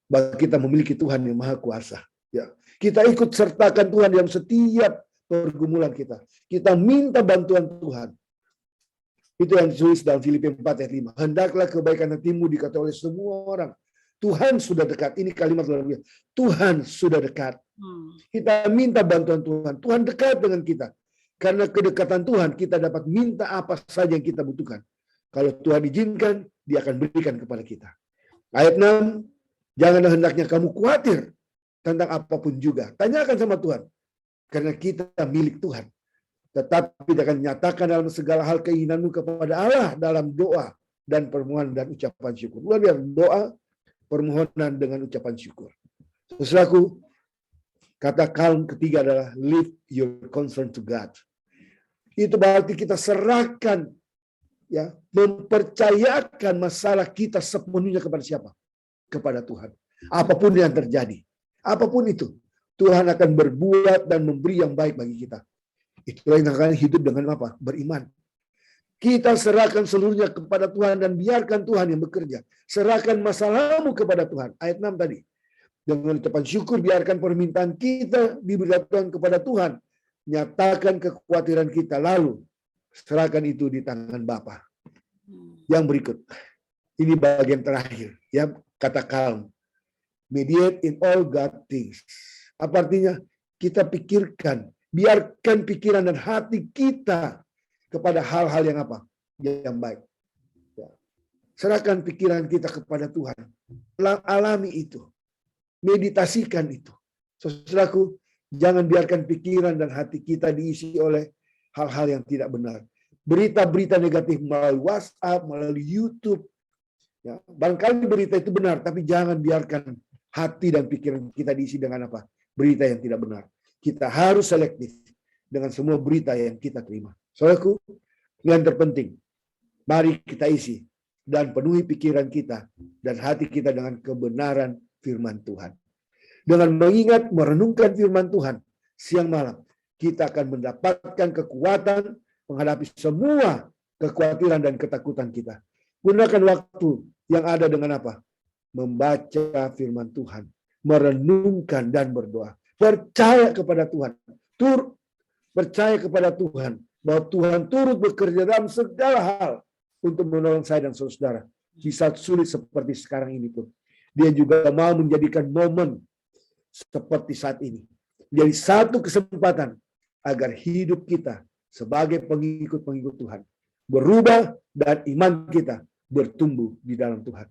bahwa kita memiliki Tuhan yang Maha Kuasa. Ya, kita ikut sertakan Tuhan dalam setiap pergumulan kita. Kita minta bantuan Tuhan. Itu yang ditulis dalam Filipi 4 ayat 5. Hendaklah kebaikan hatimu dikatakan oleh semua orang. Tuhan sudah dekat. Ini kalimat luar biasa. Tuhan sudah dekat. Kita minta bantuan Tuhan. Tuhan dekat dengan kita. Karena kedekatan Tuhan, kita dapat minta apa saja yang kita butuhkan. Kalau Tuhan izinkan, dia akan berikan kepada kita. Ayat 6. Janganlah hendaknya kamu khawatir tentang apapun juga. Tanyakan sama Tuhan. Karena kita milik Tuhan. Tetapi dia akan nyatakan dalam segala hal keinginanmu kepada Allah dalam doa dan permohonan dan ucapan syukur. Luar biasa, doa, permohonan dengan ucapan syukur. Saudaraku, Kata calm ketiga adalah leave your concern to God. Itu berarti kita serahkan, ya, mempercayakan masalah kita sepenuhnya kepada siapa? Kepada Tuhan. Apapun yang terjadi, apapun itu, Tuhan akan berbuat dan memberi yang baik bagi kita. Itulah yang akan hidup dengan apa? Beriman. Kita serahkan seluruhnya kepada Tuhan dan biarkan Tuhan yang bekerja. Serahkan masalahmu kepada Tuhan. Ayat 6 tadi. Dengan ucapan syukur, biarkan permintaan kita diberitakan kepada Tuhan. Nyatakan kekhawatiran kita, lalu serahkan itu di tangan Bapa. Yang berikut, ini bagian terakhir, ya, kata calm. Mediate in all God things. Apa artinya? Kita pikirkan, biarkan pikiran dan hati kita kepada hal-hal yang apa? Yang baik. Ya. Serahkan pikiran kita kepada Tuhan. Alami itu. Meditasikan itu. Saudaraku, jangan biarkan pikiran dan hati kita diisi oleh hal-hal yang tidak benar. Berita-berita negatif melalui WhatsApp, melalui YouTube. Ya, barangkali berita itu benar, tapi jangan biarkan hati dan pikiran kita diisi dengan apa? Berita yang tidak benar. Kita harus selektif dengan semua berita yang kita terima. Saudaraku, yang terpenting, mari kita isi dan penuhi pikiran kita dan hati kita dengan kebenaran firman Tuhan. Dengan mengingat, merenungkan firman Tuhan siang malam, kita akan mendapatkan kekuatan menghadapi semua kekhawatiran dan ketakutan kita. Gunakan waktu yang ada dengan apa? Membaca firman Tuhan, merenungkan dan berdoa. Percaya kepada Tuhan. Percaya kepada Tuhan bahwa Tuhan turut bekerja dalam segala hal untuk menolong saya dan saudara di saat sulit seperti sekarang ini pun. Dia juga mau menjadikan momen seperti saat ini menjadi satu kesempatan agar hidup kita sebagai pengikut-pengikut Tuhan berubah dan iman kita bertumbuh di dalam Tuhan.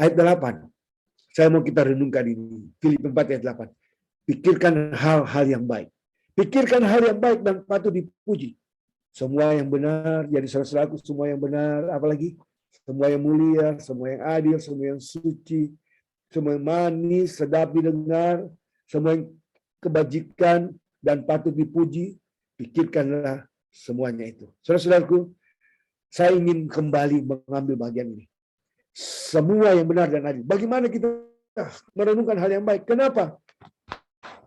Ayat 8. Saya mau kita renungkan ini. Filipi 4 ayat 8. Pikirkan hal-hal yang baik. Pikirkan hal yang baik dan patut dipuji. Semua yang benar, jadi saudaraku, semua yang benar, apalagi semua yang mulia, semua yang adil, semua yang suci, semua yang manis, sedap didengar, semua yang kebajikan dan patut dipuji, pikirkanlah semuanya itu. Saudara-saudaraku, saya ingin kembali mengambil bagian ini. Semua yang benar dan adil. Bagaimana kita merenungkan hal yang baik? Kenapa?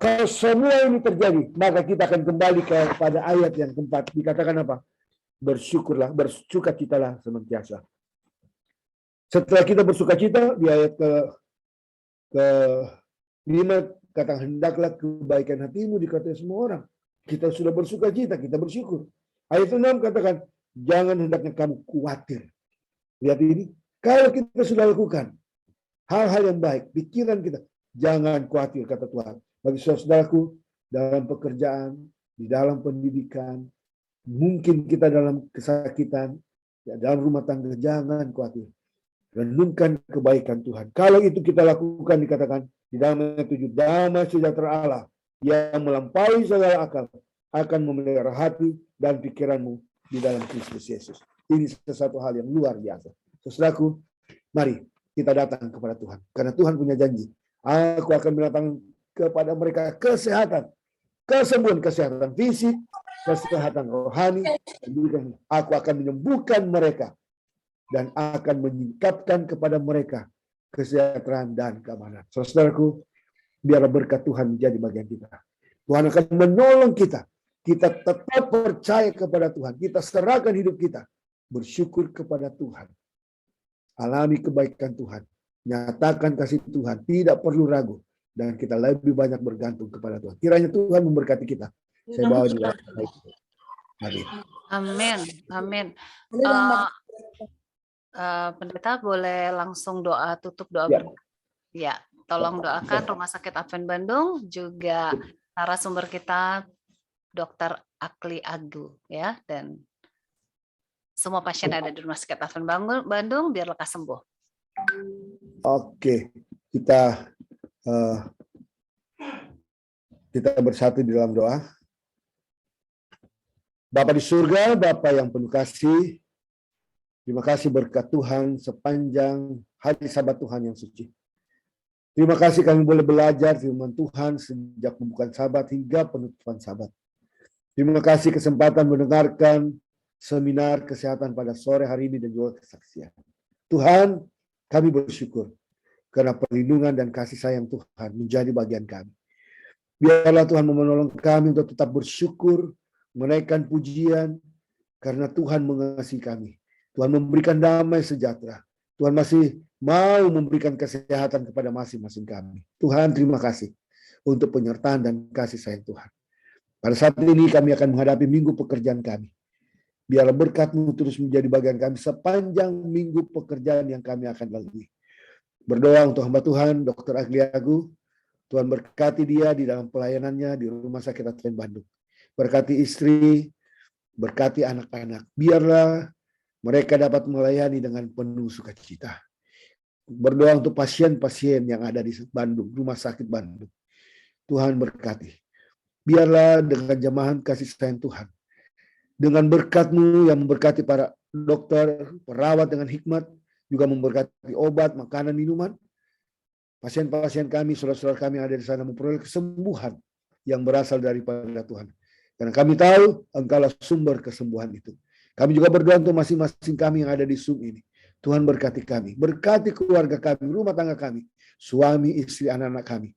Kalau semua ini terjadi, maka kita akan kembali kepada ayat yang keempat. Dikatakan apa? Bersyukurlah, bersukacitalah senantiasa. Setelah kita bersukacita, di ayat ke-5 kata hendaklah kebaikan hatimu dikatai semua orang. Kita sudah bersukacita, kita bersyukur. Ayat 6 katakan jangan hendaknya kamu khawatir. Lihat ini, kalau kita sudah lakukan hal-hal yang baik, pikiran kita jangan khawatir, kata Tuhan. Bagi saudaraku dalam pekerjaan, di dalam pendidikan, mungkin kita dalam kesakitan, ya, dalam rumah tangga, jangan khawatir. Renungkan kebaikan Tuhan. Kalau itu kita lakukan, dikatakan di dalam ayat 7, damai sejahtera Allah yang melampaui segala akal akan memelihara hati dan pikiranmu di dalam Kristus Yesus. Ini sesuatu hal yang luar biasa. Saudaraku, mari kita datang kepada Tuhan. Karena Tuhan punya janji. Aku akan mendatangkan kepada mereka kesehatan, kesembuhan, kesehatan fisik, kesehatan rohani. Dan aku akan menyembuhkan mereka dan akan menyingkapkan kepada mereka kesejahteraan dan keamanan. Saudaraku, biar berkat Tuhan menjadi bagian kita. Tuhan akan menolong kita. Kita tetap percaya kepada Tuhan. Kita serahkan hidup kita. Bersyukur kepada Tuhan. Alami kebaikan Tuhan. Nyatakan kasih Tuhan. Tidak perlu ragu. Dan kita lebih banyak bergantung kepada Tuhan. Kiranya Tuhan memberkati kita. Saya bawa di dalam. Amin. Amin. Amin. Pendeta boleh langsung doa tutup doa Ya. berkat. Ya, tolong doakan Rumah Sakit Advent Bandung, juga narasumber kita Dr. Akli Agu, ya, dan semua pasien ada di Rumah Sakit Advent Bandung biar lekas sembuh. Oke, kita bersatu di dalam doa. Bapa di surga, Bapa yang penuh kasih, terima kasih berkat Tuhan sepanjang hari Sabat Tuhan yang suci. Terima kasih kami boleh belajar firman Tuhan sejak pembukaan Sabat hingga penutupan Sabat. Terima kasih kesempatan mendengarkan seminar kesehatan pada sore hari ini dan juga kesaksian. Tuhan, kami bersyukur karena perlindungan dan kasih sayang Tuhan menjadi bagian kami. Biarlah Tuhan menolong kami untuk tetap bersyukur, menaikkan pujian, karena Tuhan mengasihi kami. Tuhan memberikan damai sejahtera. Tuhan masih mau memberikan kesehatan kepada masing-masing kami. Tuhan, terima kasih untuk penyertaan dan kasih sayang Tuhan. Pada saat ini kami akan menghadapi minggu pekerjaan kami. Biarlah berkat-Mu terus menjadi bagian kami sepanjang minggu pekerjaan yang kami akan lalui. Berdoa untuk hamba Tuhan, Dr. Agli Agu. Tuhan berkati dia di dalam pelayanannya di Rumah Sakit Advent Bandung. Berkati istri, berkati anak-anak. Biarlah mereka dapat melayani dengan penuh sukacita. Berdoa untuk pasien-pasien yang ada di Bandung, Rumah Sakit Bandung. Tuhan berkati. Biarlah dengan jamahan kasih sayang Tuhan. Dengan berkat-Mu yang memberkati para dokter, perawat dengan hikmat, juga memberkati obat, makanan, minuman. Pasien-pasien kami, saudara-saudara kami yang ada di sana memperoleh kesembuhan yang berasal daripada Tuhan. Karena kami tahu Engkaulah sumber kesembuhan itu. Kami juga berdoa untuk masing-masing kami yang ada di Zoom ini. Tuhan berkati kami, berkati keluarga kami, rumah tangga kami, suami, istri, anak-anak kami.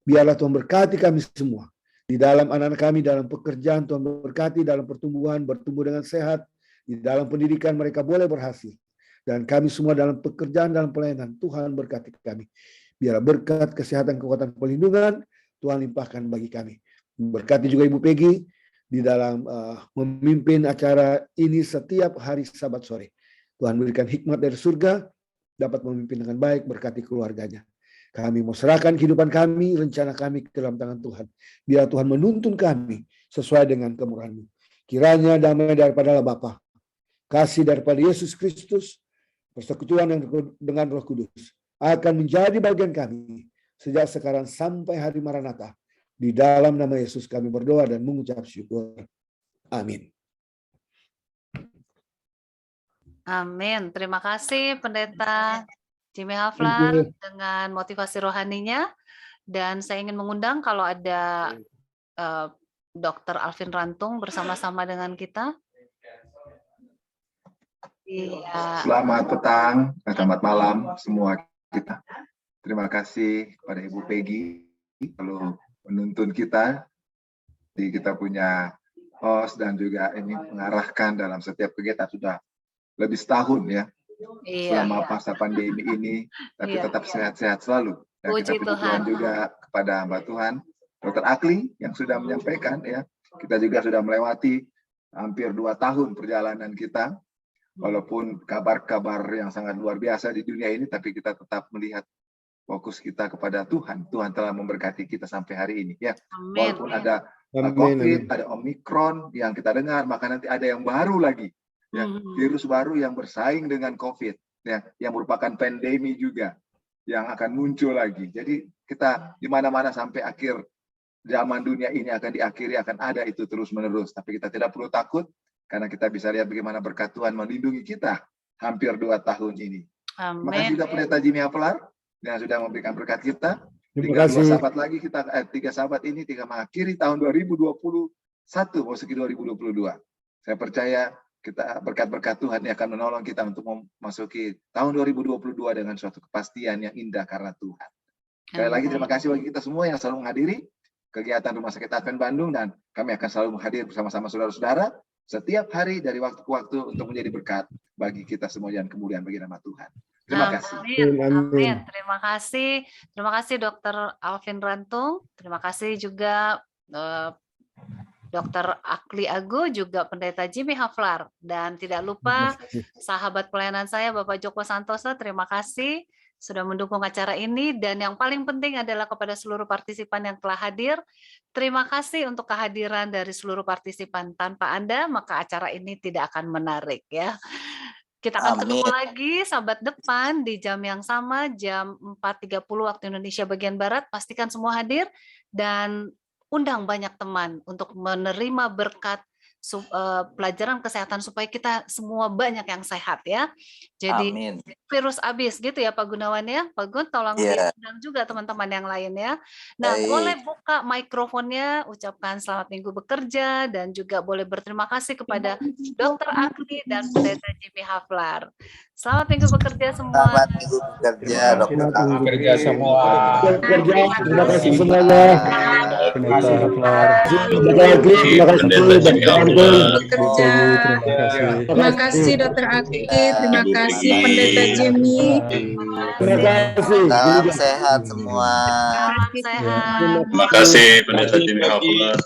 Biarlah Tuhan berkati kami semua. Di dalam anak-anak kami, dalam pekerjaan, Tuhan berkati, dalam pertumbuhan, bertumbuh dengan sehat. Di dalam pendidikan mereka boleh berhasil. Dan kami semua dalam pekerjaan, dalam pelayanan, Tuhan berkati kami. Biarlah berkat, kesehatan, kekuatan, perlindungan, Tuhan limpahkan bagi kami. Berkati juga Ibu Peggy, di dalam memimpin acara ini setiap hari Sabat sore. Tuhan berikan hikmat dari surga, dapat memimpin dengan baik, berkati keluarganya. Kami mau serahkan kehidupan kami, rencana kami ke dalam tangan Tuhan. Biar Tuhan menuntun kami sesuai dengan kemurahan-Mu. Kiranya damai daripada Allah Bapa, kasih daripada Yesus Kristus, persekutuan yang dengan Roh Kudus akan menjadi bagian kami sejak sekarang sampai hari Maranatha. Di dalam nama Yesus kami berdoa dan mengucap syukur. Amin. Amin. Terima kasih Pendeta Jimmy Haflar dengan motivasi rohaninya. Dan saya ingin mengundang kalau ada Dr. Alvin Rantung bersama-sama dengan kita. Iya. Selamat petang, selamat malam semua kita. Terima kasih kepada Ibu Peggy kalau menuntun kita. Jadi kita punya host dan juga ini mengarahkan dalam setiap kegiatan sudah lebih setahun ya. Iya, selama masa pandemi ini, tapi tetap sehat-sehat selalu. Dan puji kita puji Tuhan juga kepada hamba Tuhan, Dr. Akli yang sudah menyampaikan ya. Kita juga sudah melewati hampir 2 tahun perjalanan kita. Walaupun kabar-kabar yang sangat luar biasa di dunia ini, tapi kita tetap melihat fokus kita kepada Tuhan. Tuhan telah memberkati kita sampai hari ini ya. Amin. Walaupun ada COVID, ada Omikron yang kita dengar, maka nanti ada yang baru lagi. Ya, virus baru yang bersaing dengan COVID, ya, yang merupakan pandemi juga yang akan muncul lagi. Jadi kita di mana-mana sampai akhir zaman dunia ini akan diakhiri, akan ada itu terus-menerus. Tapi kita tidak perlu takut karena kita bisa lihat bagaimana berkat Tuhan melindungi kita hampir 2 tahun ini. Amin. Terima kasih juga Pendeta Jimmy Haflar yang sudah memberikan berkat kita. Terima kasih. 3 sahabat lagi kita 3 sahabat ini tinggal mengakhiri tahun 2021 memasuki 2022. Saya percaya kita berkat-berkat Tuhan yang akan menolong kita untuk memasuki tahun 2022 dengan suatu kepastian yang indah karena Tuhan. Sekali lagi terima kasih bagi kita semua yang selalu menghadiri kegiatan Rumah Sakit Advent Bandung, dan kami akan selalu hadir bersama-sama saudara-saudara setiap hari dari waktu ke waktu untuk menjadi berkat bagi kita semua dan kemuliaan bagi nama Tuhan. Terima kasih. Amin. Terima kasih. Terima kasih Dr. Alvin Rantung. Terima kasih juga Dr. Akli Agu, juga Pendeta Jimmy Haflar. Dan tidak lupa sahabat pelayanan saya Bapak Joko Santoso, terima kasih sudah mendukung acara ini. Dan yang paling penting adalah kepada seluruh partisipan yang telah hadir. Terima kasih untuk kehadiran dari seluruh partisipan. Tanpa Anda, maka acara ini tidak akan menarik ya. Kita akan ketemu lagi sahabat depan di jam yang sama, jam 4.30 waktu Indonesia bagian Barat. Pastikan semua hadir dan undang banyak teman untuk menerima berkat pelajaran kesehatan supaya kita semua banyak yang sehat ya. Jadi Amin. virus habis gitu ya Pak Gunawan ya. Pak Gun tolong Iya. diundang juga teman-teman yang lain ya. Nah, Baik. boleh buka mikrofonnya, ucapkan selamat minggu bekerja dan juga boleh berterima kasih kepada Dr. Agni dan Pendeta Jimmy Haflar. Selamat minggu bekerja semua. Selamat minggu bekerja, Dokter Agni. Bekerja semua. Kerja, terima kasih semuanya. Pendeta Haflar. Terima kasih Pendeta Dokter Jimmy Agni. Haflar. Terima kasih. Terima kasih Dokter Aki, terima kasih Pendeta Jimmy. Terima kasih. Salam sehat semua. Salam sehat. Terima kasih Pendeta Jimmy Haflar.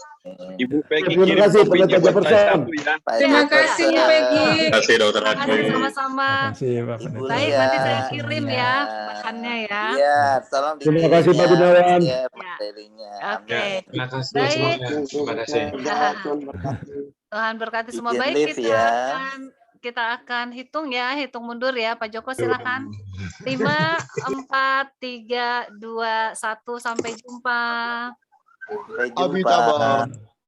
Ibu Peggy Terima kirim kasih, kopinya Pendeta buat saya Jefferson. satu ya. Pak Terima Jefferson. kasih Peggy. Terima kasih Dokter Terima kasih sama-sama. Terima kasih Pak Ibu Pendeta. Baik, Lia. nanti saya kirim ya makannya ya. Iya, tolong Terima dikirim kasih, Pak ya, Gunawan. ya, Ya. materinya. Oke. Amin. Terima kasih Baik. semuanya. Terima kasih. Tuhan berkati semua. Izin Baik, live ya. kita akan hitung ya, hitung mundur ya. Pak Joko silakan. 5, 4, 3, 2, 1, sampai jumpa. Sampai Abi jumpa. tabang.